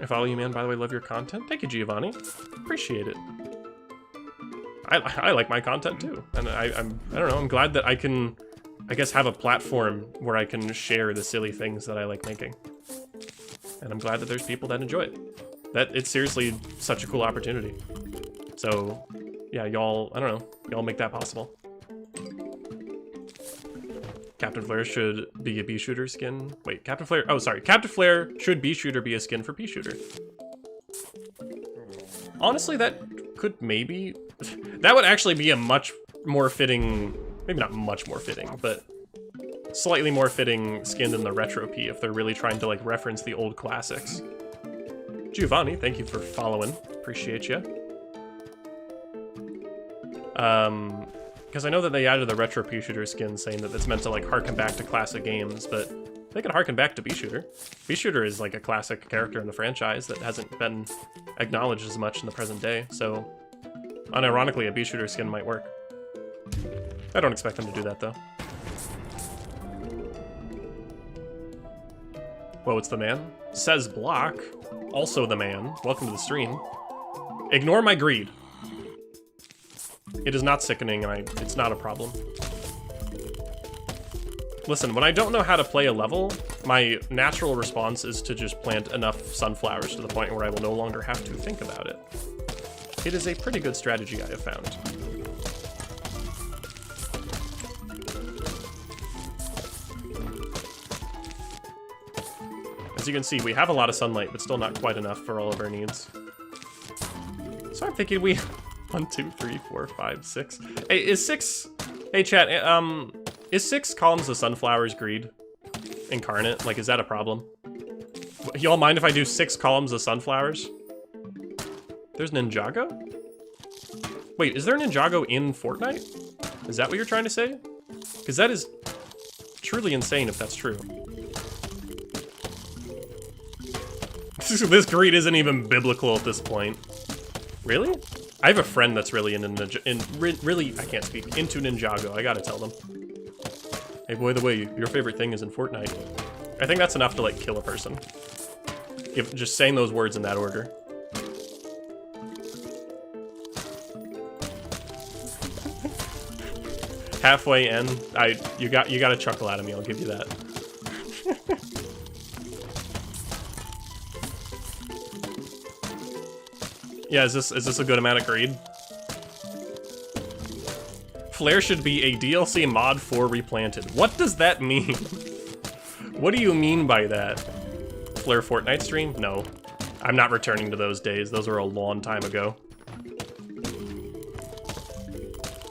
I follow you, man. By the way, love your content. Thank you, Giovanni. Appreciate it. I like my content too, and I don't know. I'm glad that I can, I guess, have a platform where I can share the silly things that I like making, and I'm glad that there's people that enjoy it. That it's seriously such a cool opportunity. So, yeah, y'all, I don't know, y'all make that possible. Captain Flare should be a B-Shooter skin. Wait, Captain Flare, oh, sorry. Captain Flare should B-Shooter be a skin for B-Shooter. Honestly, that could maybe... That would actually be a much more fitting... Maybe not much more fitting, but slightly more fitting skin than the Retro P if they're really trying to, like, reference the old classics. Giovanni, thank you for following. Appreciate you. Because I know that they added the Retro B-Shooter skin saying that it's meant to, like, harken back to classic games, but they can harken back to B-Shooter. B-Shooter is, like, a classic character in the franchise that hasn't been acknowledged as much in the present day, so unironically, a B-Shooter skin might work. I don't expect them to do that, though. Whoa, it's the man? Says Block. Also the man. Welcome to the stream. Ignore my greed. It is not sickening, and it's not a problem. Listen, when I don't know how to play a level, my natural response is to just plant enough sunflowers to the point where I will no longer have to think about it. It is a pretty good strategy I have found. As you can see, we have a lot of sunlight, but still not quite enough for all of our needs. So I'm thinking we... 1, 2, 3, 4, 5, 6. Hey, is 6... Hey, chat, is 6 columns of sunflowers greed incarnate? Like, is that a problem? Y'all mind if I do 6 columns of sunflowers? There's Ninjago? Wait, is there Ninjago in Fortnite? Is that what you're trying to say? Because that is truly insane if that's true. This greed isn't even biblical at this point. Really? I have a friend that's really into I can't speak, into Ninjago. I gotta tell them. Hey, by the way, your favorite thing is in Fortnite. I think that's enough to, like, kill a person. Just saying those words in that order. Halfway in, you got a chuckle out of me. I'll give you that. Yeah, is this a good amount of greed? Flare should be a DLC mod for Replanted. What does that mean? What do you mean by that? Flare Fortnite stream? No. I'm not returning to those days. Those were a long time ago.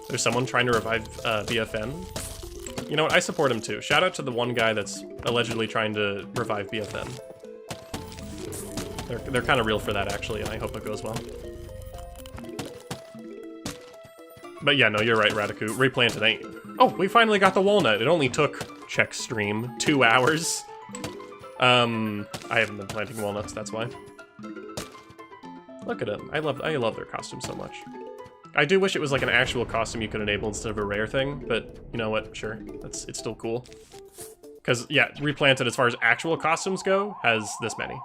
There's someone trying to revive BFN. You know what? I support him too. Shout out to the one guy that's allegedly trying to revive BFN. They're kind of real for that, actually, and I hope it goes well. But yeah, no, you're right, Radiku. Replanted ain't... Oh, we finally got the walnut. It only took, check stream, 2 hours. I haven't been planting walnuts, that's why. Look at them. I love their costume so much. I do wish it was like an actual costume you could enable instead of a rare thing, but you know what? Sure, it's still cool. Because, yeah, Replanted, as far as actual costumes go, has this many.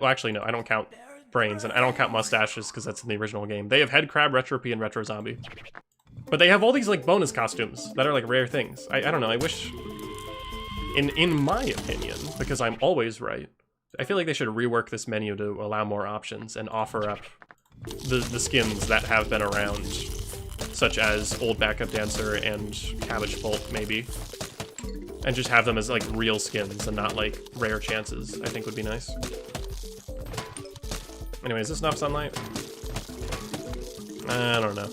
Well, actually, no, I don't count brains, and I don't count mustaches because that's in the original game. They have Head Crab, Retropy, and Retro Zombie. But they have all these like bonus costumes that are like rare things. I don't know, I wish, in my opinion, because I'm always right, I feel like they should rework this menu to allow more options and offer up the skins that have been around, such as Old Backup Dancer and Cabbage Pulp, maybe. And just have them as like real skins and not like rare chances, I think would be nice. Anyway, is this enough sunlight? I don't know.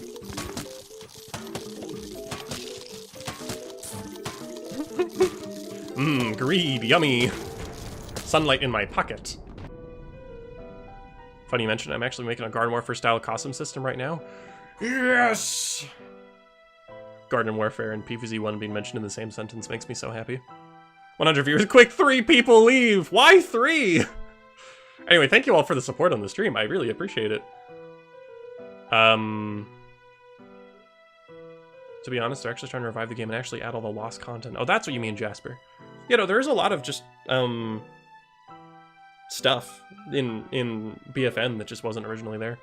Mmm, greed, yummy. Sunlight in my pocket. Funny you mentioned, I'm actually making a Garden Warfare style costume system right now. Yes! Garden Warfare and PvZ1 being mentioned in the same sentence makes me so happy. 100 viewers, quick, 3 people leave! Why 3? Anyway, thank you all for the support on the stream, I really appreciate it. To be honest, they're actually trying to revive the game and actually add all the lost content. Oh, that's what you mean, Jasper. You know, there's a lot of just, stuff in BFN that just wasn't originally there.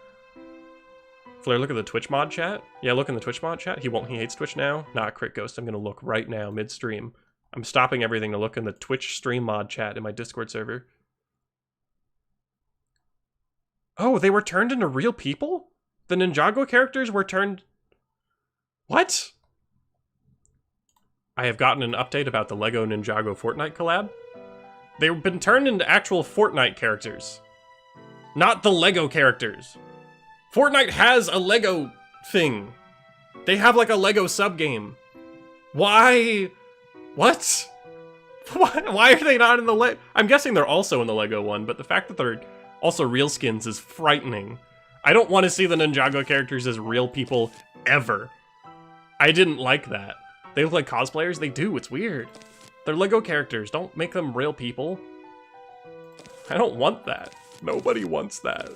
Flair, look at the Twitch mod chat. Yeah, look in the Twitch mod chat. He hates Twitch now. Nah, Crit Ghost, I'm gonna look right now, mid-stream. I'm stopping everything to look in the Twitch stream mod chat in my Discord server. Oh, they were turned into real people? The Ninjago characters were turned... What? I have gotten an update about the LEGO Ninjago Fortnite collab. They've been turned into actual Fortnite characters. Not the LEGO characters. Fortnite has a LEGO thing. They have like a LEGO sub-game. Why? What? Why are they not in the LEGO? I'm guessing they're also in the LEGO one, but the fact that they're also real skins is frightening. I don't want to see the Ninjago characters as real people ever. I didn't like that. They look like cosplayers? They do, it's weird. They're LEGO characters, don't make them real people. I don't want that. Nobody wants that.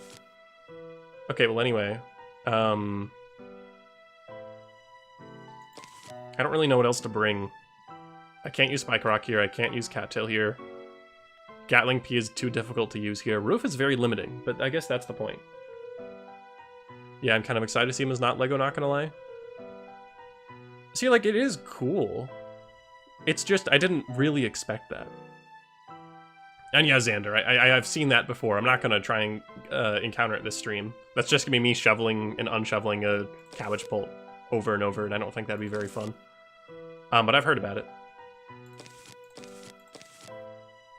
Okay, well anyway. I don't really know what else to bring. I can't use Spike Rock here, I can't use Cattail here. Gatling P is too difficult to use here. Roof is very limiting, but I guess that's the point. Yeah, I'm kind of excited to see him as not LEGO, not gonna lie. See, like, it is cool. It's just, I didn't really expect that. And yeah, Xander, I've seen that before. I'm not gonna try and encounter it this stream. That's just gonna be me shoveling and unshoveling a cabbage pulp over and over, and I don't think that'd be very fun. But I've heard about it.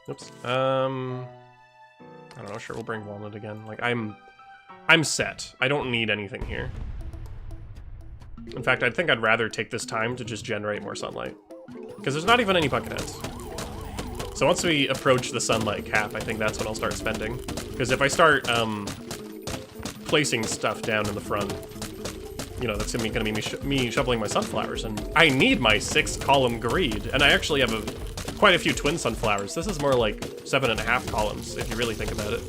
Oops. I don't know, sure, we'll bring Walnut again. Like, I'm set. I don't need anything here. In fact, I think I'd rather take this time to just generate more sunlight. Because there's not even any bucketheads. So once we approach the sunlight cap, I think that's when I'll start spending. Because if I start placing stuff down in the front, you know, that's gonna be me shoveling my sunflowers, and I need my 6-column greed, and I actually have quite a few twin sunflowers. This is more like 7.5 columns, if you really think about it.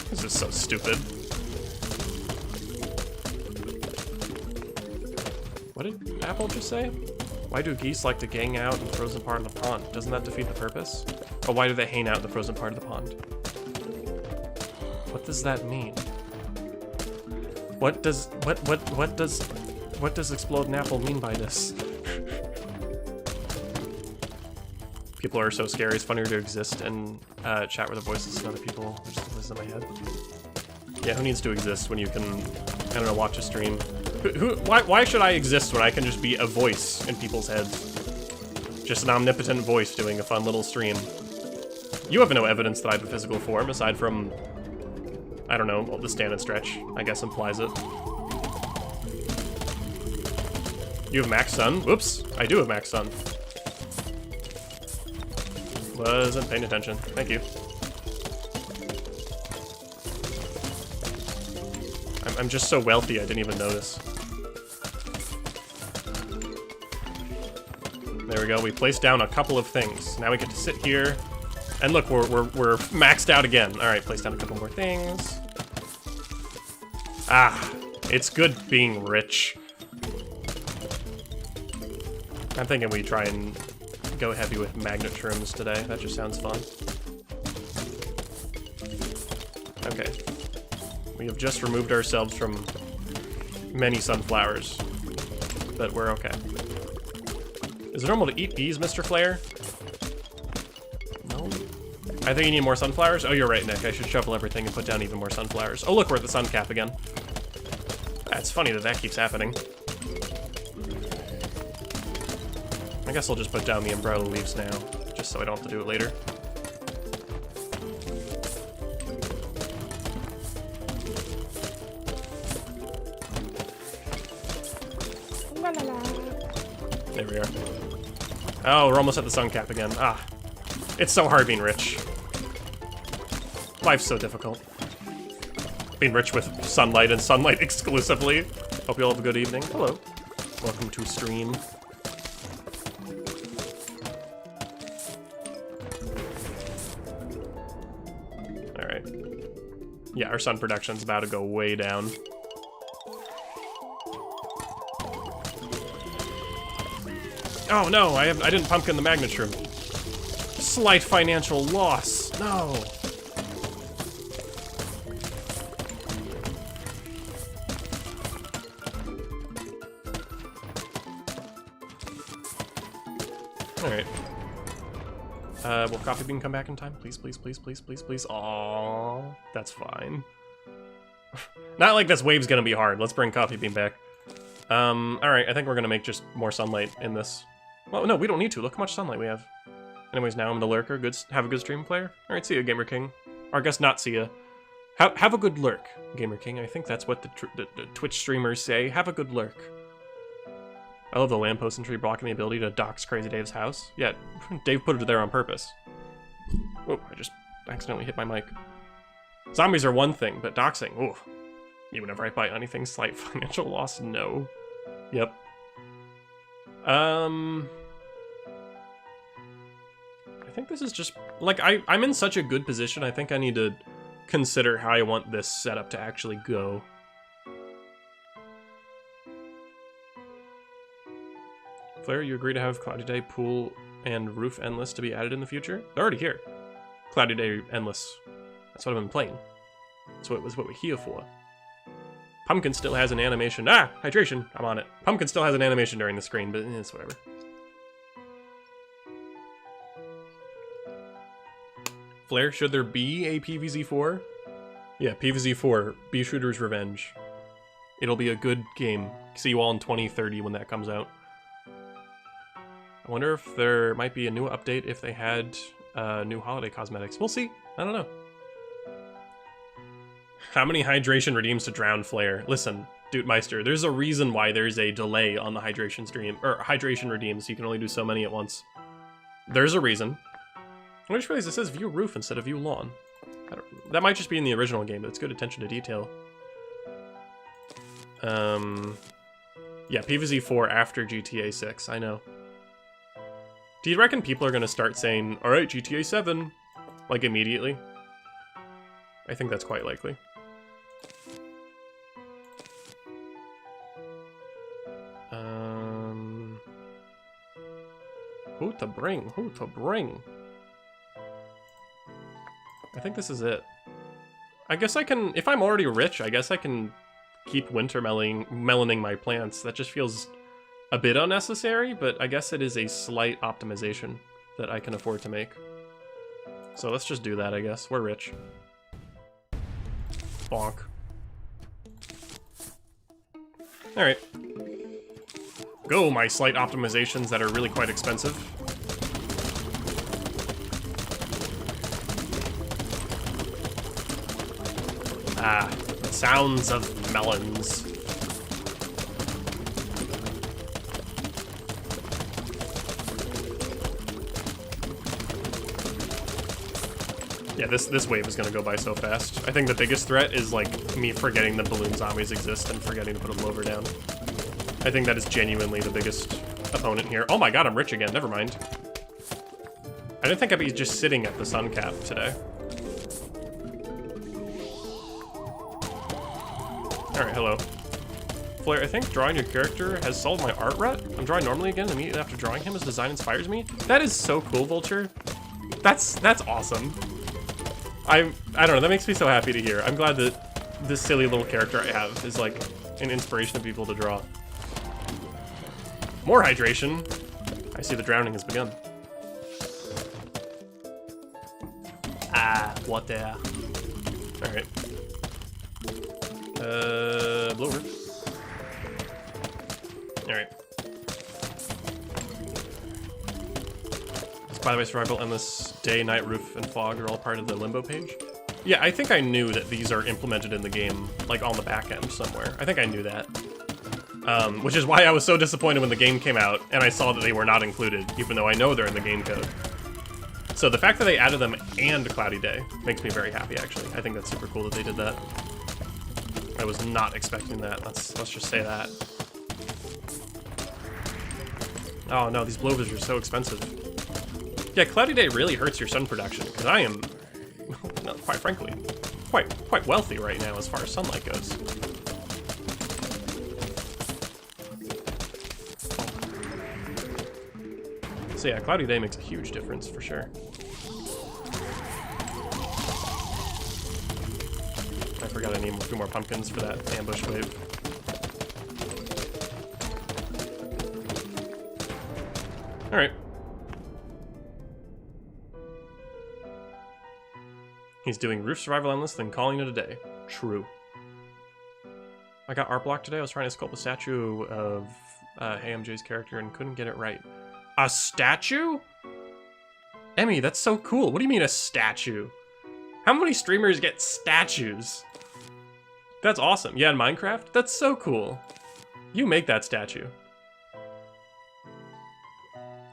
This is so stupid. What did Apple just say? Why do geese like to gang out in the frozen part of the pond? Doesn't that defeat the purpose? Or why do they hang out in the frozen part of the pond? What does that mean? What does explode an apple mean by this? People are so scary, it's funnier to exist and chat with the voices of other people. There's just the voices in my head. Yeah, who needs to exist when you can, I don't know, watch a stream? Why should I exist when I can just be a voice in people's heads? Just an omnipotent voice doing a fun little stream. You have no evidence that I have a physical form, aside from, I don't know, the stand and stretch, I guess implies it. You have max sun? Whoops, I do have max sun. Wasn't paying attention, thank you. I'm just so wealthy, I didn't even notice. There we go, we placed down a couple of things. Now we get to sit here. And look, we're maxed out again. All right, place down a couple more things. Ah, it's good being rich. I'm thinking we try and go heavy with magnet trims today. That just sounds fun. Okay. We have just removed ourselves from many sunflowers, but we're okay. Is it normal to eat bees, Mr. Flare? No. I think you need more sunflowers. Oh, you're right, Nick. I should shovel everything and put down even more sunflowers. Oh, look, we're at the sun cap again. It's funny that that keeps happening. I guess I'll just put down the umbrella leaves now, just so I don't have to do it later. There we are. Oh, we're almost at the sun cap again. Ah. It's so hard being rich. Life's so difficult. Being rich with sunlight and sunlight exclusively. Hope you all have a good evening. Hello. Welcome to stream. Alright. Yeah, our sun production's about to go way down. Oh no, I didn't pumpkin the magnet shroom. Slight financial loss. No. Alright. Will Coffee Bean come back in time? Please, please, please, please, please, please. Aww. That's fine. Not like this wave's gonna be hard. Let's bring Coffee Bean back. Alright, I think we're gonna make just more sunlight in this. Well, no, we don't need to. Look how much sunlight we have. Anyways, now I'm the lurker. Good, have a good stream, player. Alright, see ya, Gamer King. Or I guess not see ya. Have a good lurk, Gamer King. I think that's what the Twitch streamers say. Have a good lurk. I love the lamppost and tree blocking the ability to dox Crazy Dave's house. Yeah, Dave put it there on purpose. Oh, I just accidentally hit my mic. Zombies are one thing, but doxing, ooh. Even whenever I buy anything, slight financial loss, no. Yep. I think this is just, like, I'm in such a good position, I think I need to consider how I want this setup to actually go. Flare, you agree to have Cloudy Day, Pool, and Roof Endless to be added in the future? They're already here. Cloudy Day, Endless. That's what I've been playing. That's what we're here for. Pumpkin still has an animation. Ah! Hydration! I'm on it. Pumpkin still has an animation during the screen, but it's whatever. Flare, should there be a PvZ4? Yeah, PvZ4, Bee Shooter's Revenge. It'll be a good game. See you all in 2030 when that comes out. I wonder if there might be a new update if they had new holiday cosmetics. We'll see. I don't know. How many hydration redeems to drown Flare? Listen, Dude Meister, there's a reason why there's a delay on the hydration stream, or hydration redeems. You can only do so many at once. There's a reason. I just realized it says view roof instead of view lawn. That might just be in the original game, but it's good attention to detail. Yeah, PvZ4 after GTA 6, I know. Do you reckon people are gonna start saying, alright, GTA 7, like immediately? I think that's quite likely. Who to bring? Who to bring? I think this is it. I guess I can, if I'm already rich, I guess I can keep winter meloning my plants. That just feels a bit unnecessary, but I guess it is a slight optimization that I can afford to make. So let's just do that, I guess. We're rich. Bonk. Alright. Go, my slight optimizations that are really quite expensive. Ah, sounds of melons. Yeah, this wave is gonna go by so fast. I think the biggest threat is, like, me forgetting that balloon zombies exist and forgetting to put a blower down. I think that is genuinely the biggest opponent here. Oh my god, I'm rich again, never mind. I didn't think I'd be just sitting at the sun cap today. Alright, hello. Flare, I think drawing your character has solved my art rut. I'm drawing normally again, immediately after drawing him, his design inspires me. That is so cool, Vulture. That's awesome. I don't know, that makes me so happy to hear. I'm glad that this silly little character I have is like an inspiration to people to draw. More hydration. I see the drowning has begun. Water. Alright. Blower. Alright. By the way, survival, endless day, night, roof, and fog are all part of the limbo page. Yeah, I think I knew that these are implemented in the game, like on the back end somewhere. I think I knew that. Which is why I was so disappointed when the game came out and I saw that they were not included, even though I know they're in the game code. So the fact that they added them and Cloudy Day makes me very happy, actually. I think that's super cool that they did that. I was not expecting that. Let's just say that. Oh no, these blowers are so expensive. Yeah, Cloudy Day really hurts your sun production, because I am, no, quite frankly, quite wealthy right now as far as sunlight goes. So yeah, Cloudy Day makes a huge difference for sure. I forgot I need a few more pumpkins for that ambush wave. Alright. He's doing roof survival endless, then calling it a day. True. I got art block today. I was trying to sculpt a statue of AMJ's character and couldn't get it right. A statue? Emmy, that's so cool. What do you mean a statue? How many streamers get statues? That's awesome. Yeah, in Minecraft? That's so cool. You make that statue.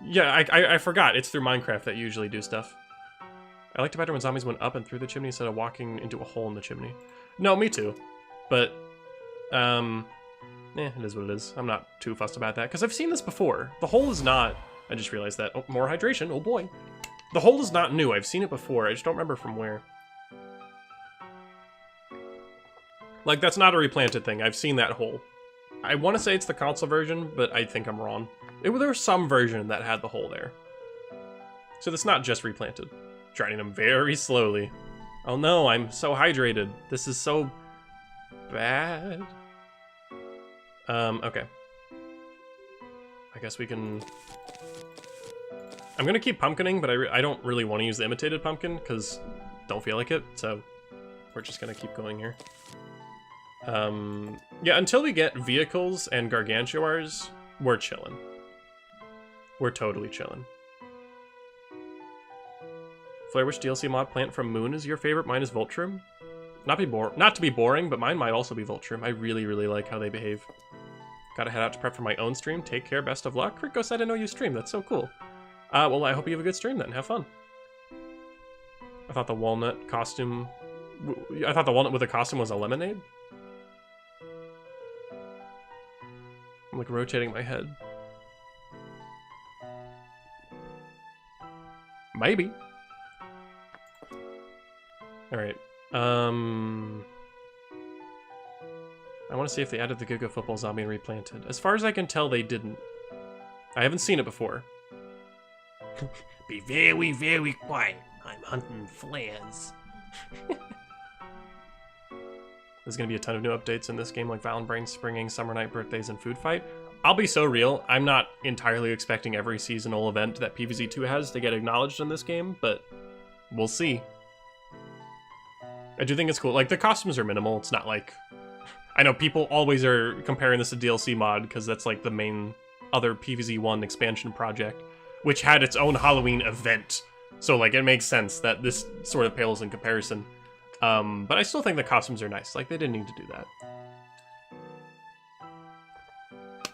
Yeah, I forgot. It's through Minecraft that you usually do stuff. I liked it better when zombies went up and through the chimney instead of walking into a hole in the chimney. No, me too. But, it is what it is. I'm not too fussed about that, because I've seen this before. The hole is not... I just realized that. Oh, more hydration. Oh boy. The hole is not new. I've seen it before. I just don't remember from where. Like, that's not a replanted thing. I've seen that hole. I want to say it's the console version, but I think I'm wrong. There was some version that had the hole there. So that's not just replanted. Drowning them very slowly. Oh no, I'm so hydrated. This is so bad. Okay. I guess we can... I'm gonna keep pumpkining, but I don't really want to use the imitated pumpkin, because don't feel like it, so we're just gonna keep going here. Yeah, until we get vehicles and gargantuars, we're chilling. We're totally chilling. Flare, which DLC mod plant from Moon is your favorite? Mine is Voltrum. Not to be boring, but mine might also be Voltrum. I really, really like how they behave. Gotta head out to prep for my own stream. Take care, best of luck. Rico said I know you stream. That's so cool. Well, I hope you have a good stream then. Have fun. I thought the walnut costume... I thought the walnut with a costume was a lemonade? I'm like rotating my head. Maybe. Alright. I want to see if they added the Giga Football Zombie and Replanted. As far as I can tell, they didn't. I haven't seen it before. Be very, very quiet. I'm hunting flares. There's going to be a ton of new updates in this game, like Valentine's, Springing, Summer Night, Birthdays, and Food Fight. I'll be so real, I'm not entirely expecting every seasonal event that PvZ2 has to get acknowledged in this game, but we'll see. I do think it's cool. Like, the costumes are minimal. It's not like... I know people always are comparing this to DLC mod, because that's like the main other PvZ1 expansion project, which had its own Halloween event. So, like, it makes sense that this sort of pales in comparison. But I still think the costumes are nice. Like, they didn't need to do that.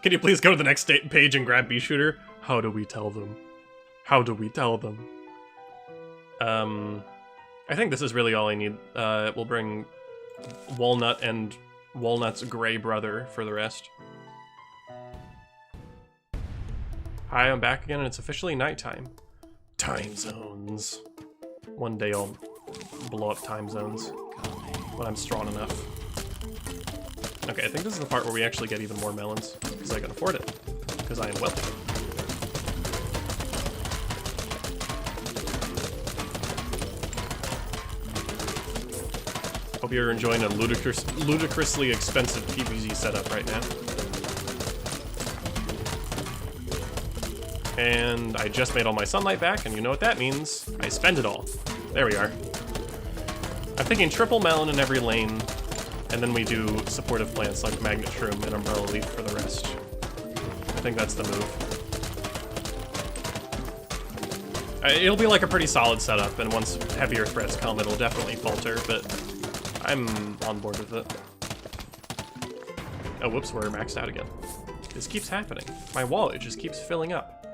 Can you please go to the next page and grab Bee-Shooter? How do we tell them? How do we tell them? I think this is really all I need. We'll bring Walnut and Walnut's gray brother for the rest. Hi, I'm back again, and it's officially nighttime. Time zones. One day I'll blow up time zones when I'm strong enough. Okay, I think this is the part where we actually get even more melons, because I can afford it, because I am wealthy. Hope you're enjoying a ludicrously expensive PvZ setup right now. And I just made all my sunlight back, and you know what that means. I spend it all. There we are. I'm thinking triple melon in every lane, and then we do supportive plants like magnet shroom and umbrella leaf for the rest. I think that's the move. It'll be like a pretty solid setup, and once heavier threats come, it'll definitely falter, but I'm on board with it. Oh, whoops, we're maxed out again. This keeps happening. My wallet just keeps filling up.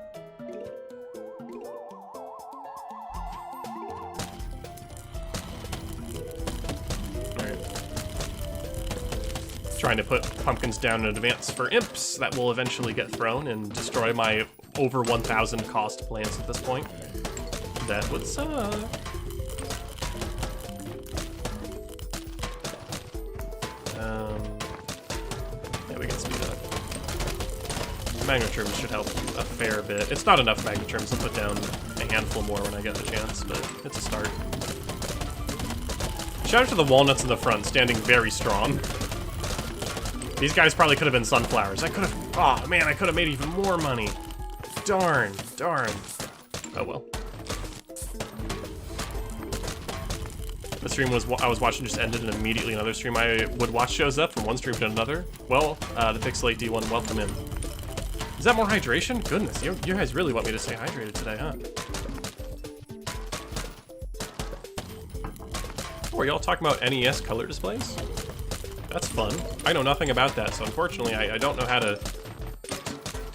Trying to put pumpkins down in advance for imps that will eventually get thrown and destroy my over 1,000 cost plants at this point. That would suck. Yeah, we can speed up. Magnetrums should help a fair bit. It's not enough magnetrums to put down a handful more when I get the chance, but it's a start. Shout out to the walnuts in the front, standing very strong. These guys probably could have been sunflowers. I could have, oh man, I could have made even more money. Darn, darn. Oh well. The stream I was watching just ended, and immediately another stream I would watch shows up from one stream to another. Well, the Pixelate D1, welcome in. Is that more hydration? Goodness, you guys really want me to stay hydrated today, huh? Oh, are y'all talking about NES color displays? That's fun. I know nothing about that, so unfortunately I don't know how to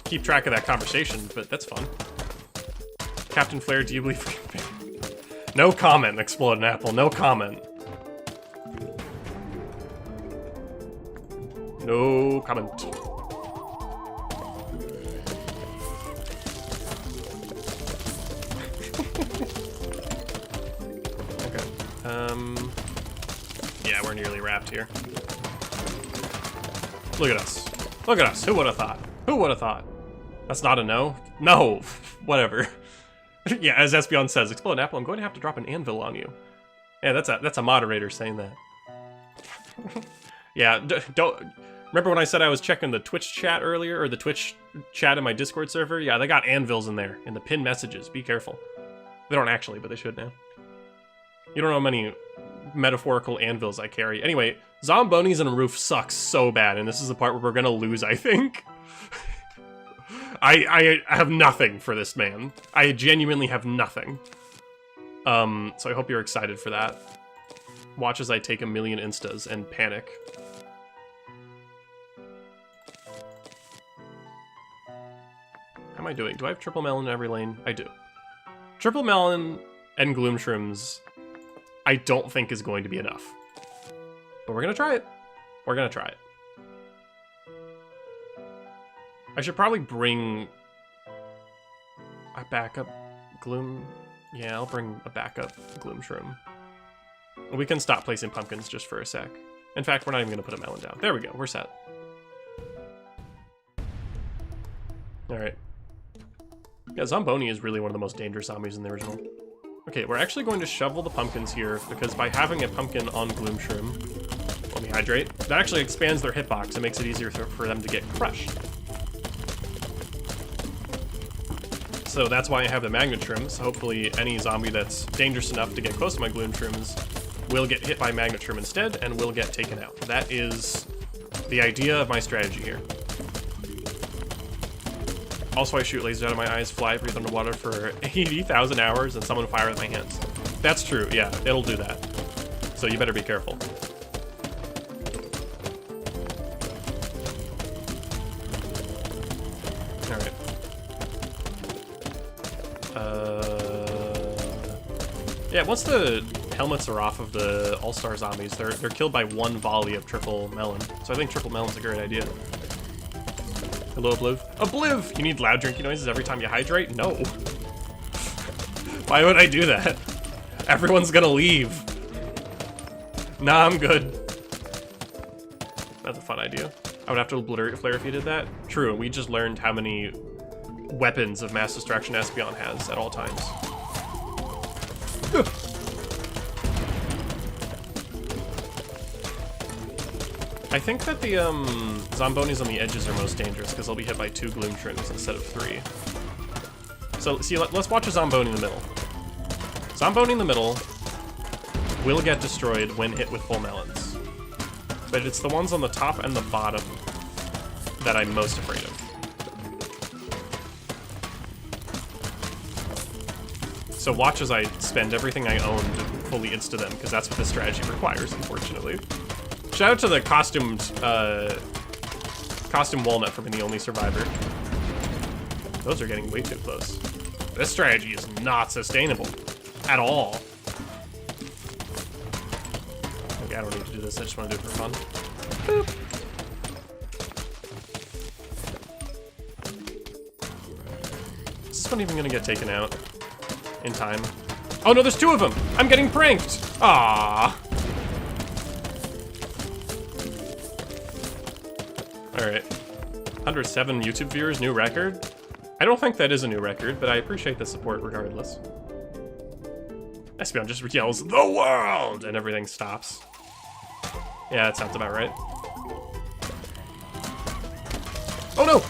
keep track of that conversation, but that's fun. Captain Flare, do you believe... No comment, Exploding Apple, no comment. No comment. Okay, yeah, we're nearly wrapped here. Look at us. Look at us. Who would have thought? Who would have thought? That's not a no? No. Whatever. Yeah, as Espeon says, Exploding Apple, I'm going to have to drop an anvil on you. Yeah, that's a moderator saying that. Yeah, don't... Remember when I said I was checking the Twitch chat earlier, or the Twitch chat in my Discord server? Yeah, they got anvils in there, in the pinned messages. Be careful. They don't actually, but they should now. You don't know how many metaphorical anvils I carry. Anyway, Zombonis and a roof sucks so bad, and this is the part where we're gonna lose, I think. I have nothing for this man. I genuinely have nothing. So I hope you're excited for that. Watch as I take a million instas and panic. How am I doing? Do I have triple melon in every lane? I do. Triple melon and gloom shrooms I don't think is going to be enough. But we're gonna try it. We're gonna try it. I should probably bring a backup gloom. Yeah, I'll bring a backup gloom shroom. We can stop placing pumpkins just for a sec. In fact, we're not even gonna put a melon down. There we go, we're set. Alright. Yeah, Zomboni is really one of the most dangerous zombies in the original. Okay, we're actually going to shovel the pumpkins here, because by having a pumpkin on gloom shroom, let me hydrate, that actually expands their hitbox and makes it easier for them to get crushed. So that's why I have the magnet shrooms. Hopefully any zombie that's dangerous enough to get close to my gloom shrooms will get hit by magnet shroom instead and will get taken out. That is the idea of my strategy here. Also, I shoot lasers out of my eyes, fly, breathe underwater for 80,000 hours, and summon fire with my hands. That's true, yeah, it'll do that. So you better be careful. Alright. Yeah, once the helmets are off of the all-star zombies, they're killed by one volley of triple melon. So I think triple melon's a great idea. Hello, Obliv. Obliv! You need loud drinking noises every time you hydrate? No. Why would I do that? Everyone's gonna leave. Nah, I'm good. That's a fun idea. I would have to obliterate Flare if you did that. True, we just learned how many weapons of mass destruction Espeon has at all times. I think that the Zombonis on the edges are most dangerous because they'll be hit by 2 Gloom Shrooms instead of 3. So, see, let's watch a Zomboni in the middle. Zomboni in the middle will get destroyed when hit with full melons. But it's the ones on the top and the bottom that I'm most afraid of. So watch as I spend everything I own to fully insta them, because that's what this strategy requires, unfortunately. Shout out to the costumed walnut for being the only survivor. Those are getting way too close. This strategy is not sustainable at all. Okay, I don't need to do this. I just want to do it for fun. Boop. Is this one even gonna get taken out in time? Oh no, there's 2 of them! I'm getting pranked! Aww. Alright. 107 YouTube viewers, new record? I don't think that is a new record, but I appreciate the support regardless. Espeon just yells, "The world!" and everything stops. Yeah, that sounds about right. Oh no!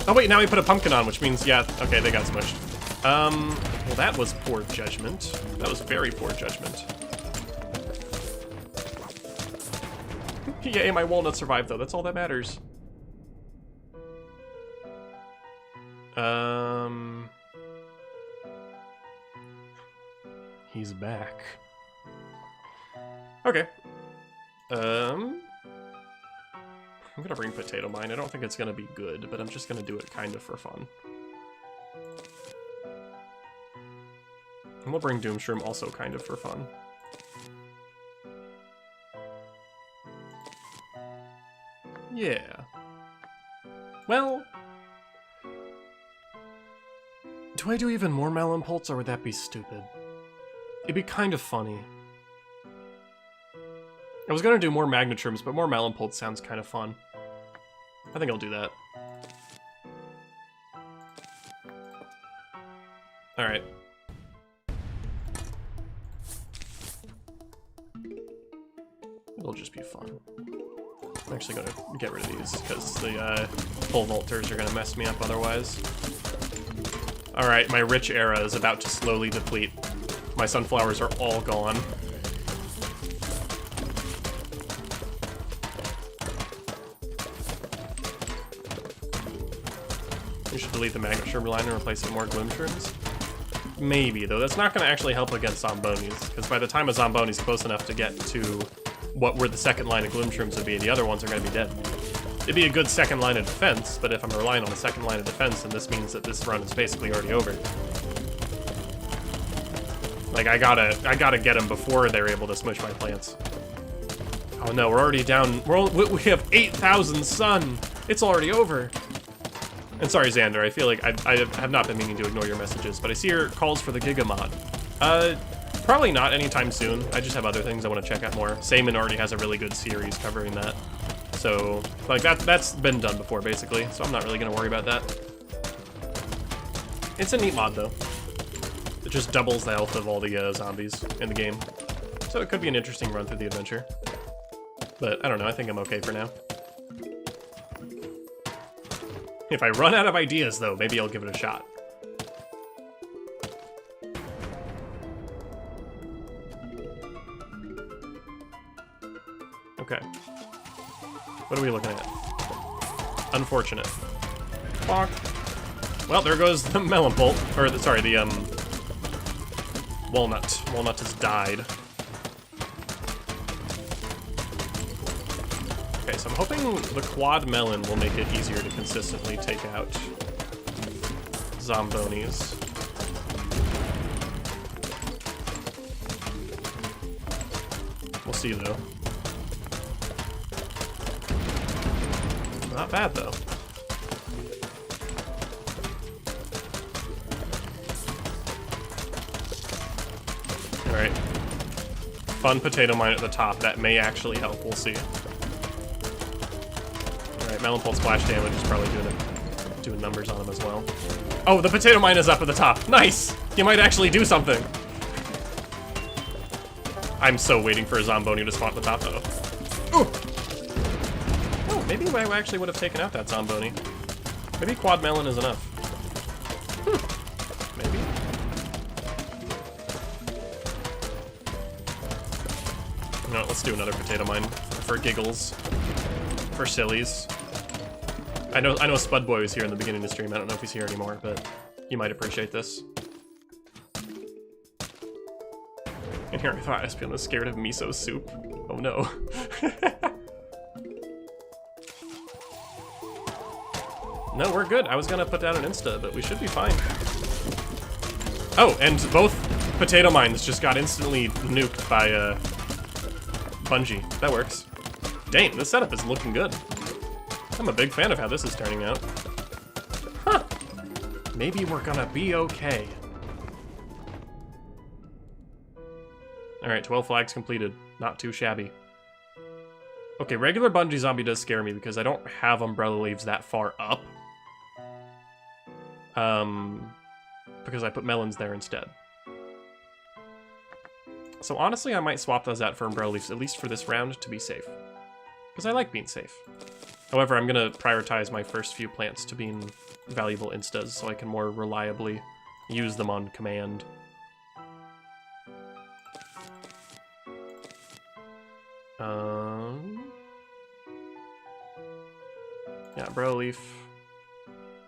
Oh wait, now we put a pumpkin on, which means, yeah, okay, they got smushed. Well, that was poor judgment. That was very poor judgment. Yay, my walnut survived though, that's all that matters. He's back. Okay. I'm gonna bring Potato Mine. I don't think it's gonna be good, but I'm just gonna do it kind of for fun. And we'll bring Doomshroom also kind of for fun. Yeah. Well... do I do even more Melon Pulse, or would that be stupid? It'd be kind of funny. I was gonna do more Magnetrums, but more Melon Pulse sounds kind of fun. I think I'll do that. Alright. It'll just be fun. I'm actually gonna get rid of these, because the full Volters are gonna mess me up otherwise. Alright, my rich era is about to slowly deplete. My sunflowers are all gone. We should delete the Magnet Shroom line and replace it with more Gloom Shrooms. Maybe, though. That's not going to actually help against Zombonis, because by the time a Zomboni's close enough to get to what were the second line of Gloom Shrooms would be, the other ones are going to be dead. It'd be a good second line of defense, but if I'm relying on a second line of defense, then this means that this run is basically already over. Like, I gotta get them before they're able to smush my plants. Oh no, we're already down. We have 8,000 sun. It's already over. And sorry, Xander, I feel like I have not been meaning to ignore your messages, but I see your calls for the Giga mod. Probably not anytime soon. I just have other things I want to check out more. Saman already has a really good series covering that. So, like, that's been done before, basically, so I'm not really going to worry about that. It's a neat mod, though. It just doubles the health of all the zombies in the game. So it could be an interesting run through the adventure. But, I don't know, I think I'm okay for now. If I run out of ideas, though, maybe I'll give it a shot. Okay. What are we looking at? Unfortunate. Bonk. Well, there goes the Melon Bolt. Or, sorry, the, Walnut. Walnut has died. Okay, so I'm hoping the Quad Melon will make it easier to consistently take out Zombonis. We'll see, though. Not bad, though. Alright. Fun Potato Mine at the top. That may actually help. We'll see. Alright, Melon Pulse splash damage is probably doing numbers on him as well. Oh, the Potato Mine is up at the top. Nice! You might actually do something. I'm so waiting for a Zomboni to spawn at the top, though. Ooh! Maybe I actually would have taken out that Zomboni. Maybe quad melon is enough. Maybe. No, let's do another potato mine for giggles, for sillies. I know Spudboy was here in the beginning of the stream. I don't know if he's here anymore, but you might appreciate this. And here I thought Espion was scared of miso soup. Oh no. No, we're good. I was gonna put down an Insta, but we should be fine. Oh, and both potato mines just got instantly nuked by Bungie. That works. Dang, this setup is looking good. I'm a big fan of how this is turning out. Huh. Maybe we're gonna be okay. Alright, 12 flags completed. Not too shabby. Okay, regular Bungie zombie does scare me because I don't have umbrella leaves that far up. Because I put melons there instead. So honestly, I might swap those out for umbrella leaves, at least for this round, to be safe. Because I like being safe. However, I'm gonna prioritize my first few plants to being valuable instas so I can more reliably use them on command. Yeah, umbrella leaf.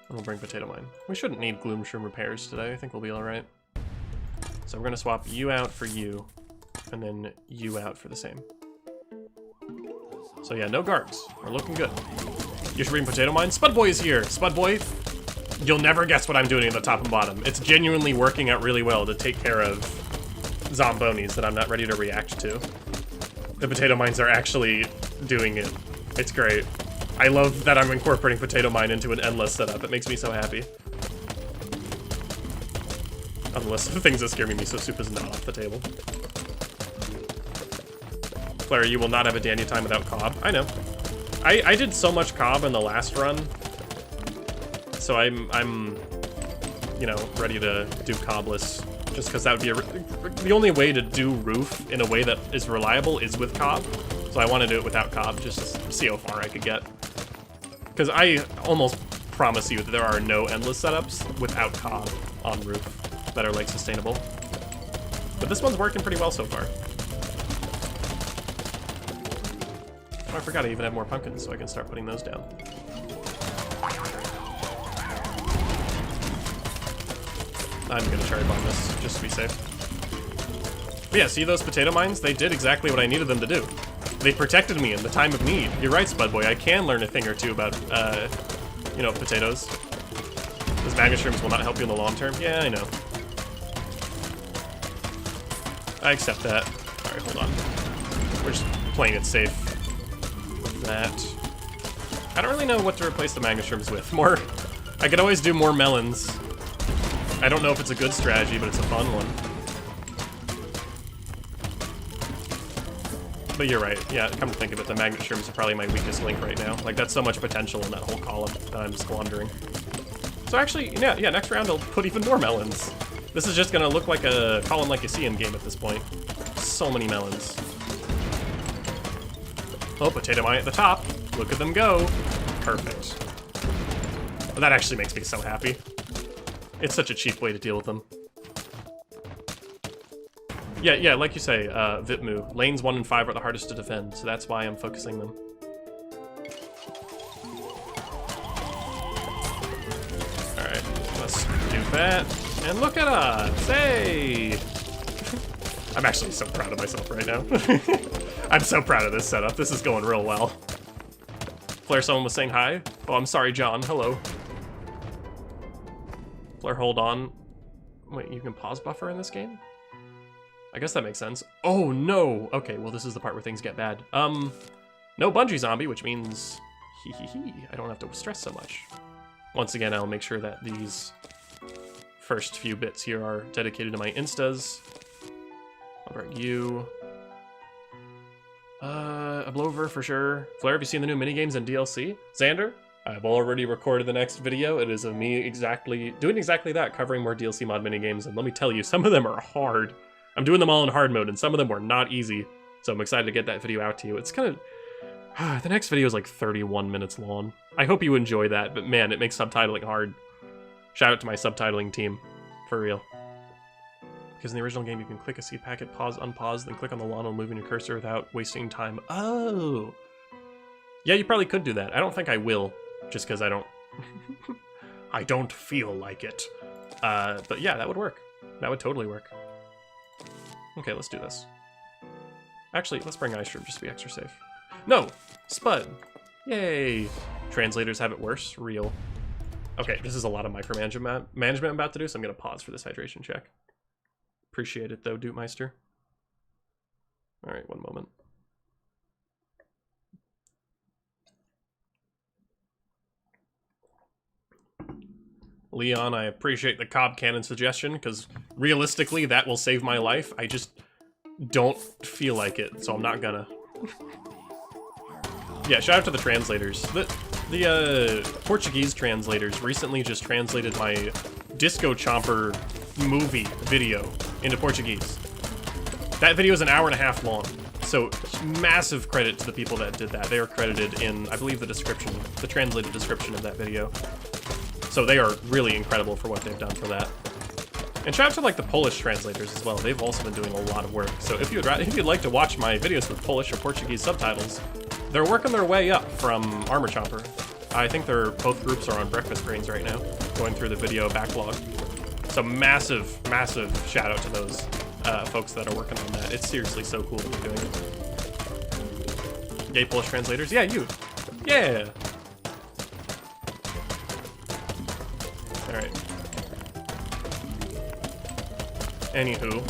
And we'll bring potato mine. We shouldn't need gloom shroom repairs today. I think we'll be alright. So we're gonna swap you out for you, and then you out for the same. So yeah, no guards. We're looking good. You should bring potato mine. Spudboy is here! Spudboy, you'll never guess what I'm doing at the top and bottom. It's genuinely working out really well to take care of Zombonis that I'm not ready to react to. The potato mines are actually doing it. It's great. I love that I'm incorporating potato mine into an endless setup. It makes me so happy. Unless the things that scare me, miso soup is not off the table. Claire, you will not have a dandy time without cob. I know. I did so much cob in the last run, so I'm you know, ready to do cobless, just because that would be the only way to do roof in a way that is reliable is with cob. So I want to do it without cob, just to see how far I could get. Because I almost promise you that there are no endless setups without cob on roof that are like sustainable. But this one's working pretty well so far. Oh, I forgot I even have more pumpkins, so I can start putting those down. I'm gonna cherry bomb this, just to be safe. But yeah, see those potato mines? They did exactly what I needed them to do. They protected me in the time of need. You're right, Spudboy, I can learn a thing or two about, you know, potatoes. Those magnet shrooms will not help you in the long term. Yeah, I know. I accept that. Alright, hold on. We're just playing it safe. That. I don't really know what to replace the magnet shrooms with. More. I could always do more melons. I don't know if it's a good strategy, but it's a fun one. But you're right. Yeah, come to think of it, the magnet shrooms are probably my weakest link right now. Like, that's so much potential in that whole column that I'm squandering. So actually, yeah, next round I'll put even more melons. This is just gonna look like a column like you see in game at this point. So many melons. Oh, potato mine at the top. Look at them go. Perfect. Well, that actually makes me so happy. It's such a cheap way to deal with them. Yeah, like you say, Vipmu, lanes 1 and 5 are the hardest to defend, so that's why I'm focusing them. Alright, let's do that. And look at us! Hey! I'm actually so proud of myself right now. I'm so proud of this setup. This is going real well. Flare, someone was saying hi. Oh, I'm sorry, John. Hello. Flare, hold on. Wait, you can pause buffer in this game? I guess that makes sense. Oh, no! Okay, well, this is the part where things get bad. No Bungie zombie, which means... I don't have to stress so much. Once again, I'll make sure that these first few bits here are dedicated to my instas. I'll bring you. A blower for sure. Flare, have you seen the new minigames and DLC? Xander? I've already recorded the next video. It is of me doing exactly that, covering more DLC mod minigames, and let me tell you, some of them are hard. I'm doing them all in hard mode, and some of them were not easy, so I'm excited to get that video out to you. It's kind of... The next video is like 31 minutes long. I hope you enjoy that, but man, it makes subtitling hard. Shout out to my subtitling team. For real. Because in the original game, you can click a seed packet, pause, unpause, then click on the lawn while moving your cursor without wasting time. Oh! Yeah, you probably could do that. I don't think I will, just because I don't... I don't feel like it. But yeah, that would work. That would totally work. Okay, let's do this. Actually, let's bring Ice Shrimp just to be extra safe. No! Spud! Yay! Translators have it worse. Real. Okay, this is a lot of micromanagement I'm about to do, so I'm going to pause for this hydration check. Appreciate it, though, Dootmeister. Alright, one moment. Leon, I appreciate the Cobb Cannon suggestion, because realistically, that will save my life. I just don't feel like it, so I'm not gonna. Yeah, shout out to the translators. The Portuguese translators recently just translated my Disco Chomper movie video into Portuguese. That video is an hour and a half long, so massive credit to the people that did that. They are credited in, I believe, the description, the translated description of that video. So they are really incredible for what they've done for that. And shout out to like the Polish translators as well. They've also been doing a lot of work. So if you'd like to watch my videos with Polish or Portuguese subtitles, they're working their way up from Armor Chomper. I think both groups are on Breakfast Grains right now, going through the video backlog. So massive, massive shout out to those folks that are working on that. It's seriously so cool that they're doing it. Yay, Polish translators. Yeah, you. Yeah. Alright. Anywho.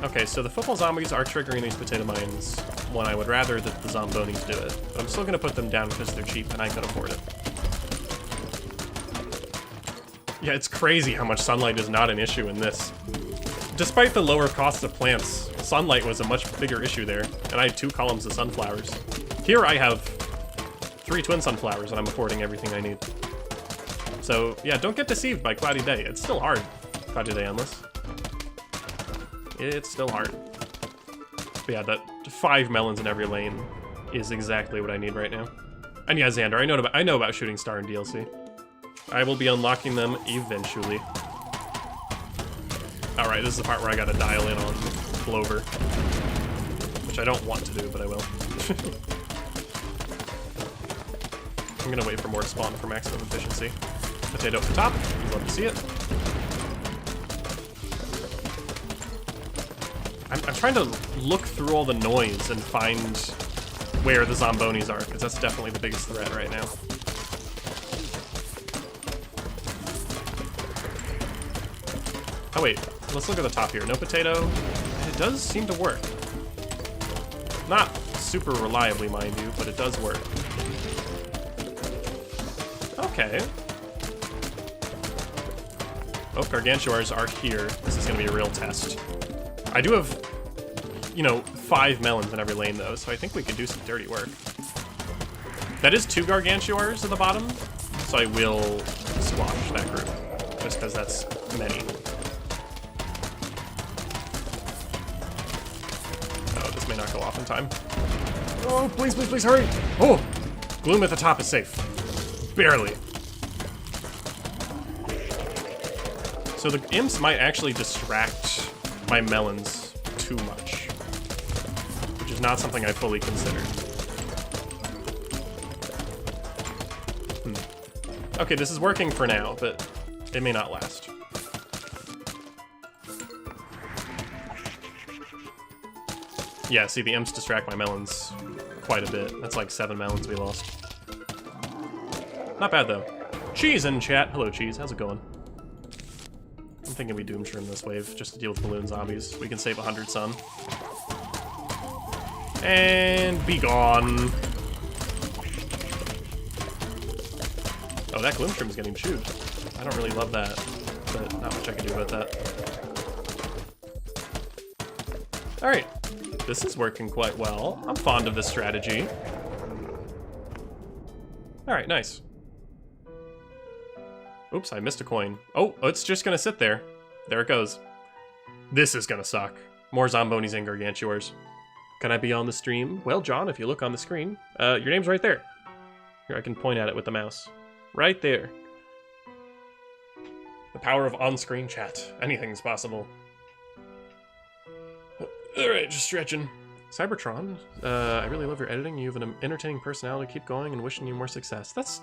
Okay, so the football zombies are triggering these potato mines when I would rather that the zombonis do it. But I'm still gonna put them down because they're cheap and I can afford it. Yeah, it's crazy how much sunlight is not an issue in this. Despite the lower cost of plants, sunlight was a much bigger issue there, and I had 2 columns of sunflowers. Here I have 3 twin sunflowers and I'm affording everything I need. So yeah, don't get deceived by Cloudy Day. It's still hard. Cloudy Day Endless. It's still hard. But yeah, that 5 melons in every lane is exactly what I need right now. And yeah, Xander, I know about Shooting Star and DLC. I will be unlocking them eventually. Alright, this is the part where I gotta dial in on Clover. Which I don't want to do, but I will. I'm gonna wait for more to spawn for maximum efficiency. Potato at the top, you'd love to see it. I'm trying to look through all the noise and find where the zombonis are, because that's definitely the biggest threat right now. Oh wait, let's look at the top here. No potato. It does seem to work. Not super reliably, mind you, but it does work. Okay. Oh, Gargantuars are here. This is gonna be a real test. I do have, you know, 5 melons in every lane though, so I think we can do some dirty work. That is 2 Gargantuars at the bottom, so I will squash that group, just because that's many. Oh, this may not go off in time. Oh, please, please, please, hurry! Oh! Gloom at the top is safe. Barely. So the imps might actually distract my melons too much, which is not something I fully considered. Okay, this is working for now, but it may not last. Yeah, see, the imps distract my melons quite a bit. That's like 7 melons we lost. Not bad, though. Cheese in chat. Hello, Cheese. How's it going? I'm thinking we Doom Shroom this wave, just to deal with balloon zombies. We can save 100 sun. And be gone. Oh, that Gloom Shroom is getting chewed. I don't really love that, but not much I can do about that. Alright. This is working quite well. I'm fond of this strategy. Alright, nice. Oops, I missed a coin. Oh, it's just gonna sit there. There it goes. This is gonna suck. More Zombonis and Gargantuars. Can I be on the stream? Well, John, if you look on the screen, your name's right there. Here, I can point at it with the mouse. Right there. The power of on-screen chat. Anything's possible. Alright, just stretching. Cybertron, I really love your editing. You have an entertaining personality. Keep going and wishing you more success. That's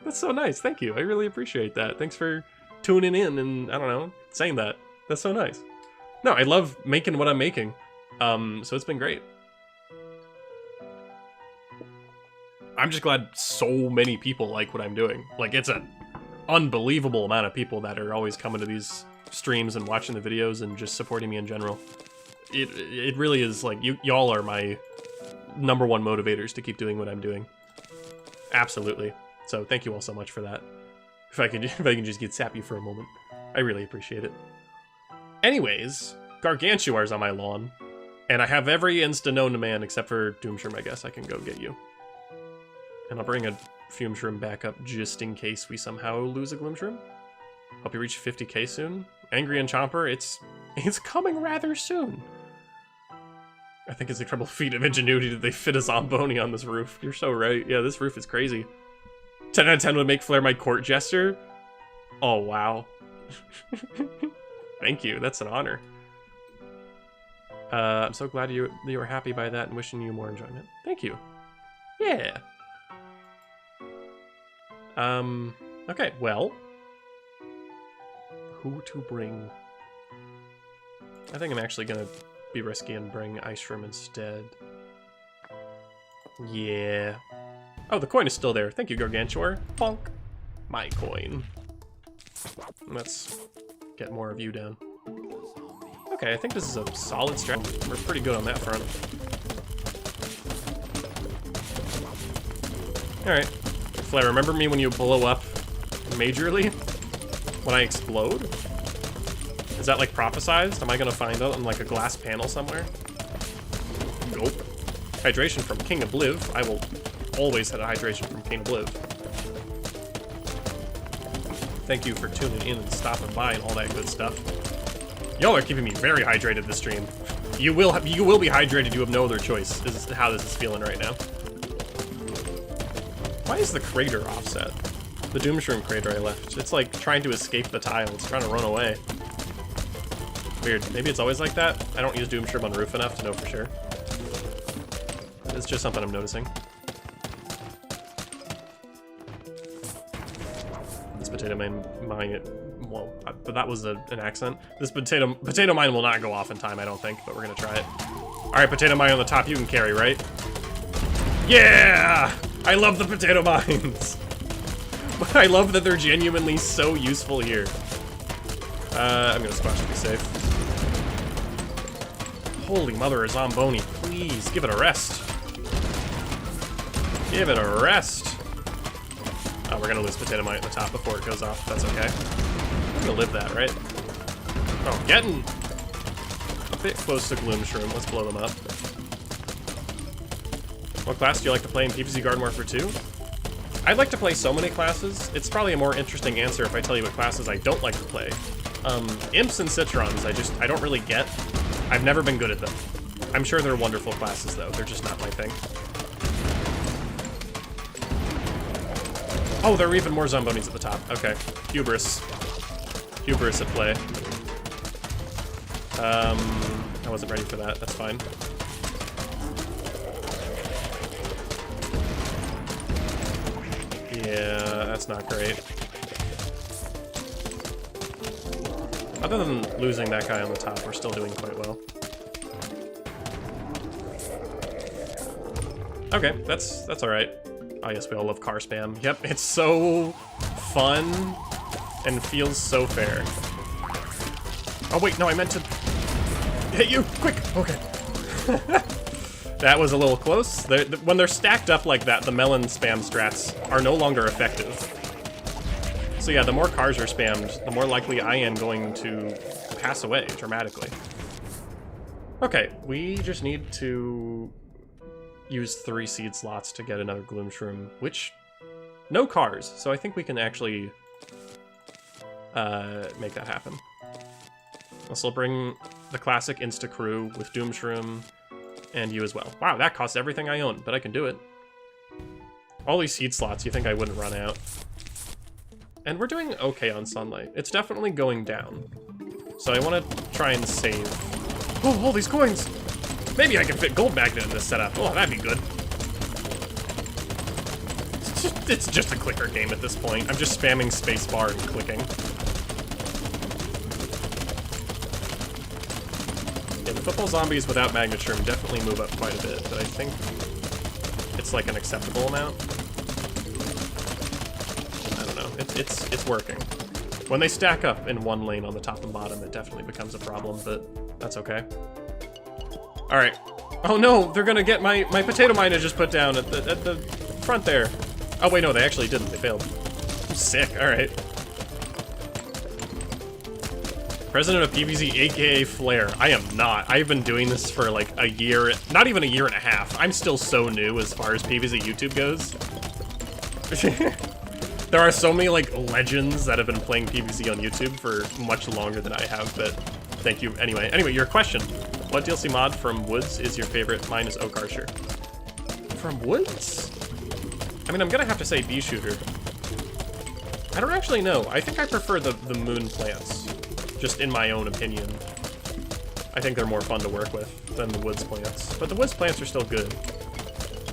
that's so nice. Thank you. I really appreciate that. Thanks for tuning in and, I don't know, saying that. That's so nice. No, I love making what I'm making. So it's been great. I'm just glad so many people like what I'm doing. Like, it's an unbelievable amount of people that are always coming to these streams and watching the videos and just supporting me in general. It really is, like, y'all are my #1 motivators to keep doing what I'm doing. Absolutely. So thank you all so much for that. If I can just get sappy for a moment, I really appreciate it. Anyways, Gargantuar's on my lawn, and I have every insta known to man except for Doomshroom. I guess I can go get you, and I'll bring a Fume Shroom back up just in case we somehow lose a Gloom Shroom. Hope you reach 50k soon. Angry and Chomper, it's coming rather soon. I think it's a incredible feat of ingenuity that they fit a Zomboni on this roof. You're so right. Yeah, this roof is crazy. 10 out of 10 would make Flare my court jester. Oh, wow. Thank you. That's an honor. I'm so glad you were happy by that and wishing you more enjoyment. Thank you. Yeah. Okay, well. Who to bring? I think I'm actually gonna be risky and bring Ice Shroom instead. Yeah. Oh, the coin is still there. Thank you, Gargantuar. Bonk. My coin. Let's get more of you down. Okay, I think this is a solid strat. We're pretty good on that front. Alright. Flare, remember me when you blow up majorly? When I explode? Is that like prophesized? Am I gonna find out on like a glass panel somewhere? Nope. Hydration from King Obliv. I will always have a hydration from King Obliv. Thank you for tuning in and stopping by and all that good stuff. Y'all are keeping me very hydrated this stream. You will be hydrated. You have no other choice. This is how this is feeling right now. Why is the crater offset? The Doomshroom crater I left. It's like trying to escape the tile. It's trying to run away. Weird. Maybe it's always like that. I don't use Doomshroom on roof enough to know for sure. It's just something I'm noticing. This potato mine, well, but that was an accent. This potato mine will not go off in time, I don't think, but we're gonna try it. All right, potato mine on the top, you can carry, right? Yeah! I love the potato mines. I love that they're genuinely so useful here. I'm gonna squash to be safe. Holy mother of Zomboni, please give it a rest. Give it a rest. Oh, we're gonna lose potato mine at the top before it goes off. That's okay. I'm gonna live that, right? Oh, getting a bit close to Gloom Shroom. Let's blow them up. What class do you like to play in PvZ Garden Warfare 2? I'd like to play so many classes. It's probably a more interesting answer if I tell you what classes I don't like to play. Imps and Citrons, I don't really get. I've never been good at them. I'm sure they're wonderful classes, though. They're just not my thing. Oh, there are even more Zombonis at the top. Okay. Hubris. Hubris at play. I wasn't ready for that. That's fine. Yeah, that's not great. Other than losing that guy on the top, we're still doing quite well. Okay, that's all right. Oh yes, we all love car spam. Yep, it's so fun and feels so fair. Oh wait, no, I meant to hit you, quick. Okay. That was a little close. When they're stacked up like that, the melon spam strats are no longer effective. So yeah, the more cars are spammed, the more likely I am going to pass away dramatically. Okay, we just need to use 3 seed slots to get another Gloom Shroom, which, no cars, so I think we can actually make that happen. I'll still bring the classic Insta Crew with Doom Shroom And you as well. Wow, that costs everything I own, but I can do it. All these seed slots, you think I wouldn't run out. And we're doing okay on sunlight. It's definitely going down. So I want to try and save. Oh, all these coins! Maybe I can fit gold magnet in this setup. Oh, that'd be good. It's just a clicker game at this point. I'm just spamming spacebar and clicking. Yeah, the football zombies without magnet shroom definitely move up quite a bit, but I think it's like an acceptable amount. I don't know. It's working. When they stack up in one lane on the top and bottom, it definitely becomes a problem, but that's okay. All right. Oh no, they're gonna get my potato mine I just put down at the front there. Oh wait, no, they actually didn't. They failed. Sick. All right. President of PvZ, aka Flare. I am not. I've been doing this for like a year, not even a year and a half. I'm still so new as far as PvZ YouTube goes. There are so many like legends that have been playing PvZ on YouTube for much longer than I have, but thank you anyway. Anyway, your question. What DLC mod from Woods is your favorite? Mine is Oak Archer. From Woods? I mean, I'm gonna have to say Bee Shooter. I don't actually know. I think I prefer the moon plants, just in my own opinion. I think they're more fun to work with than the Woods plants, but the Woods plants are still good.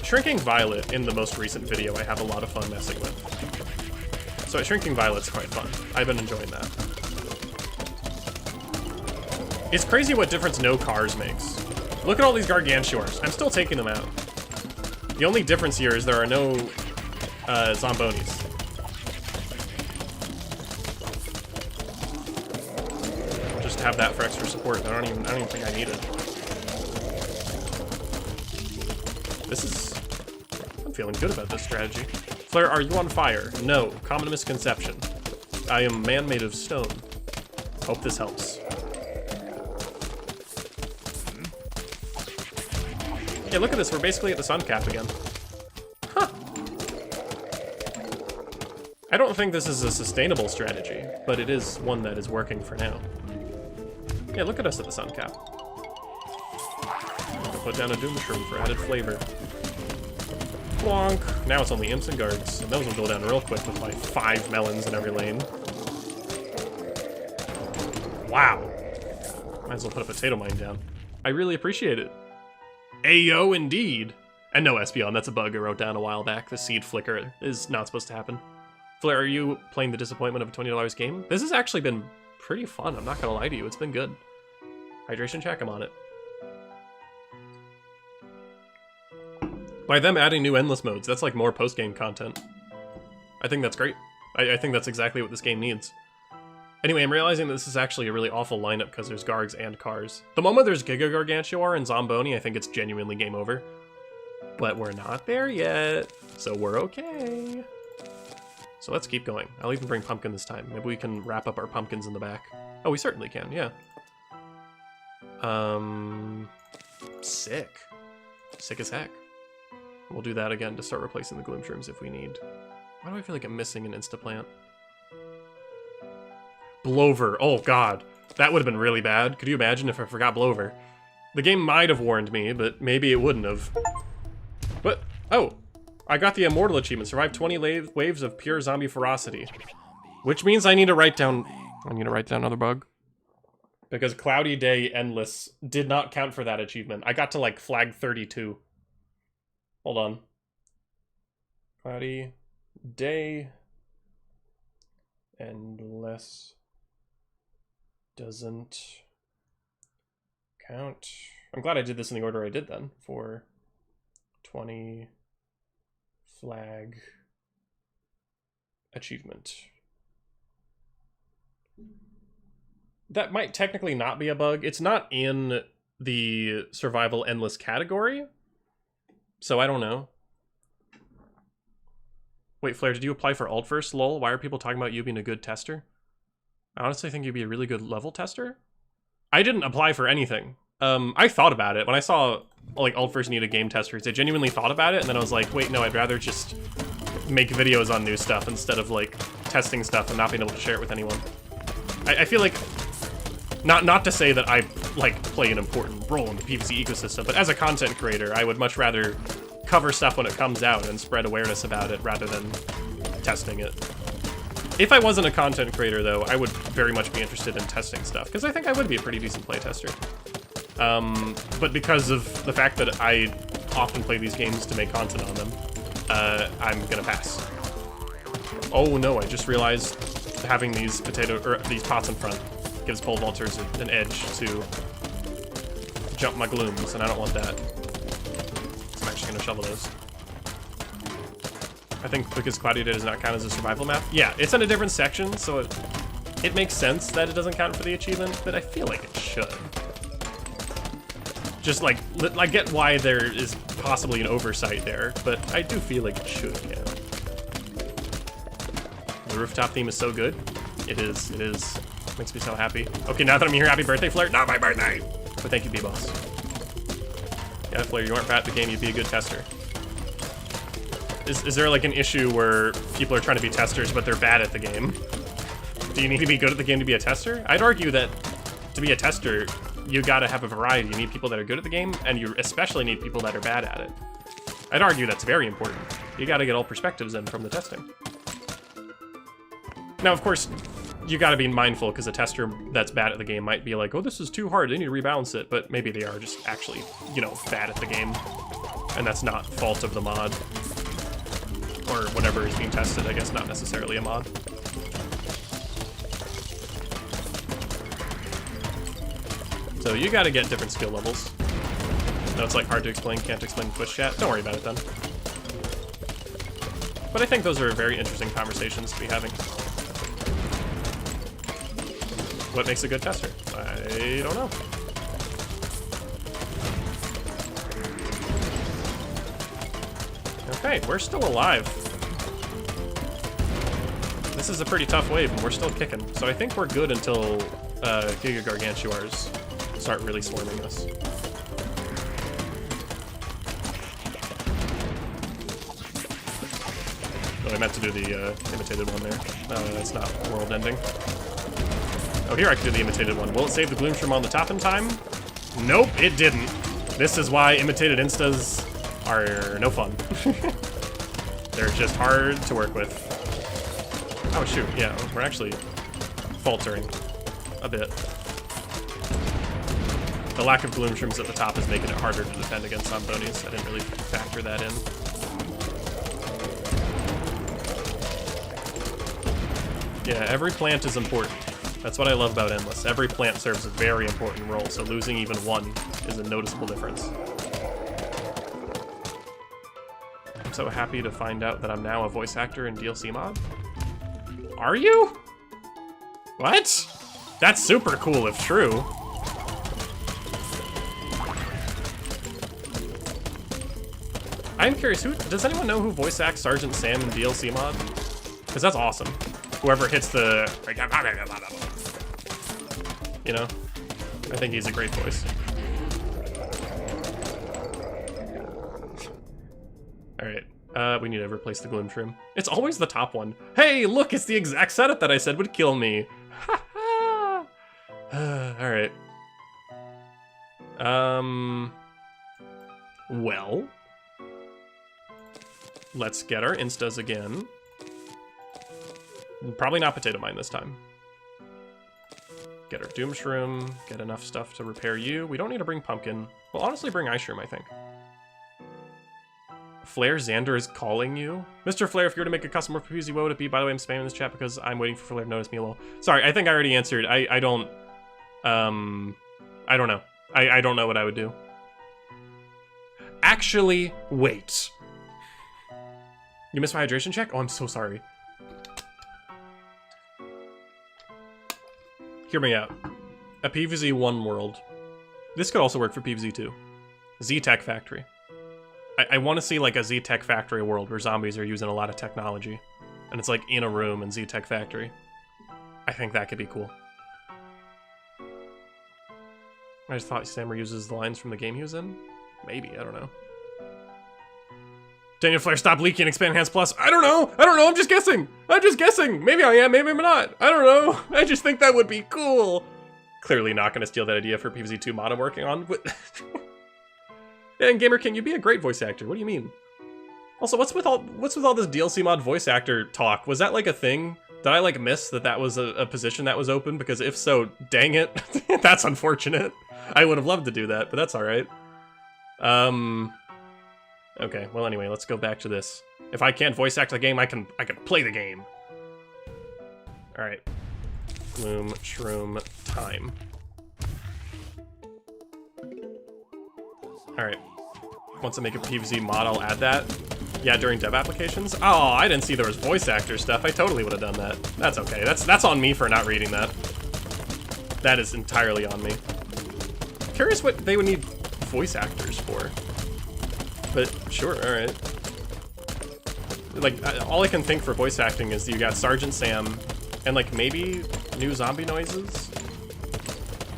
Shrinking Violet in the most recent video I have a lot of fun messing with. So Shrinking Violet's quite fun. I've been enjoying that. It's crazy what difference no cars makes. Look at all these Gargantuars. I'm still taking them out. The only difference here is there are no Zombonis. Just have that for extra support. I don't even think I need it. I'm feeling good about this strategy. Flare, are you on fire? No. Common misconception. I am man made of stone. Hope this helps. Yeah, look at this. We're basically at the sun cap again. Huh. I don't think this is a sustainable strategy, but it is one that is working for now. Yeah, look at us at the sun cap. I'm gonna put down a Doom Mushroom for added flavor. Plonk. Now it's only imps and guards, and those will go down real quick with like 5 melons in every lane. Wow. Might as well put a potato mine down. I really appreciate it. Ayo, indeed. And no, Espeon, that's a bug I wrote down a while back. The seed flicker is not supposed to happen. Flare, are you playing the disappointment of a $20 game? This has actually been pretty fun, I'm not gonna lie to you. It's been good. Hydration check, I'm on it. By them adding new endless modes, that's like more post-game content. I think that's great. I think that's exactly what this game needs. Anyway, I'm realizing that this is actually a really awful lineup because there's Gargs and Cars. The moment there's Giga Gargantuar and Zomboni, I think it's genuinely game over. But we're not there yet, so we're okay. So let's keep going. I'll even bring Pumpkin this time. Maybe we can wrap up our pumpkins in the back. Oh, we certainly can, yeah. Sick. Sick as heck. We'll do that again to start replacing the Gloom Shrooms if we need. Why do I feel like I'm missing an Instaplant? Blover. Oh, God. That would have been really bad. Could you imagine if I forgot Blover? The game might have warned me, but maybe it wouldn't have. What? Oh. I got the Immortal achievement. Survive 20 waves of pure zombie ferocity. Which means I need to write down... another bug. Because Cloudy Day Endless did not count for that achievement. I got to, like, flag 32. Hold on. Cloudy Day Endless doesn't count. I'm glad I did this in the order I did then. For 20 flag achievement. That might technically not be a bug. It's not in the survival endless category. So I don't know. Wait, Flare, did you apply for alt first? Lol, why are people talking about you being a good tester? I honestly think you'd be a really good level tester. I didn't apply for anything. I thought about it. When I saw like alt first needed game testers, I genuinely thought about it, and then I was like, wait, no, I'd rather just make videos on new stuff instead of like testing stuff and not being able to share it with anyone. I feel like, not to say that I like, play an important role in the PvZ ecosystem, but as a content creator, I would much rather cover stuff when it comes out and spread awareness about it rather than testing it. If I wasn't a content creator, though, I would very much be interested in testing stuff, because I think I would be a pretty decent playtester. But because of the fact that I often play these games to make content on them, I'm gonna pass. Oh no, I just realized having these these pots in front gives pole vaulters an edge to jump my glooms, and I don't want that. So I'm actually gonna shovel those. I think because Cloudy Day does not count as a survival map. Yeah, it's in a different section, so it makes sense that it doesn't count for the achievement, but I feel like it should. Just like, I get why there is possibly an oversight there, but I do feel like it should count. The rooftop theme is so good. It is. Makes me so happy. Okay, now that I'm here, happy birthday, Flare. Not my birthday! But thank you, B-Boss. Yeah, Flare, you aren't bad at the game, you'd be a good tester. Is there like an issue where people are trying to be testers, but they're bad at the game? Do you need to be good at the game to be a tester? I'd argue that to be a tester, you gotta have a variety. You need people that are good at the game, and you especially need people that are bad at it. I'd argue that's very important. You gotta get all perspectives in from the testing. Now, of course, you gotta be mindful, because a tester that's bad at the game might be like, oh, this is too hard, they need to rebalance it, but maybe they are just actually, you know, bad at the game, and that's not fault of the mod. Or whatever is being tested, I guess, not necessarily a mod. So you gotta get different skill levels. No, it's like hard to explain, can't explain in Twitch chat. Don't worry about it then. But I think those are very interesting conversations to be having. What makes a good tester? I don't know. Okay, we're still alive. This is a pretty tough wave, and we're still kicking. So I think we're good until Giga Gargantuars start really swarming us. Oh, I meant to do the imitated one there. That's not world ending. Oh, here I can do the imitated one. Will it save the Gloomshroom on the top in time? Nope, it didn't. This is why imitated instas are no fun. They're just hard to work with. Oh shoot, yeah, we're actually faltering a bit. The lack of Gloomshrooms at the top is making it harder to defend against Zombonis. I didn't really factor that in. Yeah, every plant is important. That's what I love about Endless. Every plant serves a very important role, so losing even one is a noticeable difference. I'm so happy to find out that I'm now a voice actor in DLC mod. Are you? What? That's super cool if true. I'm curious, does anyone know who voice acts Sergeant Sam in DLC mod? Because that's awesome. Whoever hits the... You know? I think he's a great voice. Alright, we need to replace the Gloomshroom. It's always the top one. Hey, look, it's the exact setup that I said would kill me. Ha ha! Alright. Well... Let's get our instas again. Probably not Potato Mine this time. Get our Doom Shroom, get enough stuff to repair you. We don't need to bring Pumpkin. We'll honestly bring Ice Shroom, I think. Flare, Xander is calling you? Mr. Flare, if you were to make a custom for PvZ, what would it be? By the way, I'm spamming this chat because I'm waiting for Flare to notice me a little. Sorry, I think I already answered. I don't know. I don't know what I would do. Actually, wait. You missed my hydration check? Oh, I'm so sorry. Hear me out. A PvZ 1 world. This could also work for PvZ 2. Z-Tech Factory. I want to see like a Z-Tech Factory world where zombies are using a lot of technology. And it's like in a room in Z-Tech Factory. I think that could be cool. I just thought Sam reuses the lines from the game he was in? Maybe, I don't know. Daniel Flare, stop leaking, expand Enhanced Plus. I don't know, I'm just guessing. Maybe I am, maybe I'm not. I don't know. I just think that would be cool. Clearly not going to steal that idea for PvZ2 mod I'm working on. And Gamer King, you'd be a great voice actor. What do you mean? Also, what's with all this DLC mod voice actor talk? Was that like a thing? Did I like miss that was a position that was open? Because if so, dang it, that's unfortunate. I would have loved to do that, but that's all right. Okay. Well, anyway, let's go back to this. If I can't voice act the game, I can play the game. All right. Gloom Shroom time. All right. Once I make a PvZ mod, I'll add that. Yeah, during dev applications? Oh, I didn't see there was voice actor stuff. I totally would have done that. That's okay. That's on me for not reading that. That is entirely on me. Curious what they would need voice actors for. But sure, alright. Like, all I can think for voice acting is you got Sergeant Sam and, like, maybe new zombie noises?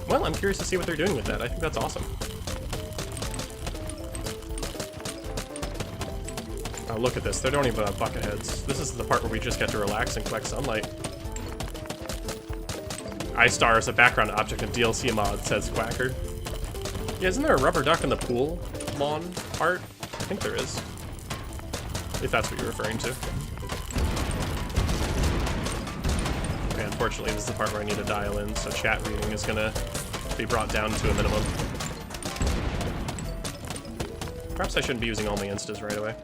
Well, I'm curious to see what they're doing with that. I think that's awesome. Oh, look at this. They don't even have bucket heads. This is the part where we just get to relax and collect sunlight. iStar is a background object in DLC mod, says Quacker. Yeah, isn't there a rubber duck in the pool lawn part? I think there is. If that's what you're referring to. Okay, unfortunately, this is the part where I need to dial in, so chat reading is gonna be brought down to a minimum. Perhaps I shouldn't be using all my instas right away.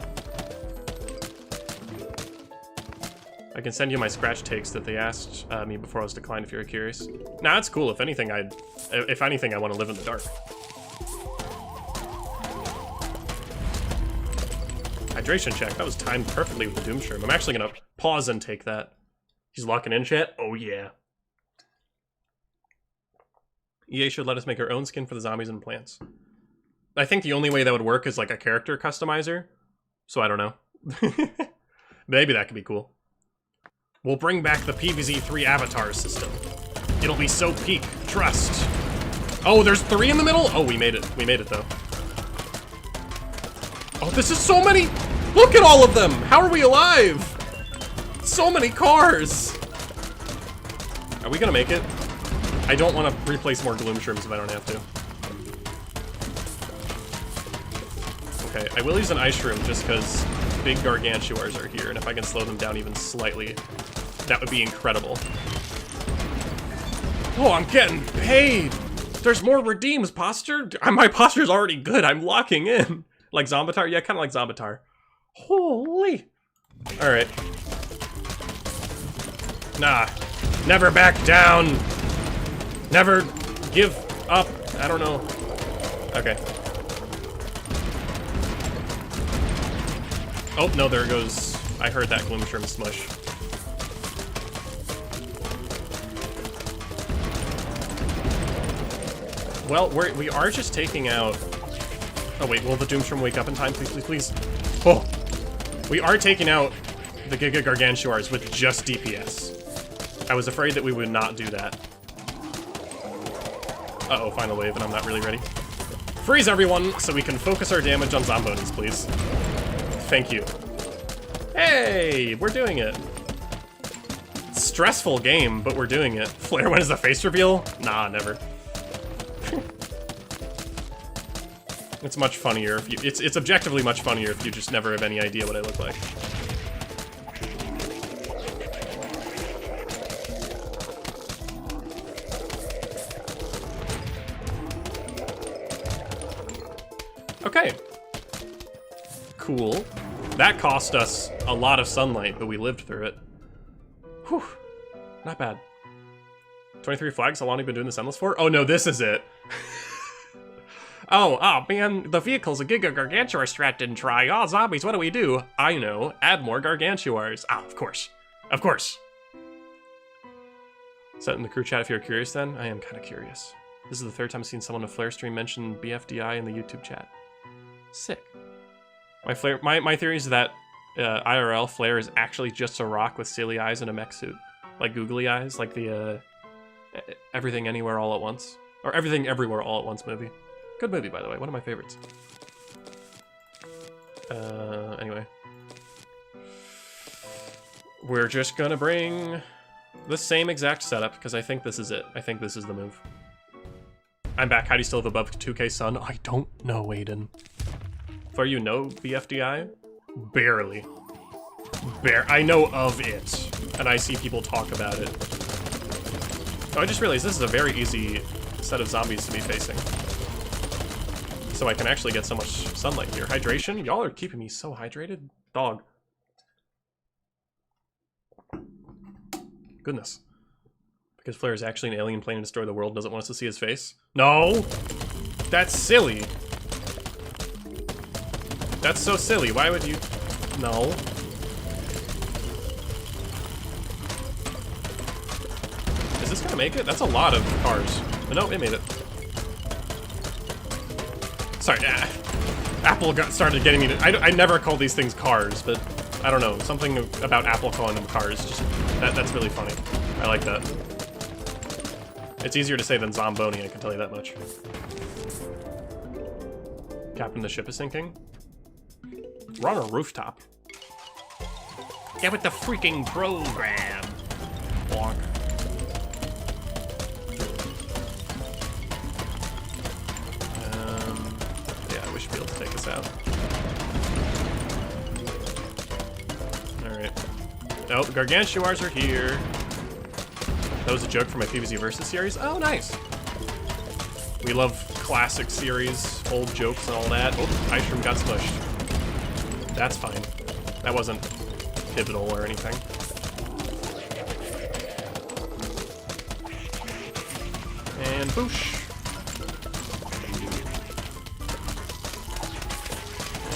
I can send you my scratch takes that they asked me before I was declined if you're curious. Nah, it's cool. If anything, I want to live in the dark. Hydration check. That was timed perfectly with the Doomshroom. I'm actually gonna pause and take that. He's locking in, chat? Oh yeah. EA should let us make our own skin for the zombies and plants. I think the only way that would work is like a character customizer. So I don't know. Maybe that could be cool. We'll bring back the PvZ3 avatar system. It'll be so peak. Trust. Oh, there's 3 in the middle? Oh, we made it. We made it, though. Oh, this is so many! Look at all of them! How are we alive? So many cars! Are we gonna make it? I don't want to replace more Gloom Shrooms if I don't have to. Okay, I will use an Ice Shroom just because big Gargantuars are here, and if I can slow them down even slightly, that would be incredible. Oh, I'm getting paid! There's more redeems, posture? My posture's already good, I'm locking in. Like Zombitar? Yeah, kind of like Zombitar. Holy! Alright. Nah. Never back down! Never give up. I don't know. Okay. Oh, no, there it goes. I heard that Gloom Shroom smush. Well, we are just taking out... Oh wait, will the Doomshroom wake up in time? Please, please, please. Oh! We are taking out the Giga Gargantuars with just DPS. I was afraid that we would not do that. Uh-oh, final wave, and I'm not really ready. Freeze everyone, so we can focus our damage on Zombonis, please. Thank you. Hey, we're doing it. Stressful game, but we're doing it. Flare, when is the face reveal? Nah, never. It's much funnier if you... It's objectively much funnier if you just never have any idea what I look like. Okay. Cool. That cost us a lot of sunlight, but we lived through it. Whew. Not bad. 23 flags, how long have you been doing this endless for? Oh no, this is it. Oh man, the vehicle's a Giga Gargantuar strat didn't try. Oh, zombies, what do we do? I know, add more Gargantuars. Ah, of course. Of course. Set in the crew chat if you're curious then. I am kind of curious. This is the 3rd time I've seen someone in a Flare stream mention BFDI in the YouTube chat. Sick. My theory is that IRL Flare is actually just a rock with silly eyes and a mech suit. Like googly eyes, like the Everything Anywhere All at Once. Or Everything Everywhere All at Once movie. Good movie, by the way. One of my favorites. Anyway. We're just gonna bring the same exact setup, because I think this is it. I think this is the move. I'm back. How do you still have above 2K sun? I don't know, Aiden. For you know BFDI? Barely. I know of it, and I see people talk about it. Oh, I just realized this is a very easy set of zombies to be facing. So I can actually get so much sunlight here. Hydration? Y'all are keeping me so hydrated. Dog. Goodness. Because Flare is actually an alien planning to destroy the world, doesn't want us to see his face? No! That's silly. That's so silly. Why would you... No. Is this gonna make it? That's a lot of cars. But no, it made it. Sorry, Apple started getting me to... I never call these things cars, but I don't know. Something about Apple calling them cars. Just that's really funny. I like that. It's easier to say than Zomboni, I can tell you that much. Captain, the ship is sinking. We're on a rooftop. Get with the freaking program. Bonk. Yeah, we should be able to take this out. Alright. Oh, the Gargantuars are here. That was a joke for my PvZ Versus series? Oh, nice. We love classic series, old jokes and all that. Oh, Ice Room got smushed. That's fine. That wasn't pivotal or anything. And boosh.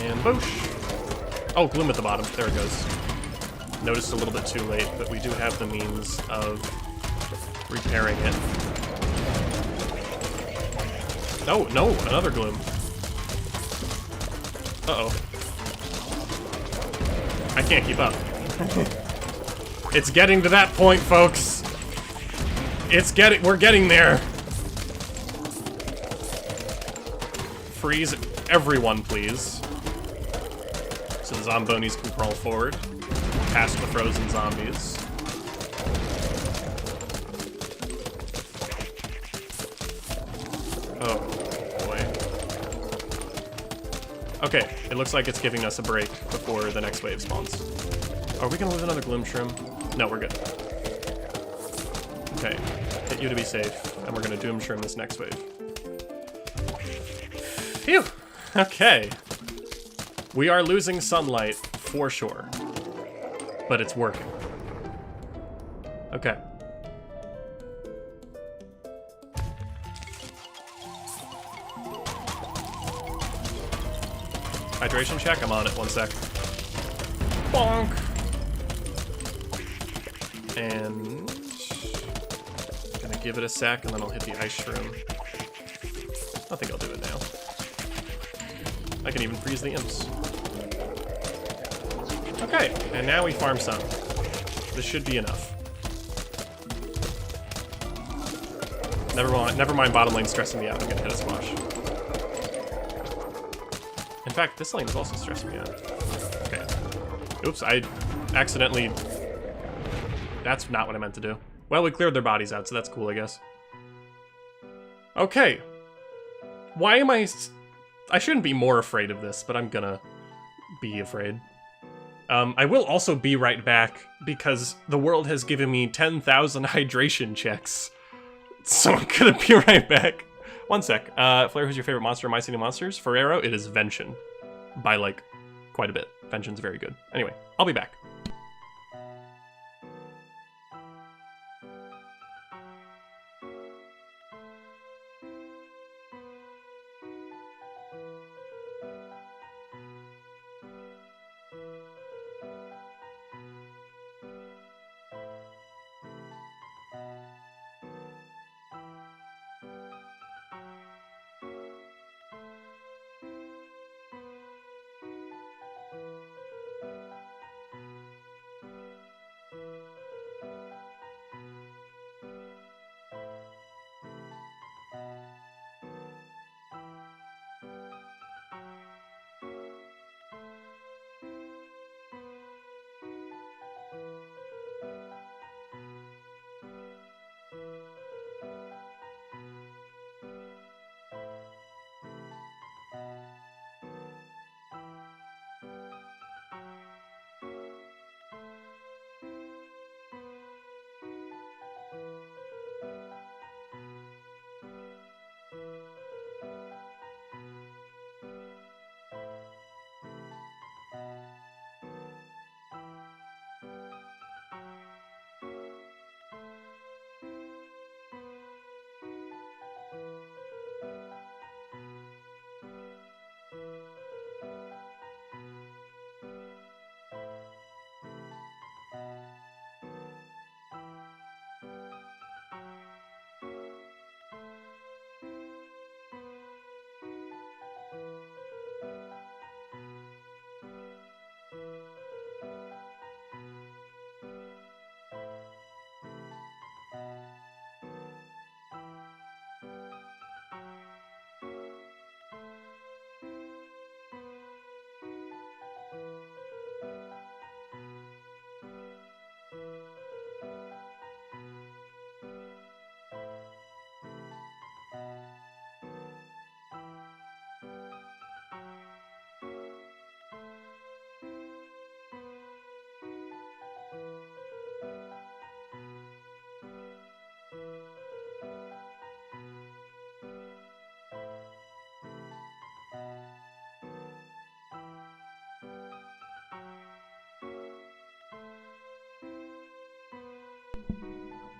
And boosh. Oh, gloom at the bottom. There it goes. Noticed a little bit too late, but we do have the means of repairing it. No, no, another gloom. Uh-oh. I can't keep up. It's getting to that point, folks. We're getting there. Freeze everyone, please. So the Zombonis can crawl forward, past the frozen zombies. Oh, boy. Okay, it looks like it's giving us a break before the next wave spawns. Are we gonna lose another Gloom Shroom? No, we're good. Okay, hit you to be safe, and we're gonna Doom Shroom this next wave. Phew! Okay. We are losing sunlight, for sure. But it's working. Okay. Hydration check? I'm on it, 1 sec. Bonk! And... gonna give it a sec, and then I'll hit the Ice Shroom. I think I'll do it now. I can even freeze the imps. Okay, and now we farm some. This should be enough. Never mind bottom lane stressing me out. I'm gonna hit a squash. In fact, this lane is also stressing me out. Okay. Oops, I accidentally... That's not what I meant to do. Well, we cleared their bodies out, so that's cool, I guess. Okay. Why am I... I shouldn't be more afraid of this, but I'm gonna be afraid. I will also be right back, because the world has given me 10,000 hydration checks. So I'm gonna be right back. 1 sec. Flare, who's your favorite monster in My City Monsters? Ferrero, it is Vention. By, like, quite a bit. Vention's very good. Anyway, I'll be back.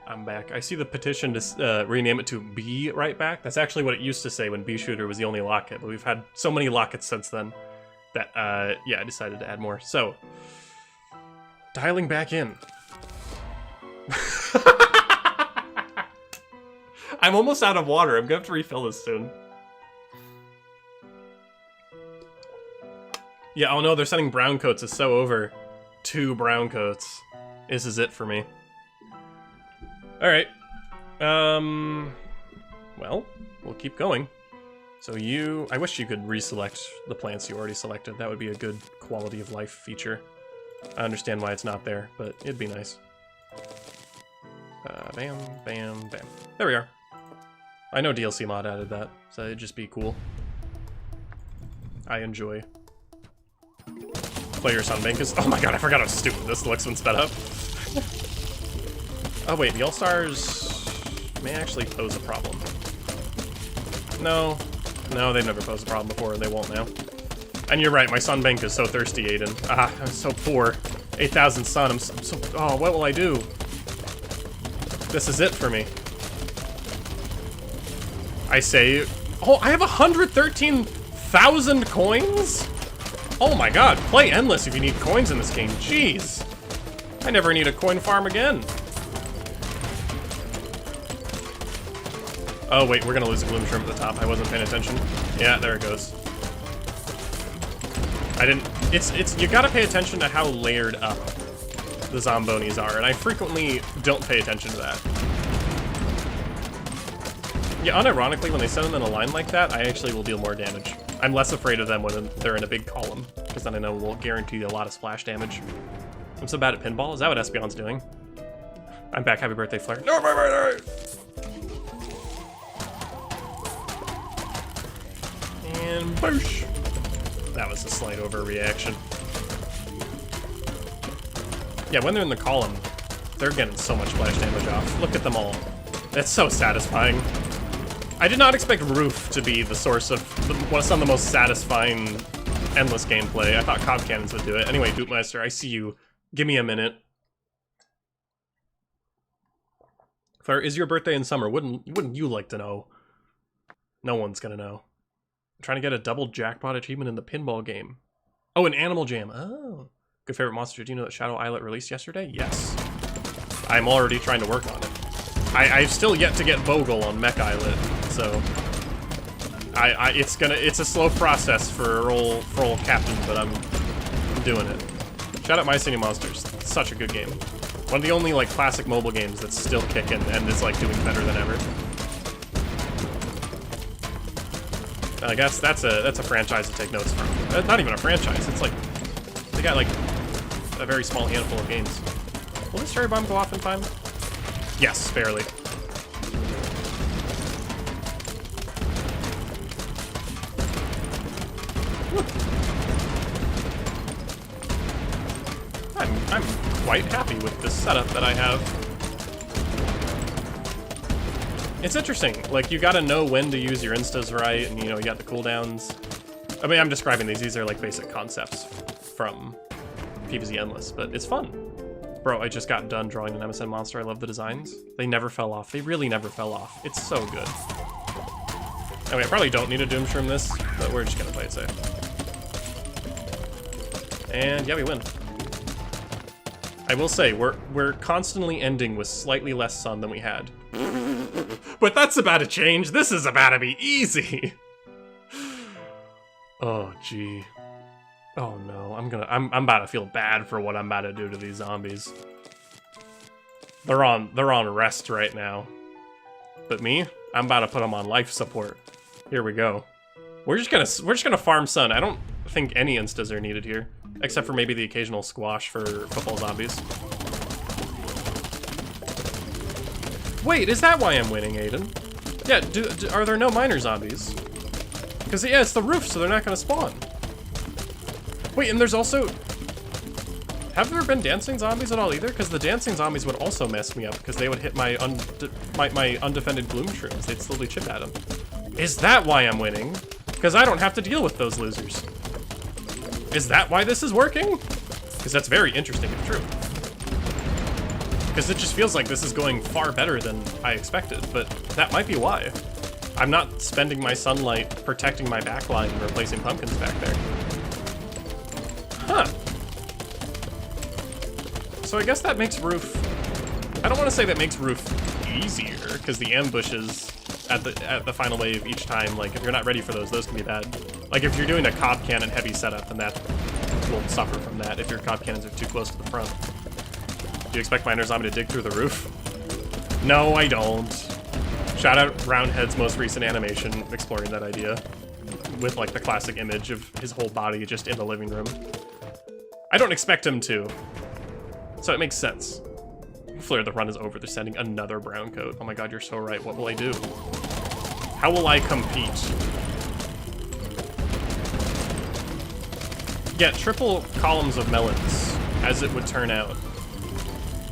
I'm back. I see the petition to rename it to Be Right Back. That's actually what it used to say when Bee Shooter was the only locket, but we've had so many lockets since then that, yeah, I decided to add more. So, dialing back in. I'm almost out of water. I'm gonna have to refill this soon. Yeah, oh no, they're sending brown coats. It's so over. 2 brown coats. This is it for me. Alright. Well, we'll keep going. So I wish you could reselect the plants you already selected. That would be a good quality of life feature. I understand why it's not there, but it'd be nice. Bam, bam, bam. There we are. I know DLC mod added that, so it'd just be cool. I enjoy. Player Sunbank is— oh my god, I forgot how stupid this looks when sped up. Oh wait, the All-Stars may actually pose a problem. No, they've never posed a problem before, and they won't now. And you're right, my Sunbank is so thirsty, Aiden. Ah, I'm so poor. 8,000 sun, I'm so— oh, what will I do? This is it for me. I say— oh, I have 113,000 coins? Oh my god, play endless if you need coins in this game, jeez. I never need a coin farm again. Oh wait, we're gonna lose a bloom shrimp at the top. I wasn't paying attention. Yeah, there it goes. I didn't— it's you gotta pay attention to how layered up the Zombonis are, and I frequently don't pay attention to that. Yeah, unironically, when they send them in a line like that, I actually will deal more damage. I'm less afraid of them when they're in a big column, because then I know we'll guarantee a lot of splash damage. I'm so bad at pinball. Is that what Espion's doing? I'm back. Happy birthday, Flare. No, my birthday! And boosh! That was a slight overreaction. Yeah, when they're in the column, they're getting so much splash damage off. Look at them all. That's so satisfying. I did not expect Roof to be the source of some of the most satisfying endless gameplay. I thought Cob Cannons would do it. Anyway, Doopmeister, I see you. Give me a minute. Flare, is your birthday in summer? Wouldn't you like to know? No one's gonna know. I'm trying to get a double jackpot achievement in the pinball game. Oh, an Animal Jam. Oh. Good favorite monster. Do you know that Shadow Islet released yesterday? Yes. I'm already trying to work on it. I've still yet to get Vogel on Mech Islet, so it's a slow process for old Captain, but I'm doing it. Shout out My City Monsters. It's such a good game. One of the only like classic mobile games that's still kicking and is like doing better than ever. I guess that's a franchise to take notes from. Not even a franchise. It's like they got like a very small handful of games. Will this cherry bomb go off in time? Yes, barely. I'm quite happy with the setup that I have. It's interesting, like you gotta know when to use your instas right, and you know, you got the cooldowns. I mean, I'm describing these are like basic concepts from PvZ Endless, but it's fun. Bro, I just got done drawing an MSN monster. I love the designs. They never fell off. They really never fell off. It's so good. Anyway, I probably don't need a Doomshroom this, but we're just gonna play it safe. And yeah, we win. I will say, we're constantly ending with slightly less sun than we had. But that's about to change. This is about to be easy. Oh, gee. Oh no, I'm about to feel bad for what I'm about to do to these zombies. They're on rest right now. But me, I'm about to put them on life support. Here we go. We're just gonna farm sun. I don't think any instas are needed here, except for maybe the occasional squash for football zombies. Wait, is that why I'm winning, Aiden? Yeah, are there no miner zombies? Because yeah, it's the roof, so they're not gonna spawn. Wait, and there's also... Have there been dancing zombies at all either? Because the dancing zombies would also mess me up, because they would hit my undefended bloom shrooms. They'd slowly chip at them. Is that why I'm winning? Because I don't have to deal with those losers. Is that why this is working? Because that's very interesting if true. Because it just feels like this is going far better than I expected, but that might be why. I'm not spending my sunlight protecting my backline and replacing pumpkins back there. Huh. So I guess that makes roof... I don't want to say that makes roof easier, because the ambushes at the final wave each time, like, if you're not ready for those can be bad. Like, if you're doing a cob cannon heavy setup, then that will suffer from that if your cob cannons are too close to the front. Do you expect Miner Zombie to dig through the roof? No, I don't. Shout out Roundhead's most recent animation exploring that idea with, like, the classic image of his whole body just in the living room. I don't expect him to, so it makes sense. Flare, the run is over. They're sending another brown coat. Oh my god, you're so right. What will I do? How will I compete? Yeah, triple columns of melons, as it would turn out.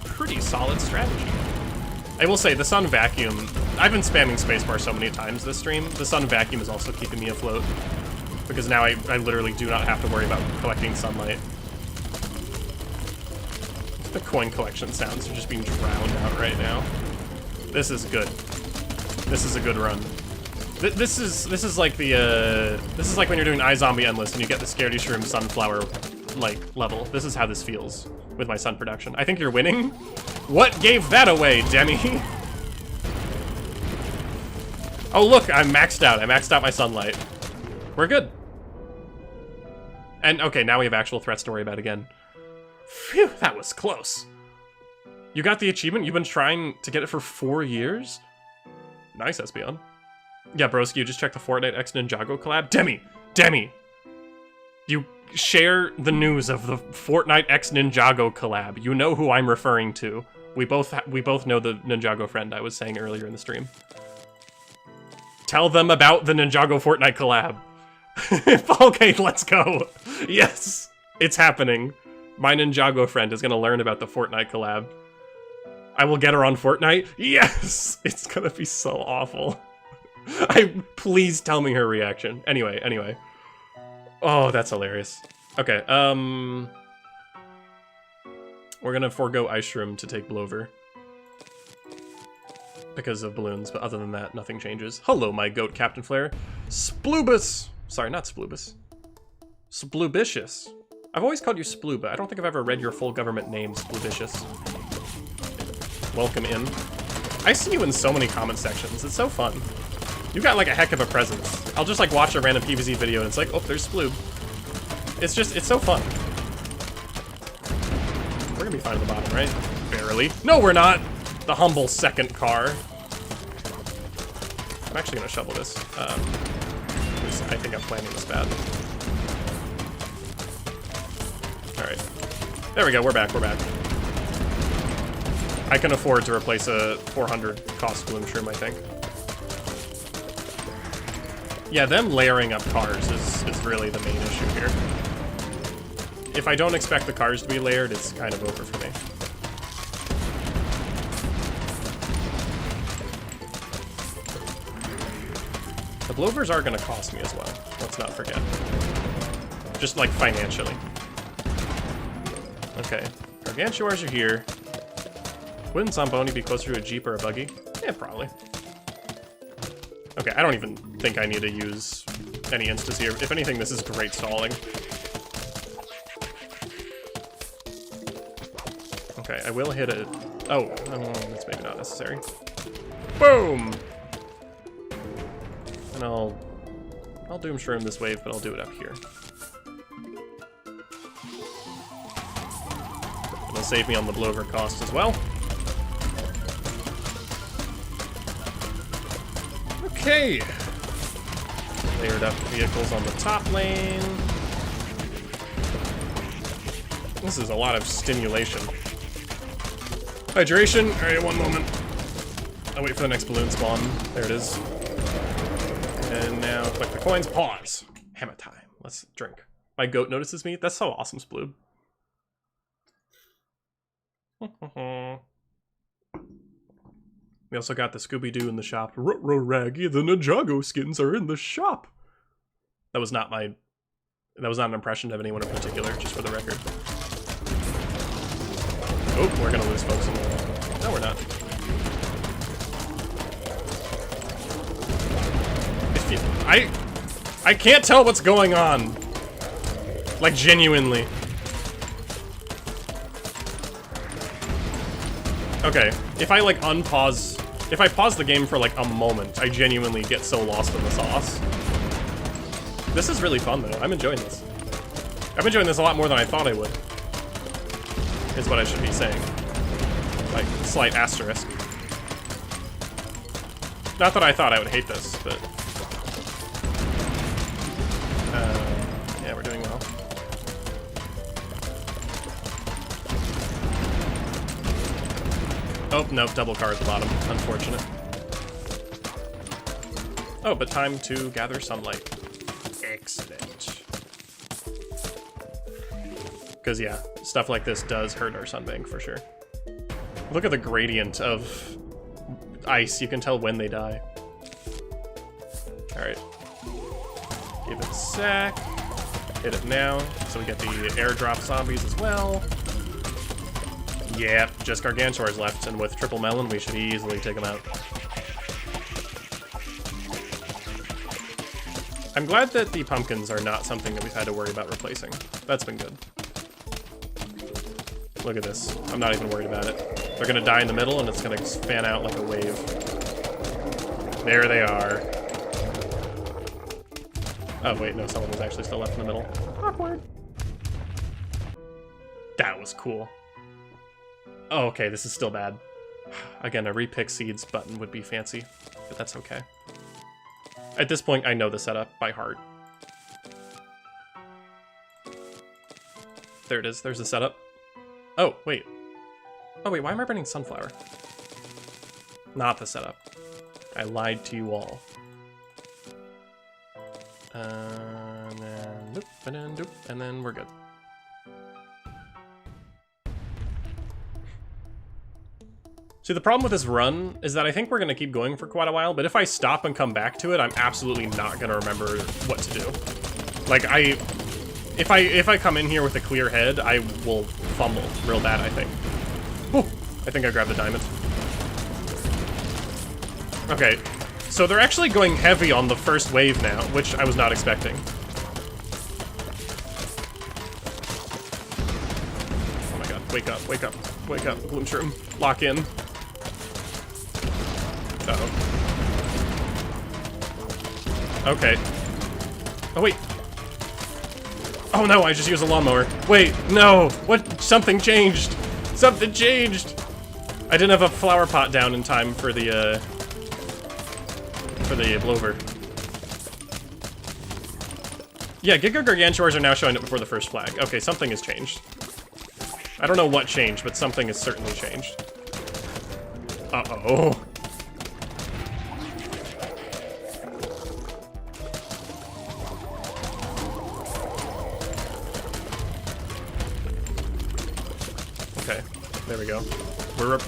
Pretty solid strategy. I will say, the sun vacuum... I've been spamming spacebar so many times this stream. The sun vacuum is also keeping me afloat. Because now I literally do not have to worry about collecting sunlight. The coin collection sounds are just being drowned out right now. This is good. This is a good run. This is like the this is like when you're doing iZombie Endless and you get the Scaredy Shroom Sunflower like level. This is how this feels with my sun production. I think you're winning. What gave that away, Demi? Oh look, I'm maxed out. I maxed out my sunlight. We're good. And okay, now we have actual threats to worry about again. Phew, that was close. You got the achievement? You've been trying to get it for 4 years? Nice, Espeon. Yeah, broski, you just checked the Fortnite X Ninjago collab? Demi! You share the news of the Fortnite X Ninjago collab. You know who I'm referring to. We both know the Ninjago friend I was saying earlier in the stream. Tell them about the Ninjago Fortnite collab. Okay, let's go. Yes, it's happening. My Ninjago friend is gonna learn about the Fortnite collab. I will get her on Fortnite? Yes! It's gonna be so awful. Please tell me her reaction. Anyway. Oh, that's hilarious. Okay, we're gonna forego Ice Shroom to take Blover. Because of balloons, but other than that, nothing changes. Hello, my goat, Captain Flare. Sploobus! Sorry, not Sploobus. Sploobicious. I've always called you Sploo, but I don't think I've ever read your full government name, Sploobicious. Welcome in. I see you in so many comment sections. It's so fun. You got like a heck of a presence. I'll just like watch a random PvZ video and it's like, oh, there's Sploob. It's so fun. We're gonna be fine at the bottom, right? Barely. No, we're not! The humble second car. I'm actually gonna shovel this. I think I'm planning this bad. Alright. There we go, we're back. I can afford to replace a 400 cost Bloom Shroom, I think. Yeah, them layering up cars is really the main issue here. If I don't expect the cars to be layered, it's kind of over for me. The Blovers are gonna cost me as well, let's not forget. Just like financially. Okay, Gargantuars are here. Wouldn't Zamboni be closer to a Jeep or a buggy? Yeah, probably. Okay, I don't even think I need to use any instas here. If anything, this is great stalling. Okay, I will hit it. Oh, that's maybe not necessary. Boom! And I'll Doom Shroom this wave, but I'll do it up here. It'll save me on the Blover cost as well. Okay. Layered up vehicles on the top lane. This is a lot of stimulation. Hydration. Alright, one moment. I'll wait for the next balloon spawn. There it is. And now collect the coins. Pause. Hammer time. Let's drink. My goat notices me. That's so awesome, Sploob. We also got the Scooby-Doo in the shop. Raggy, the Ninjago skins are in the shop. That was not an impression of anyone in particular, just for the record. Oh, we're gonna lose folks in the... No, we're not. If you... I can't tell what's going on. Like, genuinely. Okay, if I, like, unpause... If I pause the game for, like, a moment, I genuinely get so lost in the sauce. This is really fun, though. I'm enjoying this. I'm enjoying this a lot more than I thought I would. Is what I should be saying. Like, slight asterisk. Not that I thought I would hate this, but... yeah, we're doing well. Oh, no, double car at the bottom. Unfortunate. Oh, but time to gather sunlight. Excellent. Because, yeah, stuff like this does hurt our sunbank for sure. Look at the gradient of ice. You can tell when they die. Alright. Give it a sec. Hit it now, so we get the airdrop zombies as well. Yeah, just Gargantuars left, and with triple melon, we should easily take them out. I'm glad that the pumpkins are not something that we've had to worry about replacing. That's been good. Look at this. I'm not even worried about it. They're gonna die in the middle, and it's gonna fan out like a wave. There they are. Oh, wait, no, someone was actually still left in the middle. Awkward. That was cool. Oh, okay, this is still bad. Again, a repick seeds button would be fancy, but that's okay. At this point, I know the setup by heart. There it is, there's the setup. Oh, wait. Oh, wait, why am I burning sunflower? Not the setup. I lied to you all. And then, doop, and then, doop, and then we're good. See, the problem with this run is that I think we're gonna keep going for quite a while, but if I stop and come back to it, I'm absolutely not gonna remember what to do. Like, if I come in here with a clear head, I will fumble real bad, I think. Whew, I think I grabbed the diamond. Okay, so they're actually going heavy on the first wave now, which I was not expecting. Oh my god, wake up, wake up, wake up, Gloomshroom, lock in. Uh-oh. Okay. Oh, wait. Oh, no, I just used a lawnmower. Wait, no. What? Something changed. Something changed. I didn't have a flower pot down in time for the blower. Yeah, Giga Gargantuars are now showing up before the first flag. Okay, something has changed. I don't know what changed, but something has certainly changed. Uh-oh. Okay, there we go.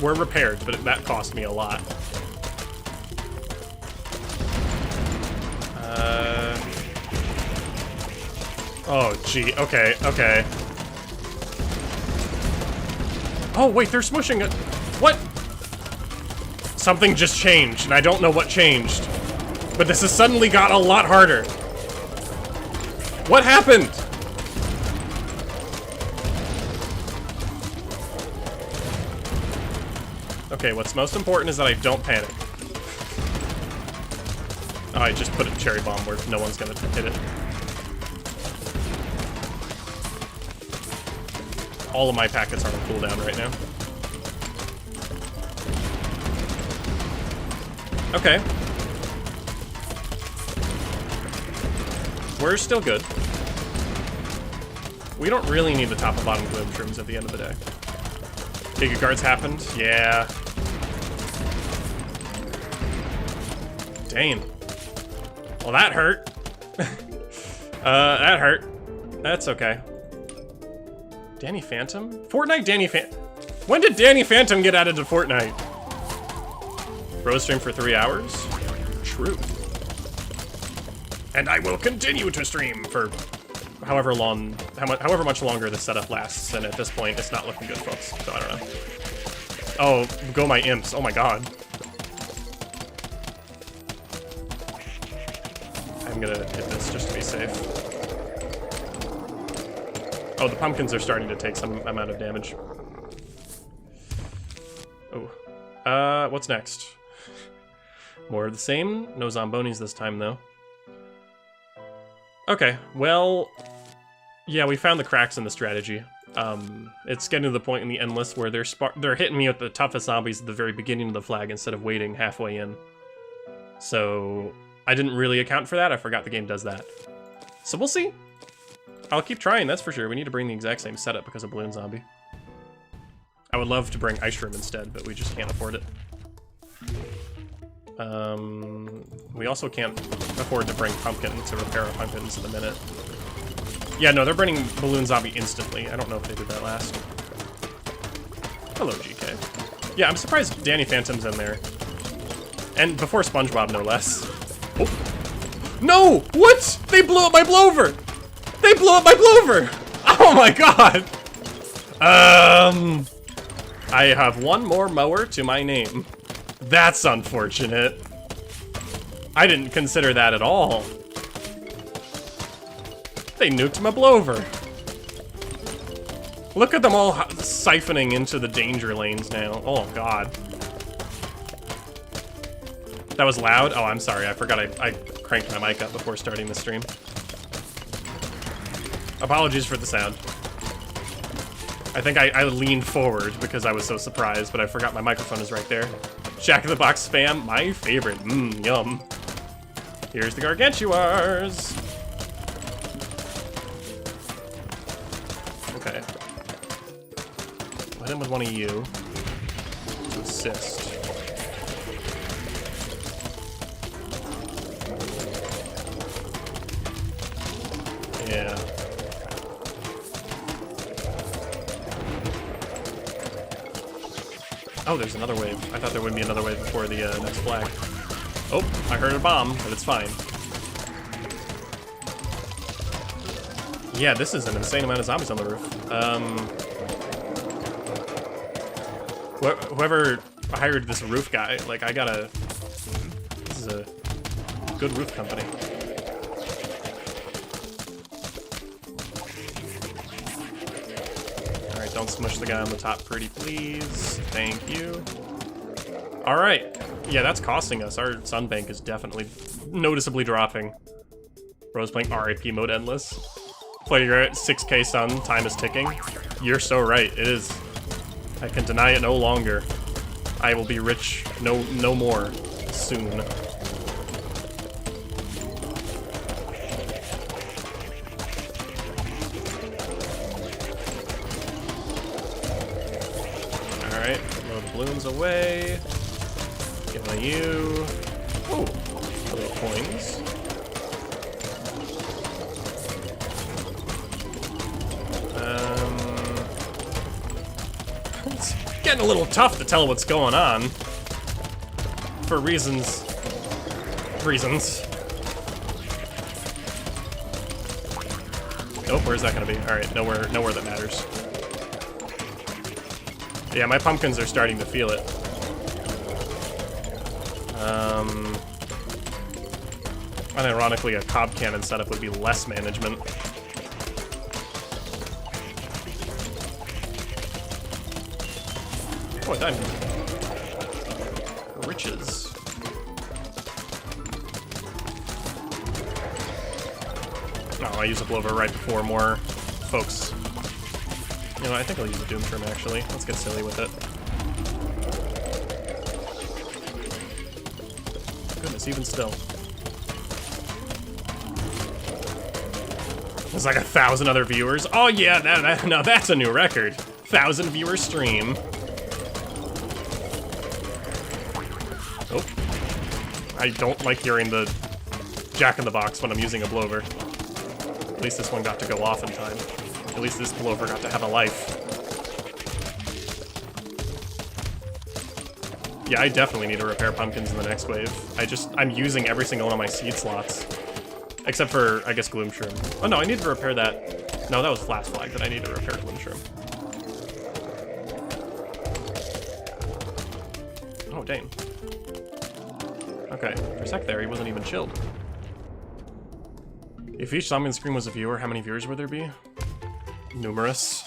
We're repaired, but that cost me a lot. Oh, gee. Okay, okay. Oh, wait, they're smushing it. What? Something just changed, and I don't know what changed. But this has suddenly got a lot harder. What happened? Okay, what's most important is that I don't panic. Oh, I just put a cherry bomb where no one's gonna hit it. All of my packets are on cooldown right now. Okay. We're still good. We don't really need the top and bottom gloom shrooms at the end of the day. Giga guards happened. Yeah. Dang. Well, that hurt. That hurt. That's okay. Danny Phantom? Fortnite Danny Phantom. When did Danny Phantom get added to Fortnite? Bro stream for 3 hours? True. And I will continue to stream for however however much longer the setup lasts, and at this point, it's not looking good, folks. So I don't know. Oh, go my imps! Oh my god. I'm gonna hit this just to be safe. Oh, the pumpkins are starting to take some amount of damage. Oh, what's next? More of the same. No zombonis this time, though. Okay, well, yeah, we found the cracks in the strategy. It's getting to the point in the endless where they're hitting me with the toughest zombies at the very beginning of the flag instead of waiting halfway in. So I didn't really account for that. I forgot the game does that. So we'll see. I'll keep trying, that's for sure. We need to bring the exact same setup because of Balloon Zombie. I would love to bring Ice Room instead, but we just can't afford it. We also can't afford to bring Pumpkin to repair our pumpkins in a minute. Yeah, no, they're bringing Balloon Zombie instantly. I don't know if they did that last. Hello, GK. Yeah, I'm surprised Danny Phantom's in there. And before SpongeBob, no less. Oh. No! What? They blew up my blower! They blew up my blower! Oh my god! I have one more mower to my name. That's unfortunate. I didn't consider that at all. They nuked my blower. Look at them all siphoning into the danger lanes now. Oh god. That was loud? Oh, I'm sorry. I forgot I cranked my mic up before starting the stream. Apologies for the sound. I think I leaned forward because I was so surprised, but I forgot my microphone is right there. Jack in the Box spam, my favorite. Mmm, yum. Here's the Gargantuars. Okay. Hit him with one of you to assist. Yeah. Oh, there's another wave. I thought there would be another wave before the next flag. Oh, I heard a bomb, but it's fine. Yeah, this is an insane amount of zombies on the roof. Whoever hired this roof guy, like, this is a good roof company. Alright, don't smush the guy on the top, pretty please. Thank you. Alright. Yeah, that's costing us. Our sunbank is definitely noticeably dropping. Bro's playing RIP mode endless. Play your 6K sun, time is ticking. You're so right, it is. I can deny it no longer. I will be rich no more soon. Alright, load the balloons away. Get one of you. Oh, little coins. It's getting a little tough to tell what's going on. For reasons. Nope, where's that gonna be? Alright, nowhere that matters. Yeah, my pumpkins are starting to feel it. Unironically, a cob cannon setup would be less management. Oh, a diamond. Riches. Oh, I use a blower right before more folks. You know, I think I'll use a Doom Trim, actually. Let's get silly with it. Goodness, even still. There's like 1,000 other viewers. Oh yeah, no, that's a new record. 1,000 viewer stream. Oh. I don't like hearing the Jack in the Box when I'm using a blower. At least this one got to go off in time. At least this blower got to have a life. Yeah, I definitely need to repair pumpkins in the next wave. I'm using every single one of my seed slots. Except for, I guess, Gloom Shroom. Oh no, I need to repair that. No, that was Flash Flag that I need to repair Gloom Shroom. Oh, dang. Okay, for a sec there, he wasn't even chilled. If each zombie on the screen was a viewer, how many viewers would there be? Numerous.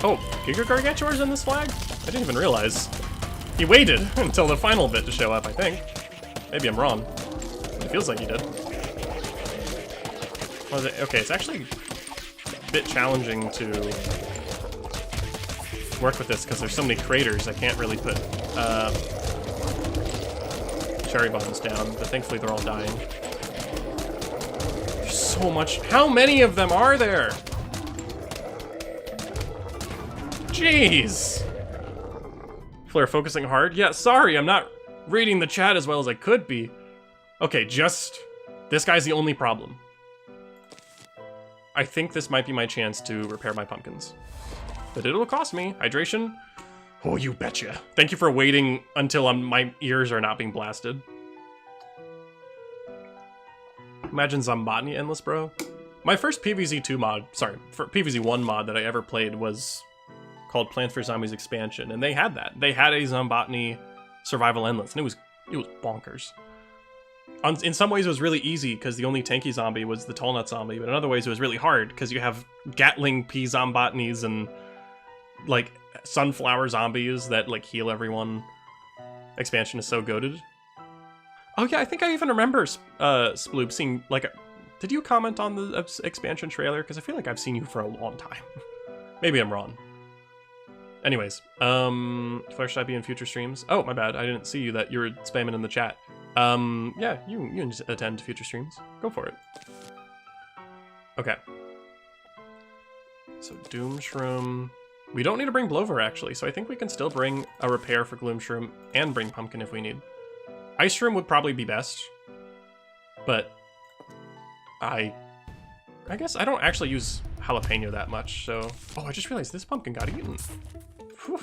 Oh, Giga Gargantuar's in this flag? I didn't even realize. He waited until the final bit to show up, I think. Maybe I'm wrong. It feels like he did. Was it? Okay, it's actually a bit challenging to work with this because there's so many craters. I can't really put cherry bombs down, but thankfully they're all dying. There's so much. How many of them are there? Jeez. People are focusing hard. Yeah, sorry, I'm not reading the chat as well as I could be. Okay, just this guy's the only problem. I think this might be my chance to repair my pumpkins. But it'll cost me. Hydration? Oh, you betcha. Thank you for waiting until my ears are not being blasted. Imagine Zombotany Endless, bro. My first PvZ2 mod, sorry, for PvZ1 mod that I ever played was called Plants vs. Zombies Expansion, and they had that. They had a Zombotany Survival Endless, and it was bonkers. In some ways, it was really easy because the only tanky zombie was the Tall Nut zombie, but in other ways, it was really hard because you have Gatling P Zombotanies and like sunflower zombies that like heal everyone. Expansion is so goated. Oh yeah, I think I even remember Sploob seeing like. Did you comment on the expansion trailer? Because I feel like I've seen you for a long time. Maybe I'm wrong. Anyways, Flare, should I be in future streams? Oh, my bad. I didn't see you that you were spamming in the chat. Yeah, you can just attend to future streams. Go for it. Okay. So Doom Shroom. We don't need to bring Blover, actually, so I think we can still bring a repair for Gloom Shroom and bring Pumpkin if we need. Ice Shroom would probably be best, but I guess I don't actually use jalapeno that much, so... Oh, I just realized this pumpkin got eaten. Whew,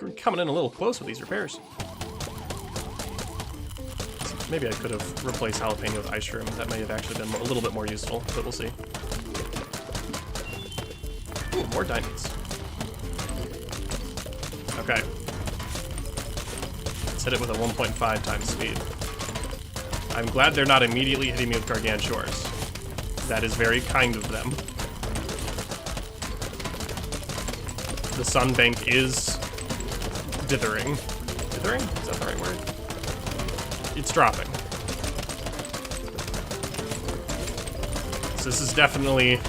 we're coming in a little close with these repairs. So maybe I could have replaced jalapeno with ice shroom. That may have actually been a little bit more useful, but we'll see. Ooh, more diamonds. Okay. Let's hit it with a 1.5 times speed. I'm glad they're not immediately hitting me with Gargantuars. That is very kind of them. The sunbank is dithering. Dithering? Is that the right word? It's dropping. So this is definitely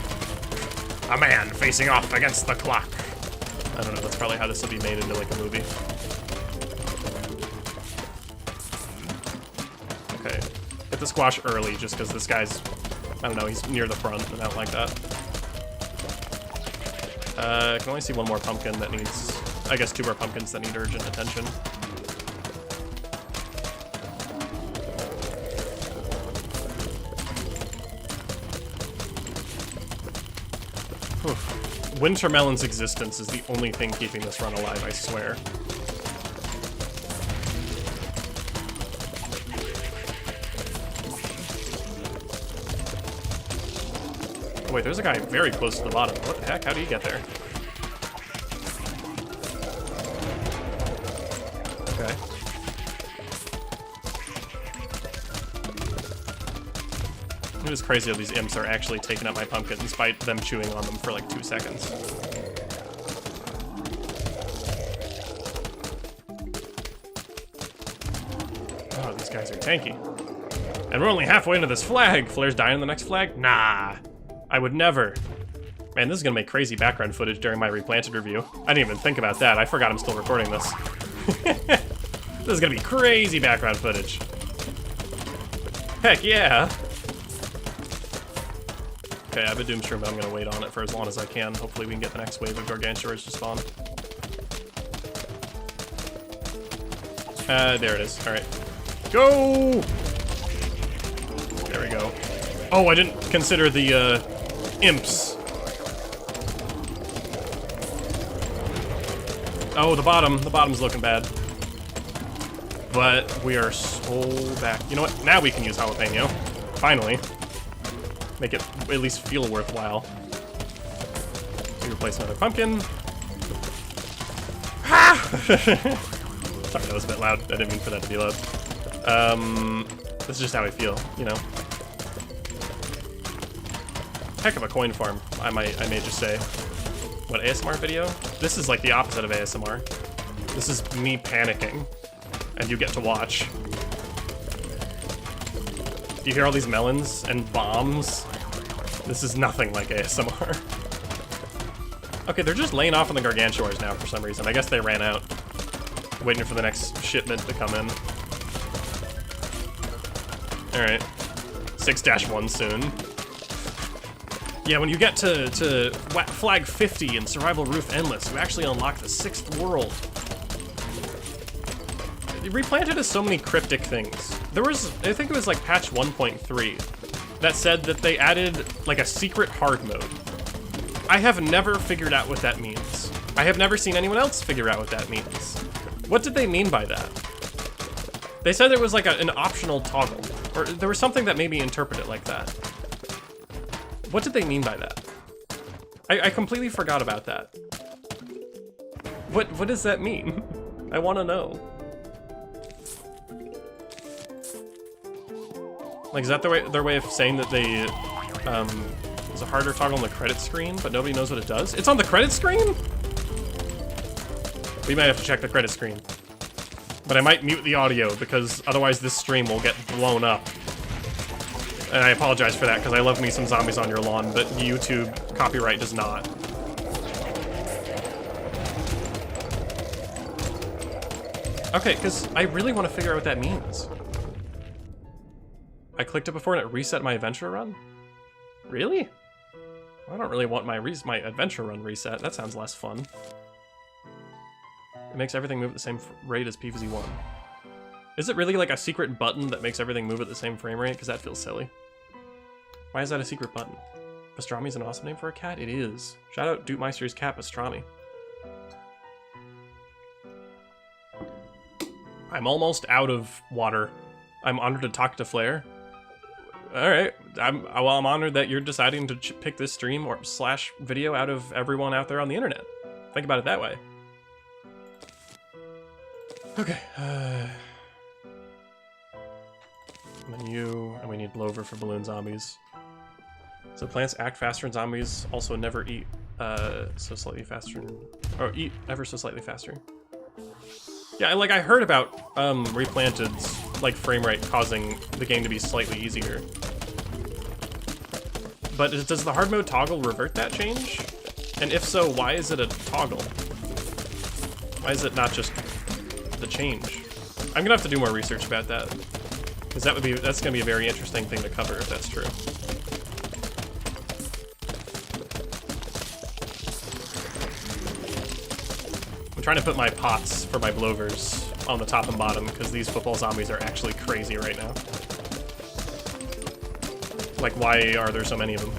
a man facing off against the clock. I don't know, that's probably how this will be made into like a movie. Okay. Get the squash early just because this guy's, I don't know, he's near the front and I don't like that. I can only see one more pumpkin that needs, I guess 2 more pumpkins that need urgent attention. Oof. Wintermelon's existence is the only thing keeping this run alive, I swear. Oh, wait, there's a guy very close to the bottom. What the heck? How do you get there? Okay. It is crazy how these imps are actually taking up my pumpkin despite them chewing on them for like 2 seconds. Oh, these guys are tanky. And we're only halfway into this flag. Flare's dying in the next flag? Nah. I would never. Man, this is gonna make crazy background footage during my Replanted review. I didn't even think about that. I forgot I'm still recording this. This is gonna be crazy background footage. Heck yeah. Okay, I have a Doomstream, but I'm gonna wait on it for as long as I can. Hopefully we can get the next wave of Gargantuars to spawn. There it is. Alright. Go! There we go. Oh, I didn't consider the, imps. Oh, the bottom's looking bad. but we are so back. You know what? Now we can use jalapeno. Finally. Make it at least feel worthwhile. We replace another pumpkin. Sorry, that was a bit loud. I didn't mean for that to be loud. This is just how I feel, you know. Heck of a coin farm, I may just say. What, ASMR video? This is like the opposite of ASMR. This is me panicking, and you get to watch. Do you hear all these melons and bombs? This is nothing like ASMR. Okay, they're just laying off on the gargantuars now for some reason. I guess they ran out. Waiting for the next shipment to come in. Alright. 6-1 soon. Yeah, when you get to flag 50 in Survival Roof Endless, you actually unlock the 6th world. Replanted has so many cryptic things. There was, I think it was like patch 1.3 that said that they added like a secret hard mode. I have never figured out what that means. I have never seen anyone else figure out what that means. What did they mean by that? They said it was like an optional toggle, or there was something that made me interpret it like that. What did they mean by that? I completely forgot about that. What does that mean? I want to know. Like, is that their way of saying that they, there's a harder toggle on the credit screen, but nobody knows what it does? It's on the credit screen? We might have to check the credit screen. But I might mute the audio, because otherwise this stream will get blown up. And I apologize for that, because I love me some zombies on your lawn, but YouTube copyright does not. Okay, because I really want to figure out what that means. I clicked it before and it reset my adventure run? Really? I don't really want my adventure run reset. That sounds less fun. It makes everything move at the same rate as PvZ1. Is it really like a secret button that makes everything move at the same frame rate? Because that feels silly. Why is that a secret button? Pastrami is an awesome name for a cat? It is. Shout out Dutmeister's cat, Pastrami. I'm almost out of water. I'm honored to talk to Flair. Alright, I'm honored that you're deciding to pick this stream or / video out of everyone out there on the internet. Think about it that way. Okay, menu, and we need blower for balloon zombies. So plants act faster and zombies also never eat so slightly faster, or eat ever so slightly faster. Yeah, like I heard about Replanted's like frame rate causing the game to be slightly easier. But does the hard mode toggle revert that change? And if so, why is it a toggle? Why is it not just the change? I'm gonna have to do more research about that, because that's gonna be a very interesting thing to cover if that's true. I'm trying to put my pots for my blowers on the top and bottom because these football zombies are actually crazy right now. Like, why are there so many of them?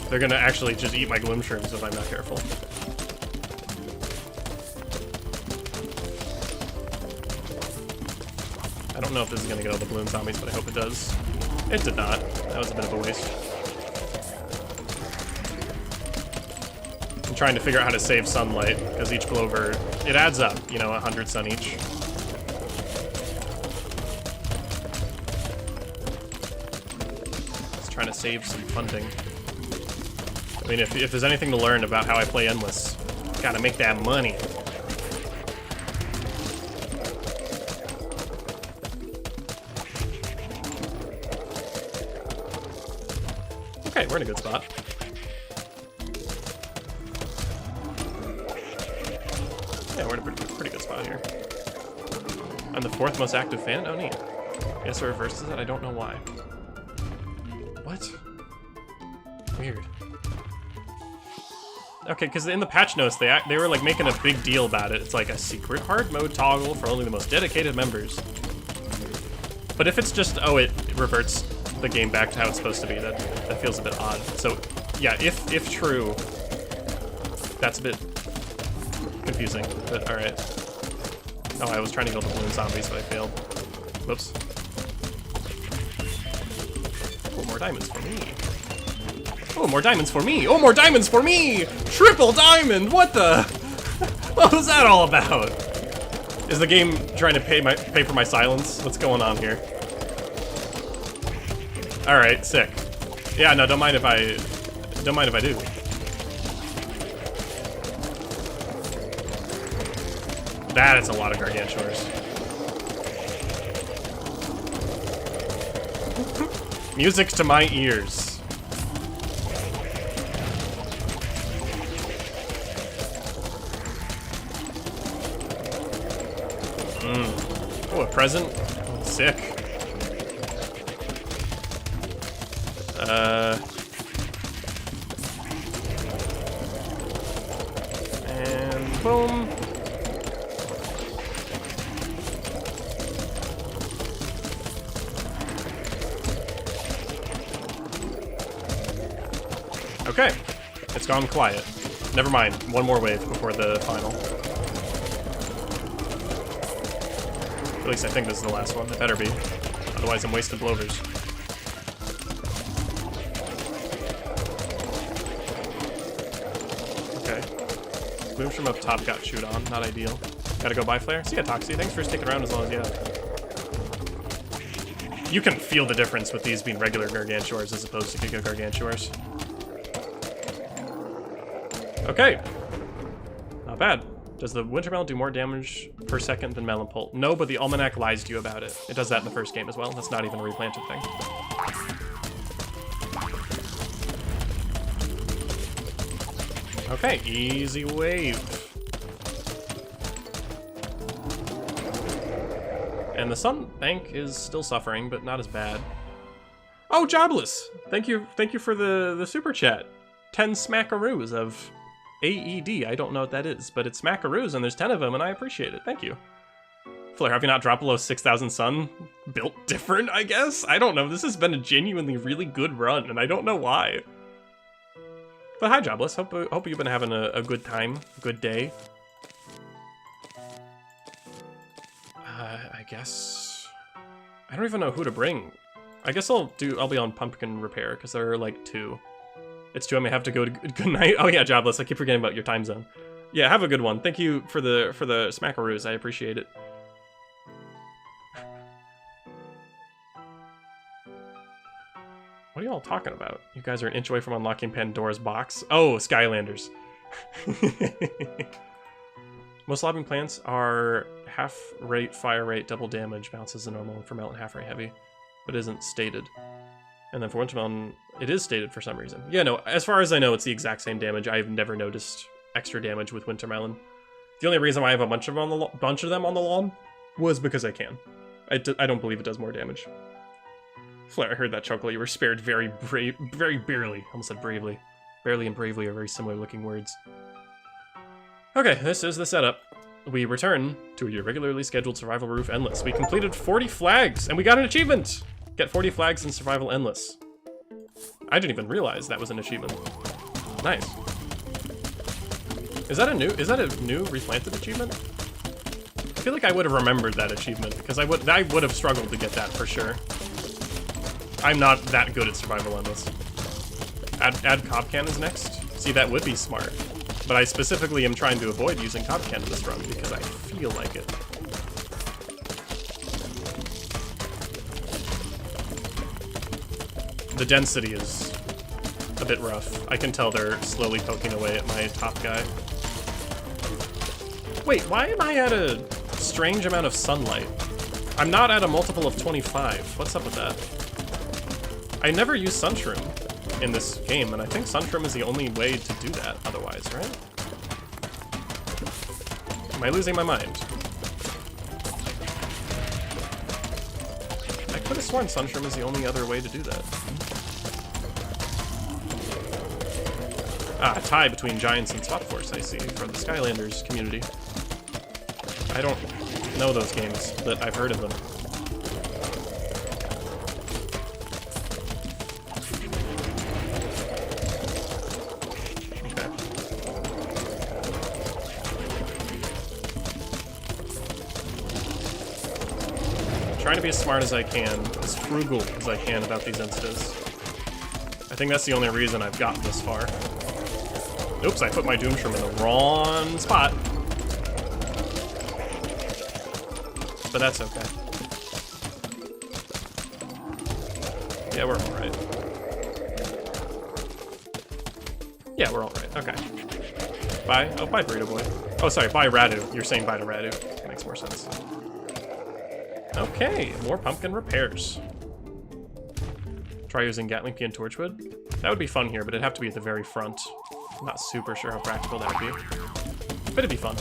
They're gonna actually just eat my gloom shrooms if I'm not careful. I don't know if this is gonna get all the balloon zombies, but I hope it does. It did not. That was a bit of a waste. I'm trying to figure out how to save sunlight, because each blower, it adds up, you know, 100 sun each. Just trying to save some funding. I mean, if there's anything to learn about how I play Endless, gotta make that money. Okay, we're in a good spot. Yeah, we're in a pretty good spot here. I'm the 4th most active fan? Oh, neat. Yes, it reverses it? I don't know why. What? Weird. Okay, because in the patch notes, they were like making a big deal about it. It's like a secret hard mode toggle for only the most dedicated members. But if it's just, oh, it reverts the game back to how it's supposed to be, that feels a bit odd. So, yeah, if true, that's a bit confusing, but alright. Oh, I was trying to kill the balloon zombies, but I failed. Whoops. Oh, more diamonds for me. Oh, more diamonds for me. Oh, more diamonds for me. Triple diamond. What the? What was that all about? Is the game trying to pay for my silence? What's going on here? All right, sick. Yeah, no, don't mind if I do. That is a lot of gargantuars. Music to my ears. Oh, a present? Sick. And boom. Okay, it's gone quiet. Never mind, one more wave before the final. At least I think this is the last one. It better be. Otherwise I'm wasting bloaters. Okay. Moves from up top got chewed on. Not ideal. Gotta go by Flare. See ya, Toxie. Thanks for sticking around as long as you have. You can feel the difference with these being regular Gargantuars as opposed to Giga Gargantuars. Okay. Not bad. Does the Wintermelon do more damage per second than Melon Pult? No, but the Almanac lies to you about it. It does that in the first game as well. That's not even a replanted thing. Okay, easy wave. And the Sun Bank is still suffering, but not as bad. Oh, Jobless! Thank you for the super chat. 10 smackaroos of AED. I don't know what that is, but it's smackaroos and there's 10 of them and I appreciate it. Thank you. Flare, have you not dropped below 6,000 sun? Built different, I guess? I don't know. This has been a genuinely really good run and I don't know why. But hi, Jobless. Hope you've been having a good time, a good day. I guess I don't even know who to bring. I guess I'll be on Pumpkin Repair because there are like 2. It's 2. I may have to go to good night. Oh yeah, Jobless. I keep forgetting about your time zone. Yeah, have a good one. Thank you for the smackaroos. I appreciate it. What are y'all talking about? You guys are an inch away from unlocking Pandora's box. Oh, Skylanders. Most lobbing plants are half rate, fire rate, double damage, bounces the normal, and for melon half rate heavy, but isn't stated. And then for Wintermelon, it is stated for some reason. Yeah, no, as far as I know, it's the exact same damage. I've never noticed extra damage with Wintermelon. The only reason why I have a bunch of them on the lawn was because I can. I don't believe it does more damage. Flare, I heard that chuckle. You were spared very barely. Almost said bravely. Barely and bravely are very similar looking words. Okay, this is the setup. We return to your regularly scheduled Survival Roof Endless. We completed 40 flags, and we got an achievement! Get 40 flags in Survival Endless. I didn't even realize that was an achievement. Nice. Is that a new replanted achievement? I feel like I would have remembered that achievement, because I would have struggled to get that for sure. I'm not that good at Survival Endless. Add Cob Cannons next? See, that would be smart. But I specifically am trying to avoid using Cob Cannon this run because I feel like it. The density is a bit rough. I can tell they're slowly poking away at my top guy. Wait, why am I at a strange amount of sunlight? I'm not at a multiple of 25. What's up with that? I never use Sunshroom in this game, and I think Sunshroom is the only way to do that otherwise, right? Am I losing my mind? I could have sworn Sunshroom is the only other way to do that. Ah, a tie between Giants and Swap Force, I see, from the Skylanders community. I don't know those games, but I've heard of them. trying to be as smart as I can, as frugal as I can about these instas. I think that's the only reason I've gotten this far. Oops, I put my Doom Shroom in the wrong spot. But that's okay. Yeah, we're alright. Yeah, we're alright. Okay. Bye. Oh, bye, Burrito Boy. Oh, sorry, bye, Radu. You're saying bye to Radu. That makes more sense. Okay, more pumpkin repairs. Try using Gatling Pea and Torchwood. That would be fun here, but it'd have to be at the very front. I'm not super sure how practical that would be. But it'd be fun.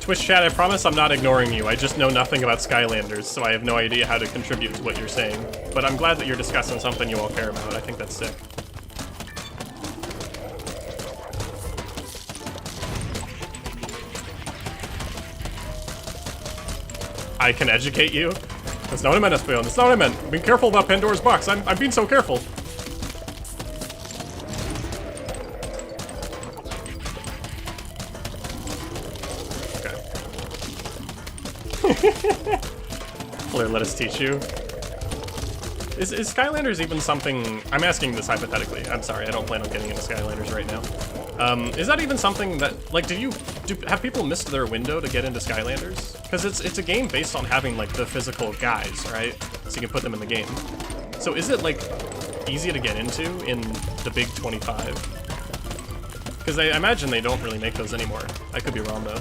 Twitch chat, I promise I'm not ignoring you. I just know nothing about Skylanders, so I have no idea how to contribute to what you're saying. But I'm glad that you're discussing something you all care about. I think that's sick. I can educate you? That's not what I meant, Espeon. That's not what I meant. Be careful about Pandora's box. I'm being so careful. Flare, let us teach you. Is Skylanders even something... I'm asking this hypothetically. I'm sorry, I don't plan on getting into Skylanders right now. Is that even something that... Like, have people missed their window to get into Skylanders? Because it's a game based on having, like, the physical guys, right? So you can put them in the game. So is it, like, easy to get into in the Big 25? Because I imagine they don't really make those anymore. I could be wrong, though.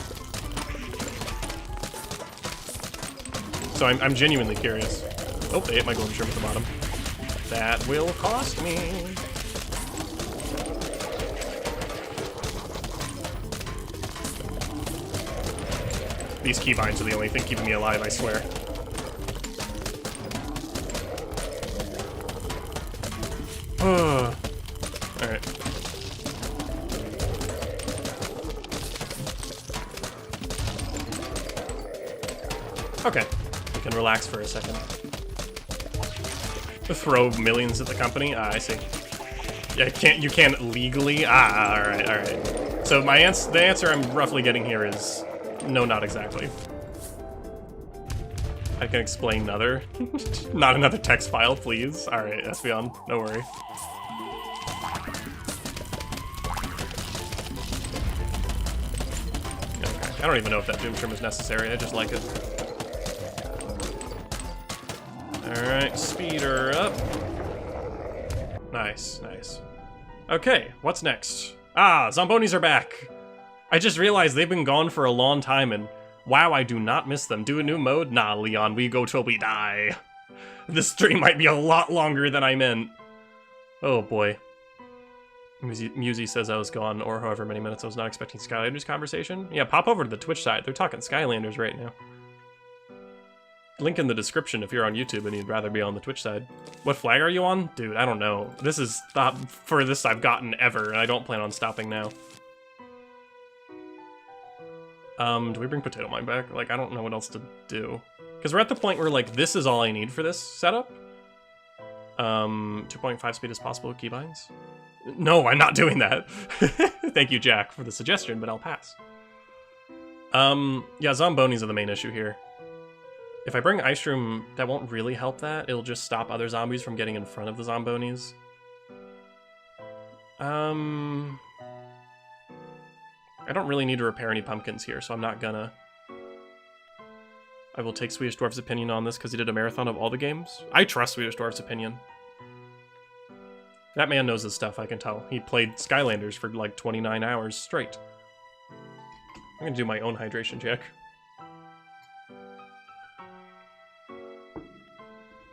So I'm genuinely curious. Oh, they ate my golden shrimp at the bottom. That will cost me. These keybinds are the only thing keeping me alive, I swear. Alright. Okay. Can relax for a second. Throw millions at the company? Ah, I see. Yeah, you can't legally? Ah, alright. So the answer I'm roughly getting here is no, not exactly. I can explain another. Not another text file, please. Alright, Espeon, no worry. Okay, I don't even know if that Doom Shroom is necessary, I just like it. Alright, speed her up. Nice, nice. Okay, what's next? Ah, Zombonis are back! I just realized they've been gone for a long time and wow, I do not miss them. Do a new mode? Nah, Leon, we go till we die. This stream might be a lot longer than I meant. Oh boy. Musy says I was gone, or however many minutes I was not expecting Skylanders conversation. Yeah, pop over to the Twitch side. They're talking Skylanders right now. Link in the description if you're on YouTube and you'd rather be on the Twitch side. What flag are you on? Dude, I don't know. This is the furthest I've gotten ever, and I don't plan on stopping now. Do we bring Potato Mine back? Like, I don't know what else to do. Because we're at the point where, like, this is all I need for this setup. 2.5 speed as possible with keybinds. No, I'm not doing that. Thank you, Jack, for the suggestion, but I'll pass. Yeah, Zombonis are the main issue here. If I bring Ice Shroom, that won't really help that. It'll just stop other zombies from getting in front of the Zombonis. I don't really need to repair any pumpkins here, so I'm not gonna. I will take Swedish Dwarf's opinion on this because he did a marathon of all the games. I trust Swedish Dwarf's opinion. That man knows his stuff, I can tell. He played Skylanders for like 29 hours straight. I'm gonna do my own hydration check.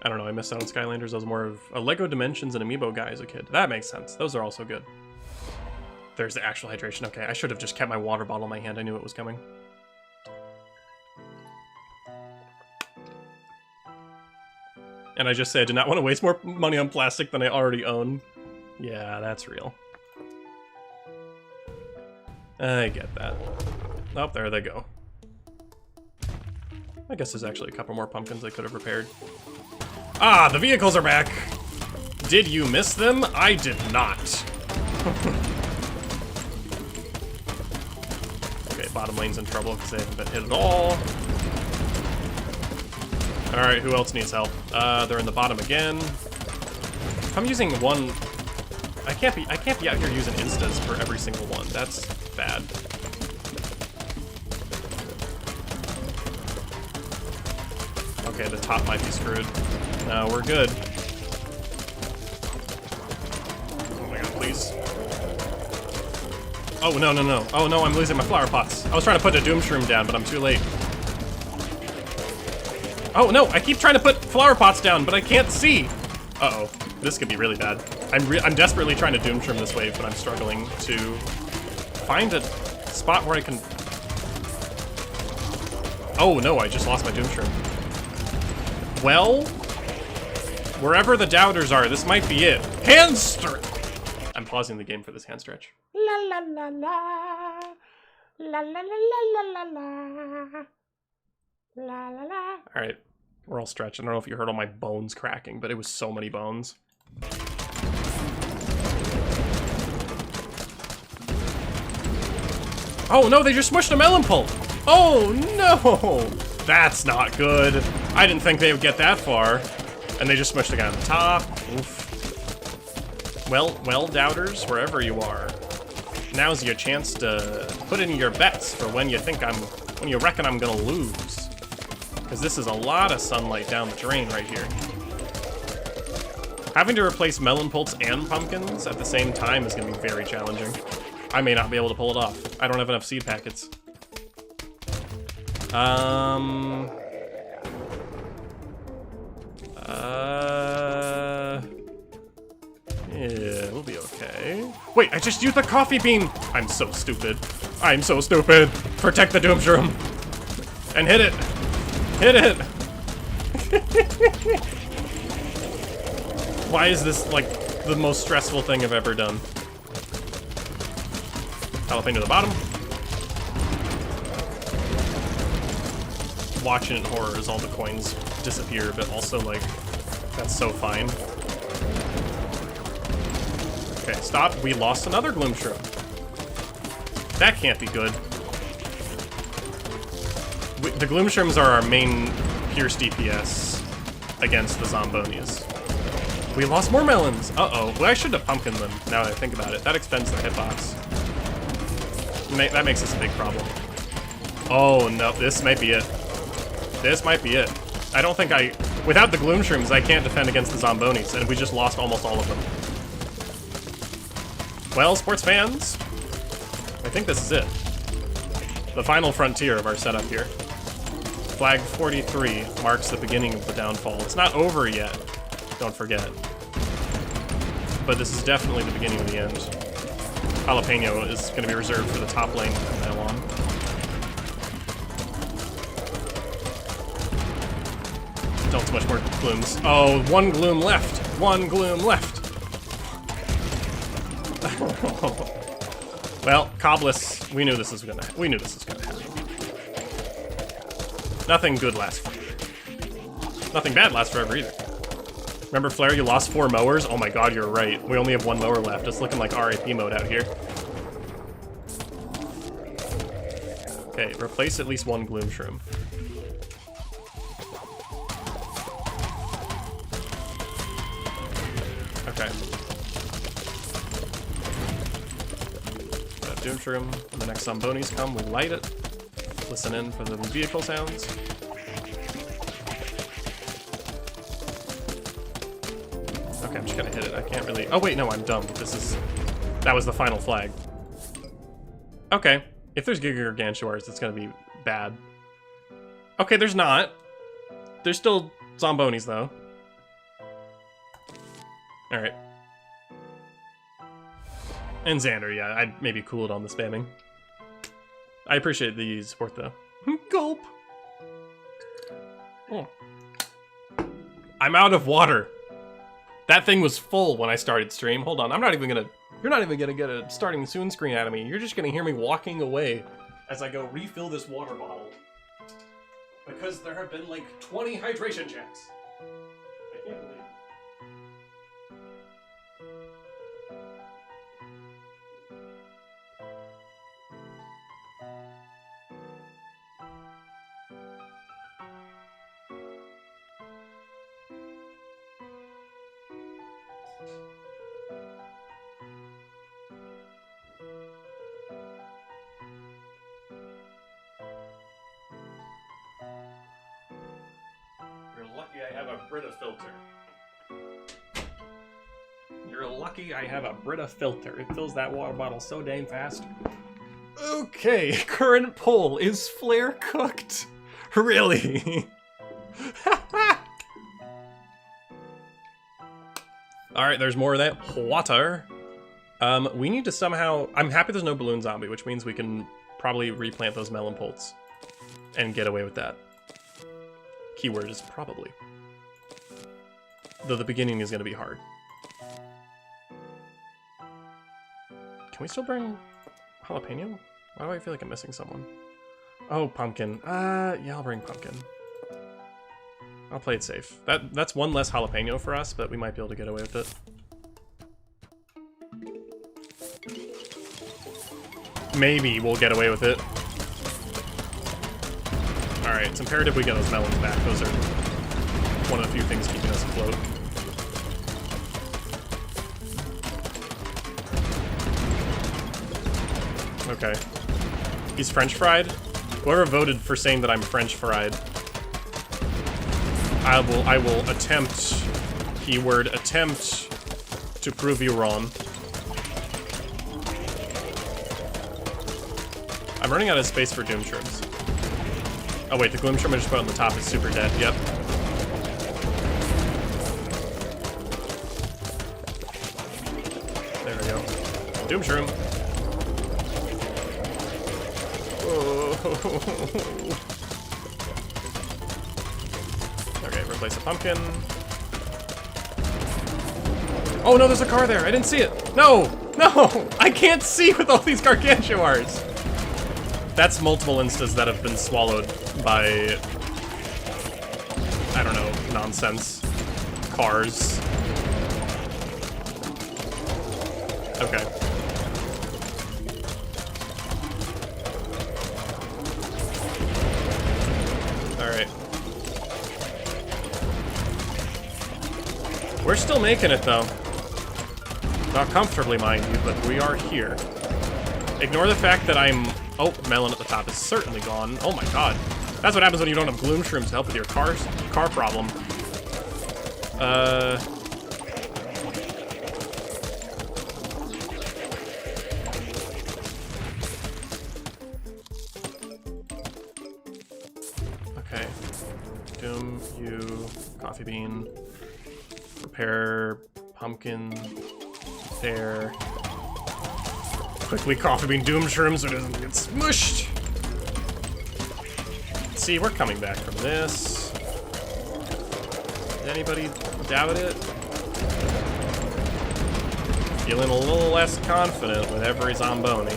I don't know, I missed out on Skylanders. I was more of a LEGO Dimensions and Amiibo guy as a kid. That makes sense. Those are also good. There's the actual hydration. Okay, I should have just kept my water bottle in my hand. I knew it was coming. And I just said I did not want to waste more money on plastic than I already own. Yeah, that's real. I get that. Oh, there they go. I guess there's actually a couple more pumpkins I could have repaired. Ah, the vehicles are back! Did you miss them? I did not. Okay, bottom lane's in trouble because they haven't been hit at all. Alright, who else needs help? They're in the bottom again. I'm using one... I can't be out here using instas for every single one. That's bad. Okay, the top might be screwed. No, we're good. Oh my god, please. Oh, no, no, no. Oh no, I'm losing my flower pots. I was trying to put a Doom Shroom down, but I'm too late. Oh no, I keep trying to put flower pots down, but I can't see. Uh-oh, this could be really bad. I'm desperately trying to Doom Shroom this wave, but I'm struggling to find a spot where I can... Oh no, I just lost my Doom Shroom. Well, wherever the doubters are, this might be it. Hand stretch! I'm pausing the game for this hand stretch. La la la la. La la la la la la. La la la. Alright, we're all stretched. I don't know if you heard all my bones cracking, but it was so many bones. Oh no, they just smushed a melon pulp! Oh no! That's not good. I didn't think they would get that far. And they just smushed the guy on the top. Oof. Well, doubters, wherever you are. Now's your chance to put in your bets for when you reckon I'm gonna lose. Because this is a lot of sunlight down the drain right here. Having to replace melon pulps and pumpkins at the same time is gonna be very challenging. I may not be able to pull it off. I don't have enough seed packets. Yeah, we'll be okay. Wait, I just used the coffee bean! I'm so stupid. I'm so stupid! Protect the Doom Shroom! And hit it! Hit it! Why is this, like, the most stressful thing I've ever done? Jalapeno to the bottom. Watching in horror as all the coins disappear, but also, like, that's so fine. Okay, stop. We lost another Gloom Shroom. That can't be good. The Gloom Shrooms are our main Pierce DPS against the Zombonis. We lost more melons. Uh-oh. Well, I should have pumpkined them, now that I think about it. That expends their hitbox. That makes this a big problem. Oh, no. This might be it. This might be it. I don't think without the Gloom Shrooms, I can't defend against the Zombonis, and we just lost almost all of them. Well, sports fans, I think this is it. The final frontier of our setup here. Flag 43 marks the beginning of the downfall. It's not over yet, don't forget. But this is definitely the beginning of the end. Jalapeno is going to be reserved for the top lane from now on. Don't too much more glooms. Oh, one gloom left. One gloom left. Well, Cobbless, we knew this was gonna happen. Nothing good lasts forever. Nothing bad lasts forever either. Remember, Flare, you lost 4 mowers? Oh my god, you're right. We only have 1 mower left. It's looking like RAP mode out here. Okay, replace at least 1 Gloom Shroom. Okay. Doom Shroom. When the next Zombonis come, we light it. Listen in for the vehicle sounds. Okay, I'm just gonna hit it. I can't really... Oh wait, no, I'm dumb. That was the final flag. Okay. If there's Giga Gargantuars, it's gonna be bad. Okay, there's not. There's still Zombonis, though. Alright. And Xander, yeah, I'd maybe cool it on the spamming. I appreciate the support, though. Gulp! Oh. I'm out of water. That thing was full when I started stream. Hold on, you're not even gonna get a starting soon screen out of me. You're just gonna hear me walking away as I go refill this water bottle. Because there have been like 20 hydration checks. I can't believe it. You're lucky I have a Brita filter. You're lucky I have a Brita filter. It fills that water bottle so dang fast. Okay, current poll. Is Flair cooked? Really? Alright, there's more of that water. We need to somehow... I'm happy there's no balloon zombie, which means we can probably replant those melon poults and get away with that. Keyword is probably. Though the beginning is going to be hard. Can we still bring jalapeno? Why do I feel like I'm missing someone? Oh, pumpkin. Yeah, I'll bring pumpkin. I'll play it safe. That's one less jalapeno for us, but we might be able to get away with it. Maybe we'll get away with it. Alright, it's imperative we get those melons back. Those are one of the few things keeping us afloat. Okay. He's French fried? Whoever voted for saying that I'm French fried, I will attempt, keyword attempt, to prove you wrong. I'm running out of space for doom shrooms. Oh wait, the gloom shroom I just put on the top is super dead, yep. There we go. Doom shroom. Okay, replace a pumpkin. Oh no, there's a car there. I didn't see it. No! No! I can't see with all these gargantuars. That's multiple instas that have been swallowed by, I don't know, nonsense. Cars. Okay. Alright. We're still making it, though. Not comfortably, mind you, but we are here. Ignore the fact that I'm... Oh, melon at the top is certainly gone. Oh my god. That's what happens when you don't have gloom shrooms to help with your car problem. Okay. Doom, you, coffee bean. Prepare pumpkin. There. Quickly coffee bean doom shrooms so it doesn't get smushed. See, we're coming back from this. Did anybody doubt it? Feeling a little less confident with every Zomboni.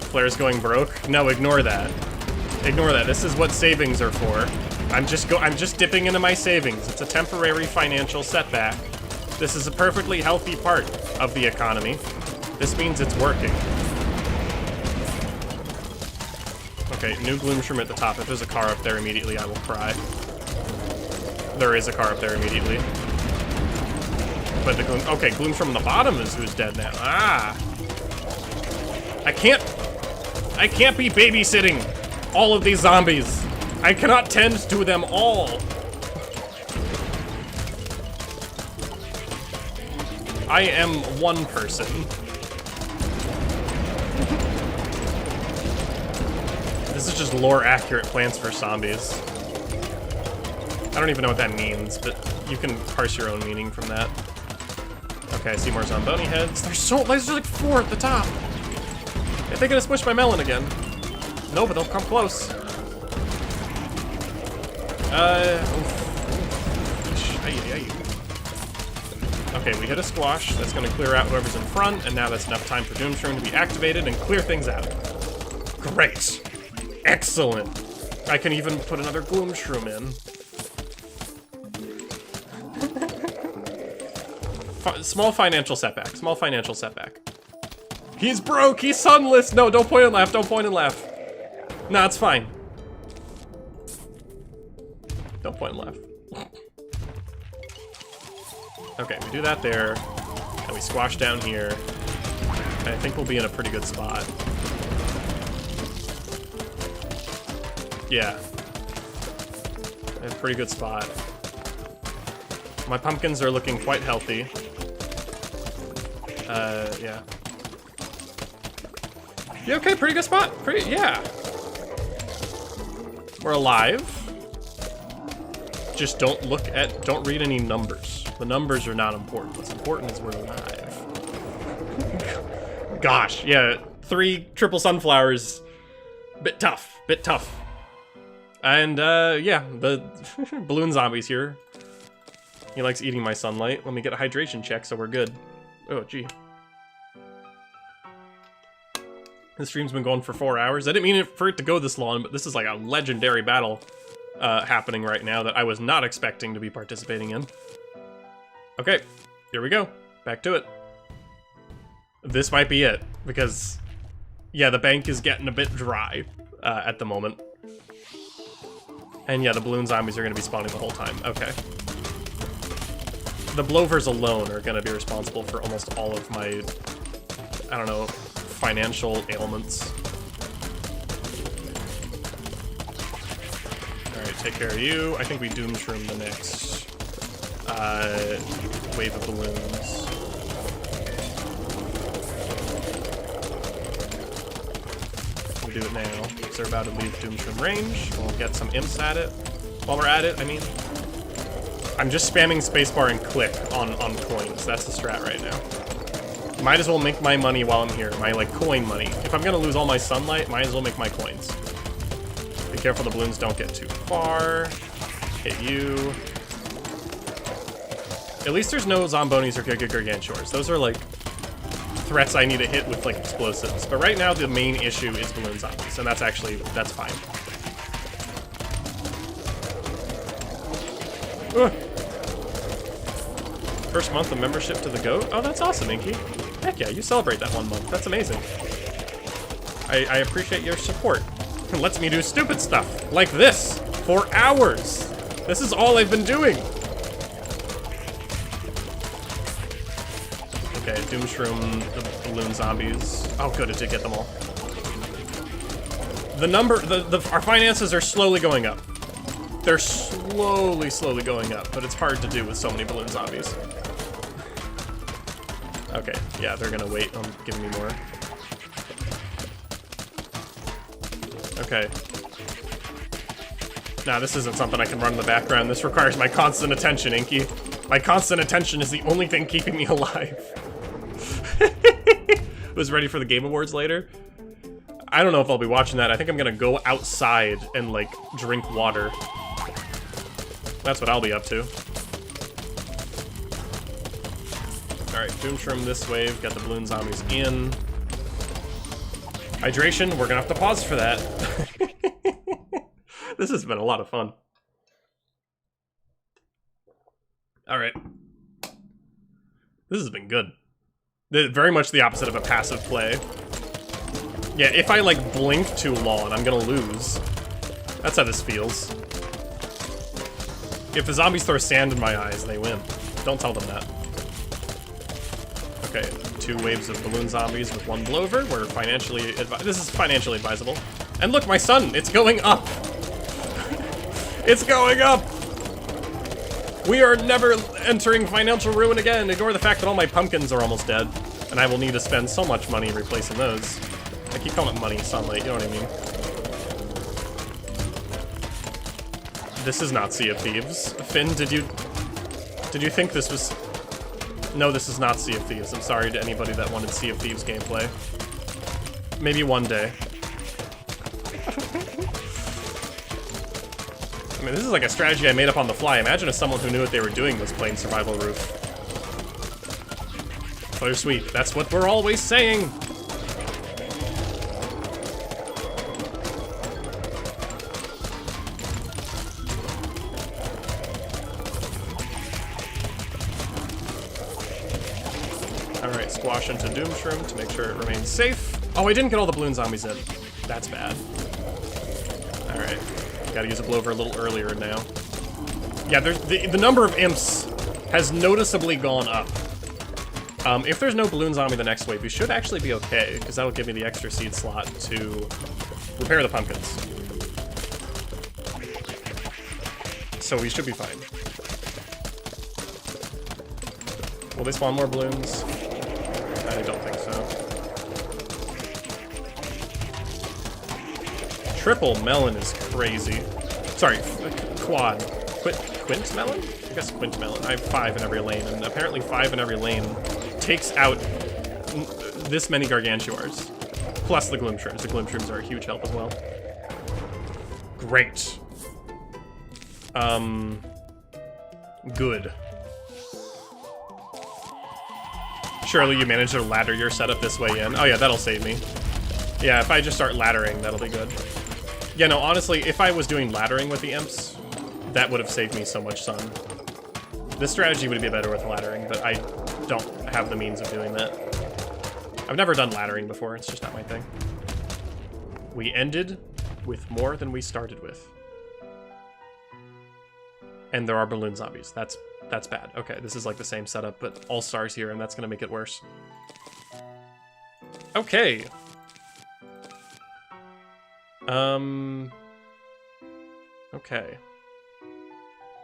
Flair's going broke? No, ignore that. Ignore that. This is what savings are for. I'm just dipping into my savings. It's a temporary financial setback. This is a perfectly healthy part of the economy. This means it's working. Okay, new gloom shroom at the top. If there's a car up there immediately, I will cry. There is a car up there immediately. But the gloom... Okay, gloom shroom on the bottom is who's dead now. Ah! I can't be babysitting all of these zombies. I cannot tend to them all. I am one person. This is just lore-accurate Plants vs. Zombies. I don't even know what that means, but you can parse your own meaning from that. Okay, I see more Zomboni heads. There's like 4 at the top. Are they gonna smush my melon again? No, but they'll come close. Okay, we hit a squash. That's gonna clear out whoever's in front, and now that's enough time for Doomshroom to be activated and clear things out. Great. Excellent. I can even put another gloom shroom in. Small financial setback. Small financial setback. He's broke. He's sunless. No, don't point and laugh. Don't point and laugh. Nah, it's fine. Don't point and laugh. Okay, we do that there. And we squash down here. And I think we'll be in a pretty good spot. Yeah. A pretty good spot. My pumpkins are looking quite healthy. Yeah. Yeah, okay, pretty good spot. Yeah. We're alive. Just don't read any numbers. The numbers are not important. What's important is we're alive. Gosh, yeah, 3 triple sunflowers. Bit tough. And, yeah, the balloon zombie's here. He likes eating my sunlight. Let me get a hydration check so we're good. Oh, gee. This stream's been going for 4 hours. I didn't mean for it to go this long, but this is like a legendary battle happening right now that I was not expecting to be participating in. Okay, here we go. Back to it. This might be it, because, yeah, the bank is getting a bit dry at the moment. And yeah, the balloon zombies are going to be spawning the whole time. Okay. The Blovers alone are going to be responsible for almost all of my, I don't know, financial ailments. Alright, take care of you. I think we Doom Shroom the next wave of balloons. We do it now, because they're about to leave Doom Shroom range. We'll get some imps at it. While we're at it, I mean. I'm just spamming spacebar and click on coins. That's the strat right now. Might as well make my money while I'm here. My, like, coin money. If I'm gonna lose all my sunlight, might as well make my coins. Be careful the balloons don't get too far. Hit you. At least there's no Zombonis or Gargantuars. Those are, like, threats I need to hit with, like, explosives. But right now, the main issue is balloon zombies. And that's fine. Ugh. First month of membership to the GOAT? Oh, that's awesome, Inky. Heck yeah, you celebrate that 1 month. That's amazing. I appreciate your support. It lets me do stupid stuff, like this, for hours. This is all I've been doing. Okay, Doom Shroom, the balloon zombies. Oh, good, it did get them all. Our finances are slowly going up. They're slowly going up, but it's hard to do with so many balloon zombies. Okay, yeah, they're gonna wait on giving me more. Okay. Nah, this isn't something I can run in the background. This requires my constant attention, Inky. My constant attention is the only thing keeping me alive. Was ready for the Game Awards later? I don't know if I'll be watching that. I think I'm gonna go outside and, like, drink water. That's what I'll be up to. Alright, Doom Shroom this wave, got the balloon zombies in. Hydration, we're gonna have to pause for that. This has been a lot of fun. Alright. This has been good. Very much the opposite of a passive play. Yeah, if I, like, blink too long, I'm gonna lose. That's how this feels. If the zombies throw sand in my eyes, they win. Don't tell them that. Okay, 2 waves of balloon zombies with 1 blover. We're financially this is financially advisable. And look, my sun, it's going up. It's going up. We are never entering financial ruin again. Ignore the fact that all my pumpkins are almost dead. And I will need to spend so much money replacing those. I keep calling it money, sunlight, you know what I mean? This is not Sea of Thieves. Finn, did you think this was... No, this is not Sea of Thieves. I'm sorry to anybody that wanted Sea of Thieves gameplay. Maybe one day. I mean, this is like a strategy I made up on the fly. Imagine if someone who knew what they were doing was playing Survival Roof. Clear sweep. That's what we're always saying! squash into Doom Shroom to make sure it remains safe. Oh, I didn't get all the balloon zombies in. That's bad. Alright. Gotta use a blower a little earlier now. Yeah, the number of imps has noticeably gone up. If there's no balloon zombie the next wave, we should actually be okay, because that'll give me the extra seed slot to repair the pumpkins. So we should be fine. Will they spawn more balloons? I don't think so. Triple melon is crazy. Sorry, quad. Quint melon? I guess quint melon. I have 5 in every lane, and apparently 5 in every lane takes out this many gargantuars. Plus the gloom shrooms. The gloom shrooms are a huge help as well. Great. Good. Surely you managed to ladder your setup this way in. Oh yeah, that'll save me. Yeah, if I just start laddering, that'll be good. Yeah, no, honestly, if I was doing laddering with the imps, that would have saved me so much sun. This strategy would be better with laddering, but I don't have the means of doing that. I've never done laddering before, it's just not my thing. We ended with more than we started with. And there are balloon zombies. That's bad. Okay, this is like the same setup, but all stars here, and that's gonna make it worse. Okay. Okay.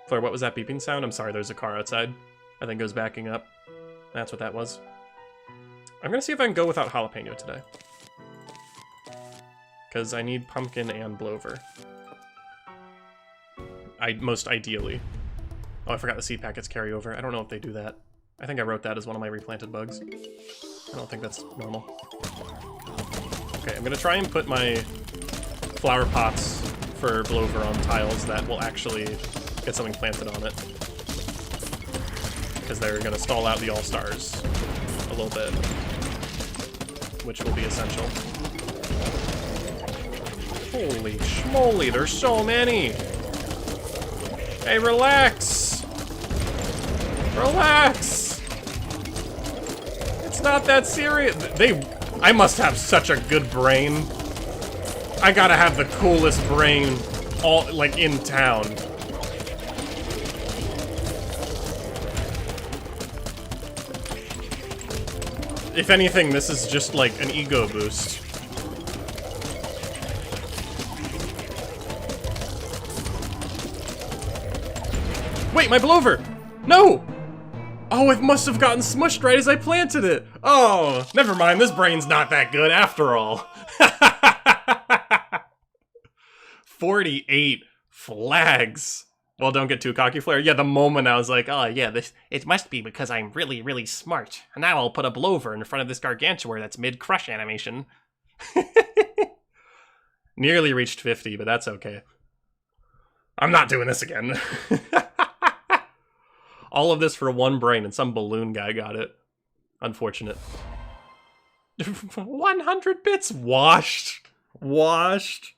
Fleur, what was that beeping sound? I'm sorry, there's a car outside. I think it was backing up. That's what that was. I'm gonna see if I can go without jalapeno today. Because I need pumpkin and blover. Most ideally. Oh, I forgot the seed packets carry over. I don't know if they do that. I think I wrote that as one of my replanted bugs. I don't think that's normal. Okay, I'm gonna try and put my flower pots for blover on tiles that will actually get something planted on it. Because they're gonna stall out the all-stars a little bit. Which will be essential. Holy schmoly, there's so many! Hey, relax! Relax! It's not that serious. I must have such a good brain. I gotta have the coolest brain like, in town. If anything, this is just like an ego boost. Wait, my blover! No! Oh, it must have gotten smushed right as I planted it. Oh, never mind. This brain's not that good after all. 48 flags. Well, don't get too cocky, Flare. Yeah, the moment I was like, oh yeah, it must be because I'm really, really smart. And now I'll put a blover in front of this gargantuar that's mid-crush animation. Nearly reached 50, but that's okay. I'm not doing this again. All of this for one brain, and some balloon guy got it. Unfortunate. 100 bits washed. Washed.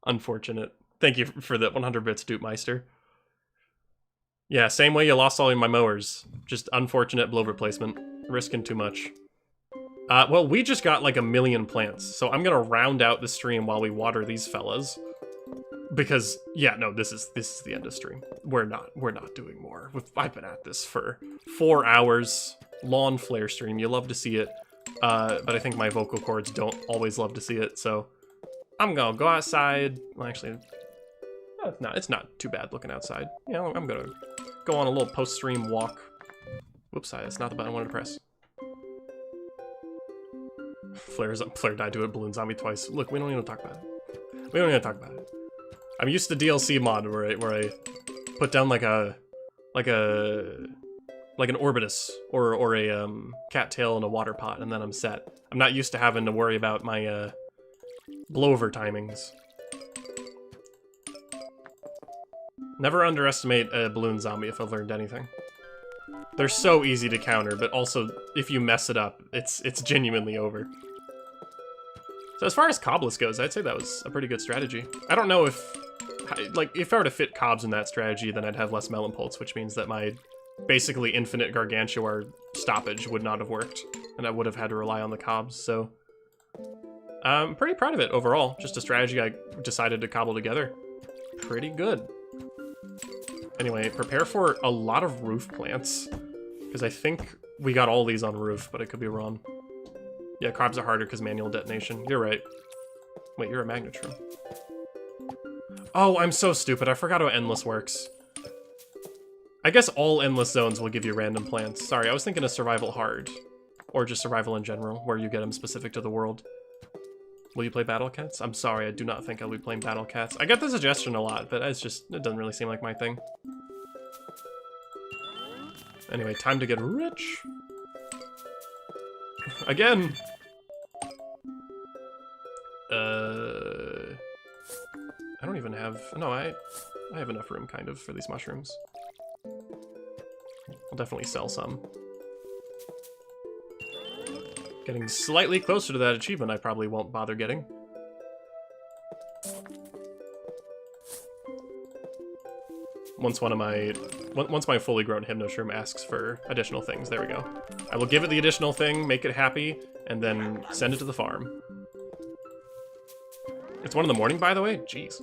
Unfortunate. Thank you for the 100 bits, Dupemeister. Yeah, same way you lost all of my mowers. Just unfortunate blow replacement. Risking too much. Well, we just got like 1 million plants, so I'm gonna round out the stream while we water these fellas. Because, yeah, no, this is the end of stream. We're not doing more. I've been at this for 4 hours. Lawn flare stream, you love to see it. But I think my vocal cords don't always love to see it, so I'm gonna go outside. Well, actually, no, it's not too bad looking outside. You know, I'm gonna go on a little post-stream walk. Whoops, that's not the button I wanted to press. Flare died to a balloon zombie twice. Look, we don't need to talk about it. We don't need to talk about it. I'm used to DLC mod where I put down like an Orbitus or a cattail in a water pot, and then I'm set. I'm not used to having to worry about my blowover timings. Never underestimate a balloon zombie if I've learned anything. They're so easy to counter, but also if you mess it up, it's genuinely over. So as far as Cobless goes, I'd say that was a pretty good strategy. I don't know if I were to fit Cobs in that strategy, then I'd have less Melon Pulse, which means that my basically infinite Gargantuar stoppage would not have worked. and I would have had to rely on the cobs, so I'm pretty proud of it overall. Just a strategy I decided to cobble together. Pretty good. Anyway, prepare for a lot of roof plants, because I think we got all these on roof, but I could be wrong. Yeah, cobs are harder because manual detonation. You're right. Wait, you're a magnetron. Oh, I'm so stupid. I forgot how endless works. I guess all endless zones will give you random plants. Sorry, I was thinking of survival hard. Or just survival in general, where you get them specific to the world. Will you play Battle Cats? I'm sorry, I do not think I'll be playing Battle Cats. I get the suggestion a lot, but it doesn't really seem like my thing. Anyway, time to get rich. Again! I don't even have... No, I have enough room, kind of, for these mushrooms. I'll definitely sell some. Getting slightly closer to that achievement I probably won't bother getting. Once my fully grown Hypnoshroom asks for additional things, there we go. I will give it the additional thing, make it happy, and then send it to the farm. It's 1 in the morning, by the way? Jeez.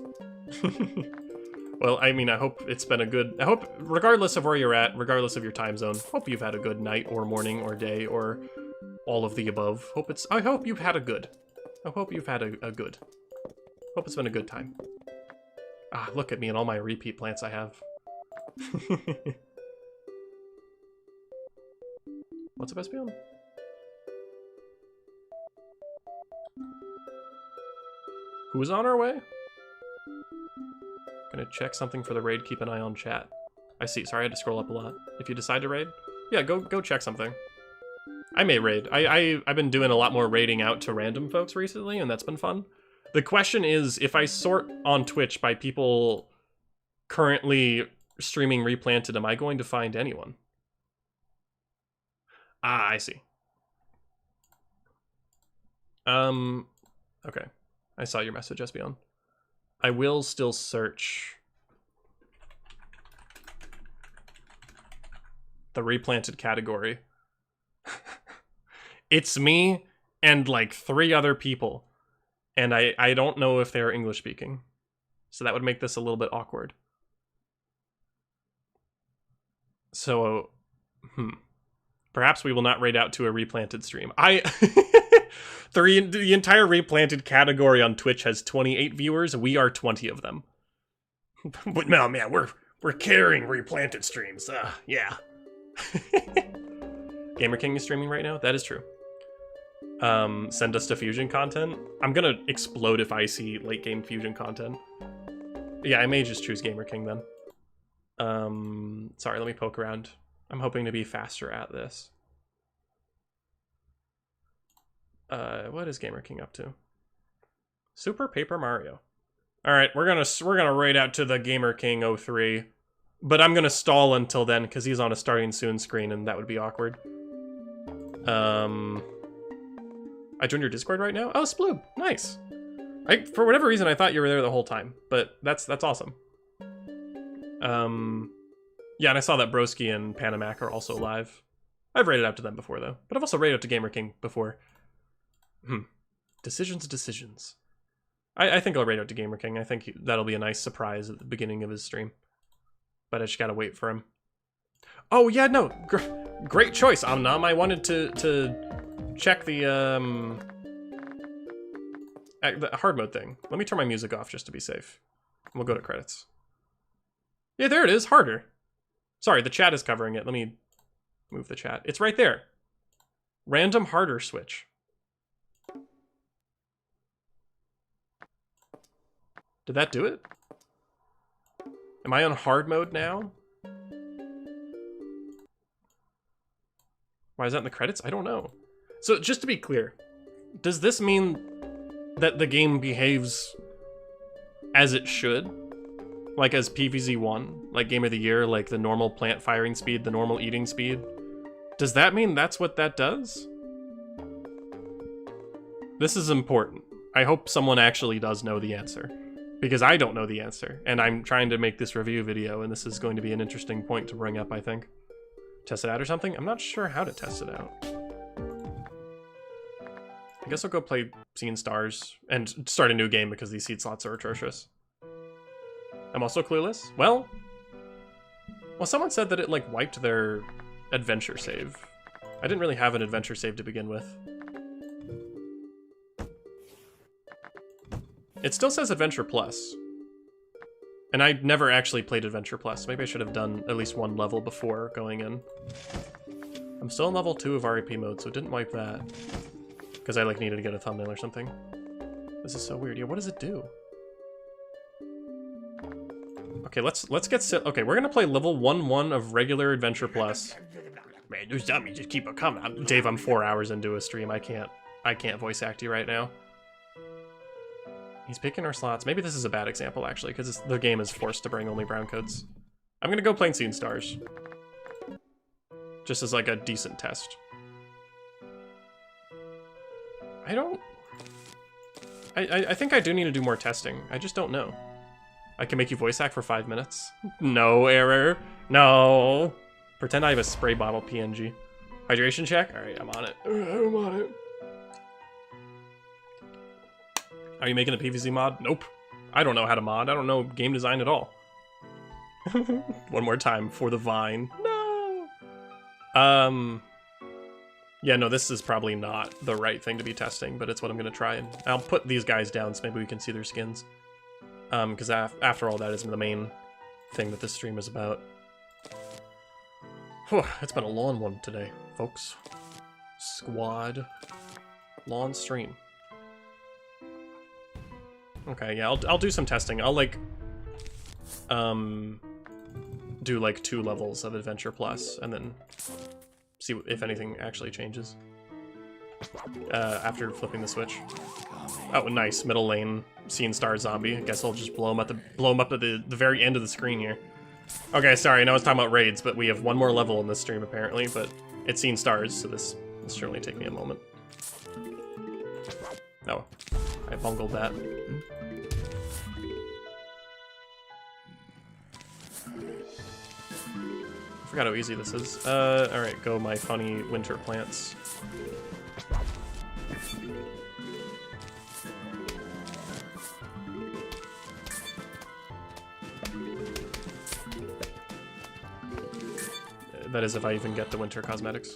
Well, I mean, I hope it's been a good... I hope, regardless of where you're at, regardless of your time zone, hope you've had a good night, or morning, or day, or all of the above. I hope you've had a good. I hope you've had a good. Hope it's been a good time. Ah, look at me and all my repeat plants I have. What's up, Espion? Who's on our way? Gonna check something for the raid, keep an eye on chat. I see, sorry I had to scroll up a lot. If you decide to raid, yeah, go check something. I may raid. I've been doing a lot more raiding out to random folks recently, and that's been fun. The question is, if I sort on Twitch by people currently streaming Replanted, am I going to find anyone? Ah, I see. Okay. I saw your message, Espion. I will still search the Replanted category. It's me and like 3 other people. And I don't know if they're English speaking. So that would make this a little bit awkward. So, perhaps we will not raid out to a Replanted stream. The entire Replanted category on Twitch has 28 viewers. We are 20 of them. But no, man, we're carrying Replanted streams. Yeah. Gamer King is streaming right now. That is true. Send us to Fusion content. I'm gonna explode if I see late game Fusion content. Yeah, I may just choose Gamer King then. Sorry, let me poke around. I'm hoping to be faster at this. What is Gamer King up to? Super Paper Mario. All right, we're gonna raid out to the Gamer King 03, but I'm gonna stall until then because he's on a starting soon screen and that would be awkward. I joined your Discord right now. Oh, Sploob, nice. For whatever reason, I thought you were there the whole time, but that's awesome. Yeah, and I saw that Broski and Panamac are also live. I've raided out to them before though, but I've also raided out to Gamer King before. Decisions. I think I'll raid out to Gamer King. I think that'll be a nice surprise at the beginning of his stream. But I just gotta wait for him. Oh yeah, no, great choice, Omnam. I wanted to check the hard mode thing. Let me turn my music off just to be safe. We'll go to credits. Yeah, there it is, harder. Sorry, the chat is covering it. Let me move the chat. It's right there. Random harder switch. Did that do it? Am I on hard mode now? Why is that in the credits? I don't know. So just to be clear, does this mean that the game behaves as it should? Like as PVZ1, like Game of the Year, like the normal plant firing speed, the normal eating speed? Does that mean that's what that does? This is important. I hope someone actually does know the answer. Because I don't know the answer, and I'm trying to make this review video, and this is going to be an interesting point to bring up, I think. Test it out or something? I'm not sure how to test it out. I guess I'll go play Seeing Stars and start a new game because these seed slots are atrocious. I'm also clueless. Well, someone said that it like wiped their adventure save. I didn't really have an adventure save to begin with. It still says Adventure Plus. And I never actually played Adventure Plus. Maybe I should have done at least one level before going in. I'm still in level 2 of RAP mode, so it didn't wipe that. Because I like needed to get a thumbnail or something. This is so weird. Yeah, what does it do? Okay, let's get okay, we're gonna play level 1-1 of regular Adventure Plus. Man, those zombies just keep a coming. Dave, I'm 4 hours into a stream. I can't voice act you right now. He's picking our slots. Maybe this is a bad example, actually, because the game is forced to bring only brown coats. I'm gonna go plain Seeing Stars. Just as, like, a decent test. I think I do need to do more testing. I just don't know. I can make you voice act for 5 minutes. No error. No. Pretend I have a spray bottle PNG. Hydration check? Alright, I'm on it. I'm on it. Are you making a PVZ mod? Nope. I don't know how to mod. I don't know game design at all. One more time for the vine. No! Yeah, no, this is probably not the right thing to be testing, but it's what I'm gonna try. And I'll put these guys down so maybe we can see their skins. Because after all, that is the main thing that this stream is about. Whew, it's been a long one today, folks. Squad. Long stream. Okay, yeah, I'll do some testing. I'll, like, do, like, 2 levels of Adventure Plus, and then see if anything actually changes. After flipping the switch. Oh, nice. Middle lane, Seeing Star zombie. I guess I'll just blow him up at the very end of the screen here. Okay, sorry, I know I was talking about raids, but we have one more level in this stream, apparently, but it's Seeing Stars, so this will surely take me a moment. Oh, I bungled that. I forgot how easy this is. Alright, go my funny winter plants. That is if I even get the winter cosmetics.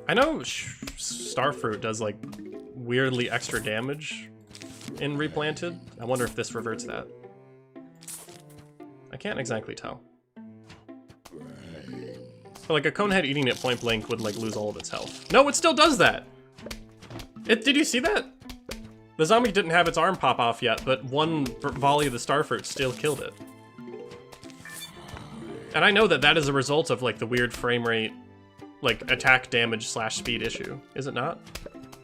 I know Starfruit does like weirdly extra damage in Replanted. I wonder if this reverts that. I can't exactly tell. But like a conehead eating it point blank would like lose all of its health. No, it still does that! Did you see that? The zombie didn't have its arm pop off yet, but one volley of the Starfruit still killed it. And I know that that is a result of like the weird frame rate, like attack damage / speed issue, is it not?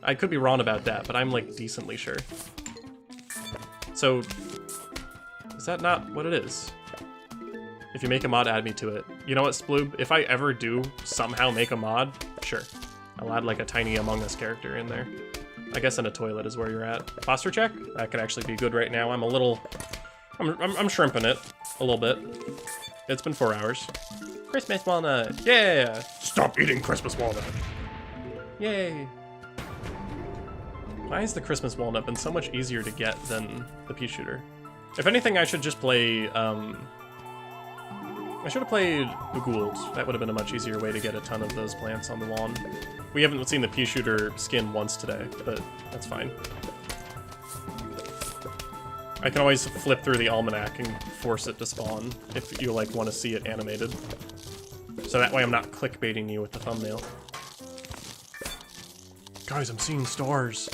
I could be wrong about that, but I'm like decently sure. So, is that not what it is? If you make a mod, add me to it. You know what, Sploob? If I ever do somehow make a mod, sure. I'll add like a tiny Among Us character in there. I guess in a toilet is where you're at. Posture check? That could actually be good right now. I'm a little... I'm shrimping it a little bit. It's been 4 hours. Christmas walnut! Yeah! Stop eating Christmas walnut! Yay! Why has the Christmas walnut been so much easier to get than the pea shooter? If anything, I should just play, I should have played Begooled. That would have been a much easier way to get a ton of those plants on the lawn. We haven't seen the pea shooter skin once today, but that's fine. I can always flip through the almanac and force it to spawn if you like want to see it animated. So that way I'm not clickbaiting you with the thumbnail. Guys, I'm seeing stars.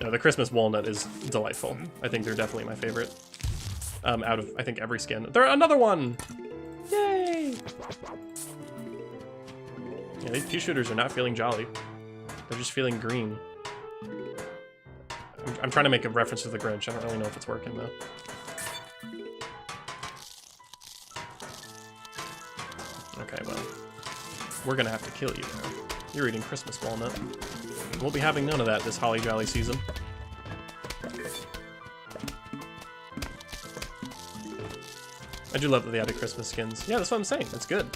No, the Christmas walnut is delightful. I think they're definitely my favorite. Out of, I think, every skin. There, another one! Yay! Yeah, these pea shooters are not feeling jolly. They're just feeling green. I'm trying to make a reference to the Grinch. I don't really know if it's working, though. Okay, well, we're gonna have to kill you now. You're eating Christmas walnut. We'll be having none of that this holly jolly season. I do love that they added Christmas skins. Yeah, that's what I'm saying. That's good.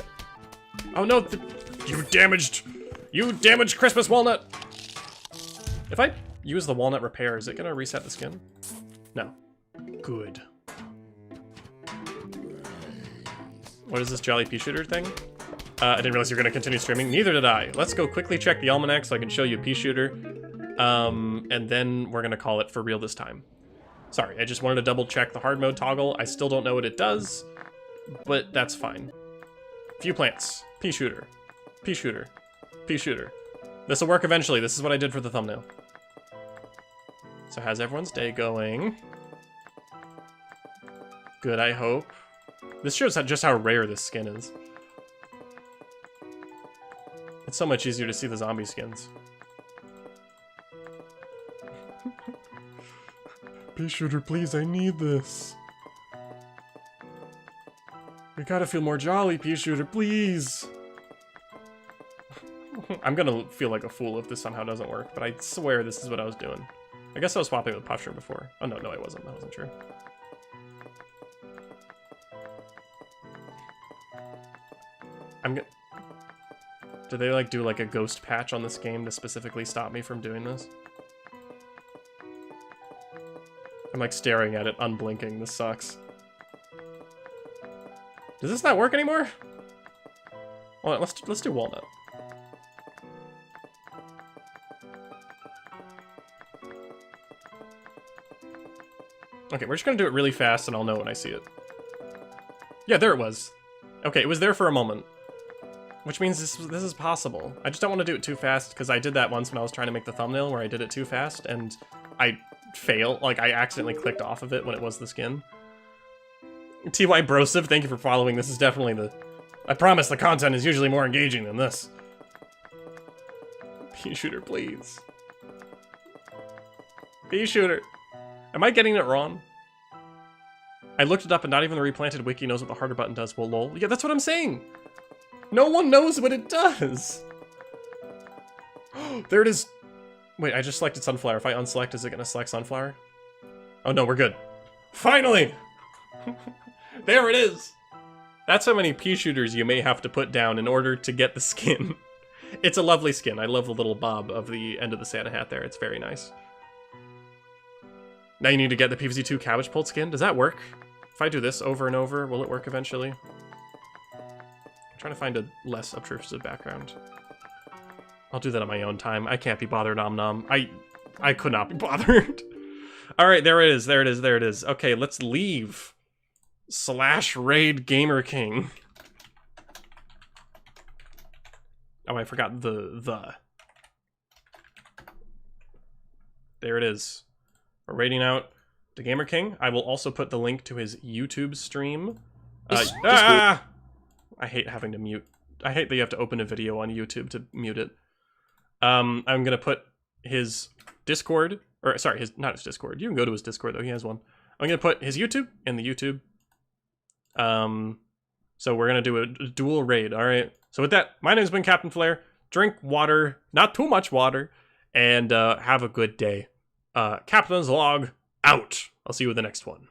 Oh no, you damaged Christmas walnut! If I use the walnut repair, is it gonna reset the skin? No. Good. What is this Jolly Pea Shooter thing? I didn't realize you were gonna continue streaming. Neither did I. Let's go quickly check the almanac so I can show you Pea Shooter. And then we're gonna call it for real this time. Sorry, I just wanted to double check the hard mode toggle. I still don't know what it does, but that's fine. Few plants. Pea Shooter. Pea Shooter. Pea Shooter. This will work eventually. This is what I did for the thumbnail. So how's everyone's day going? Good, I hope. This shows just how rare this skin is. It's so much easier to see the zombie skins. Pea Shooter, please, I need this. We gotta feel more jolly, Pea Shooter, please. I'm gonna feel like a fool if this somehow doesn't work, but I swear this is what I was doing. I guess I was swapping with Puffshire before. Oh no, I wasn't. That wasn't true. Did they like do like a ghost patch on this game to specifically stop me from doing this? I'm like staring at it, unblinking. This sucks. Does this not work anymore? Well, let's do walnut. Okay, we're just gonna do it really fast, and I'll know when I see it. Yeah, there it was. Okay, it was there for a moment. Which means this is possible. I just don't want to do it too fast, because I did that once when I was trying to make the thumbnail, where I did it too fast, and I failed. Like, I accidentally clicked off of it when it was the skin. TY Brosiv, thank you for following. This is definitely the... I promise the content is usually more engaging than this. Pea Shooter, please. Pea Shooter. Am I getting it wrong? I looked it up and not even the Replanted wiki knows what the harder button does. Well, lol. Yeah, that's what I'm saying. No one knows what it does. There it is. Wait, I just selected sunflower. If I unselect, is it gonna select sunflower? Oh no, we're good. Finally! There it is! That's how many pea shooters you may have to put down in order to get the skin. It's a lovely skin. I love the little bob of the end of the Santa hat there. It's very nice. Now you need to get the PVZ2 Cabbage Pult skin. Does that work? If I do this over and over, will it work eventually? I'm trying to find a less obtrusive background. I'll do that on my own time. I can't be bothered, Om Nom. I could not be bothered. All right, there it is. There it is. There it is. Okay, let's leave. /raid Gamer King. Oh, I forgot the. There it is. We're raiding out to Gamer King. I will also put the link to his YouTube stream. I hate having to mute. I hate that you have to open a video on YouTube to mute it. I'm gonna put his Discord, or sorry, not his Discord. You can go to his Discord though, he has one. I'm gonna put his YouTube in the YouTube. So we're gonna do a dual raid, alright? So with that, my name's been Captain Flare. Drink water, not too much water, and have a good day. Captain's Log, out. I'll see you with the next one.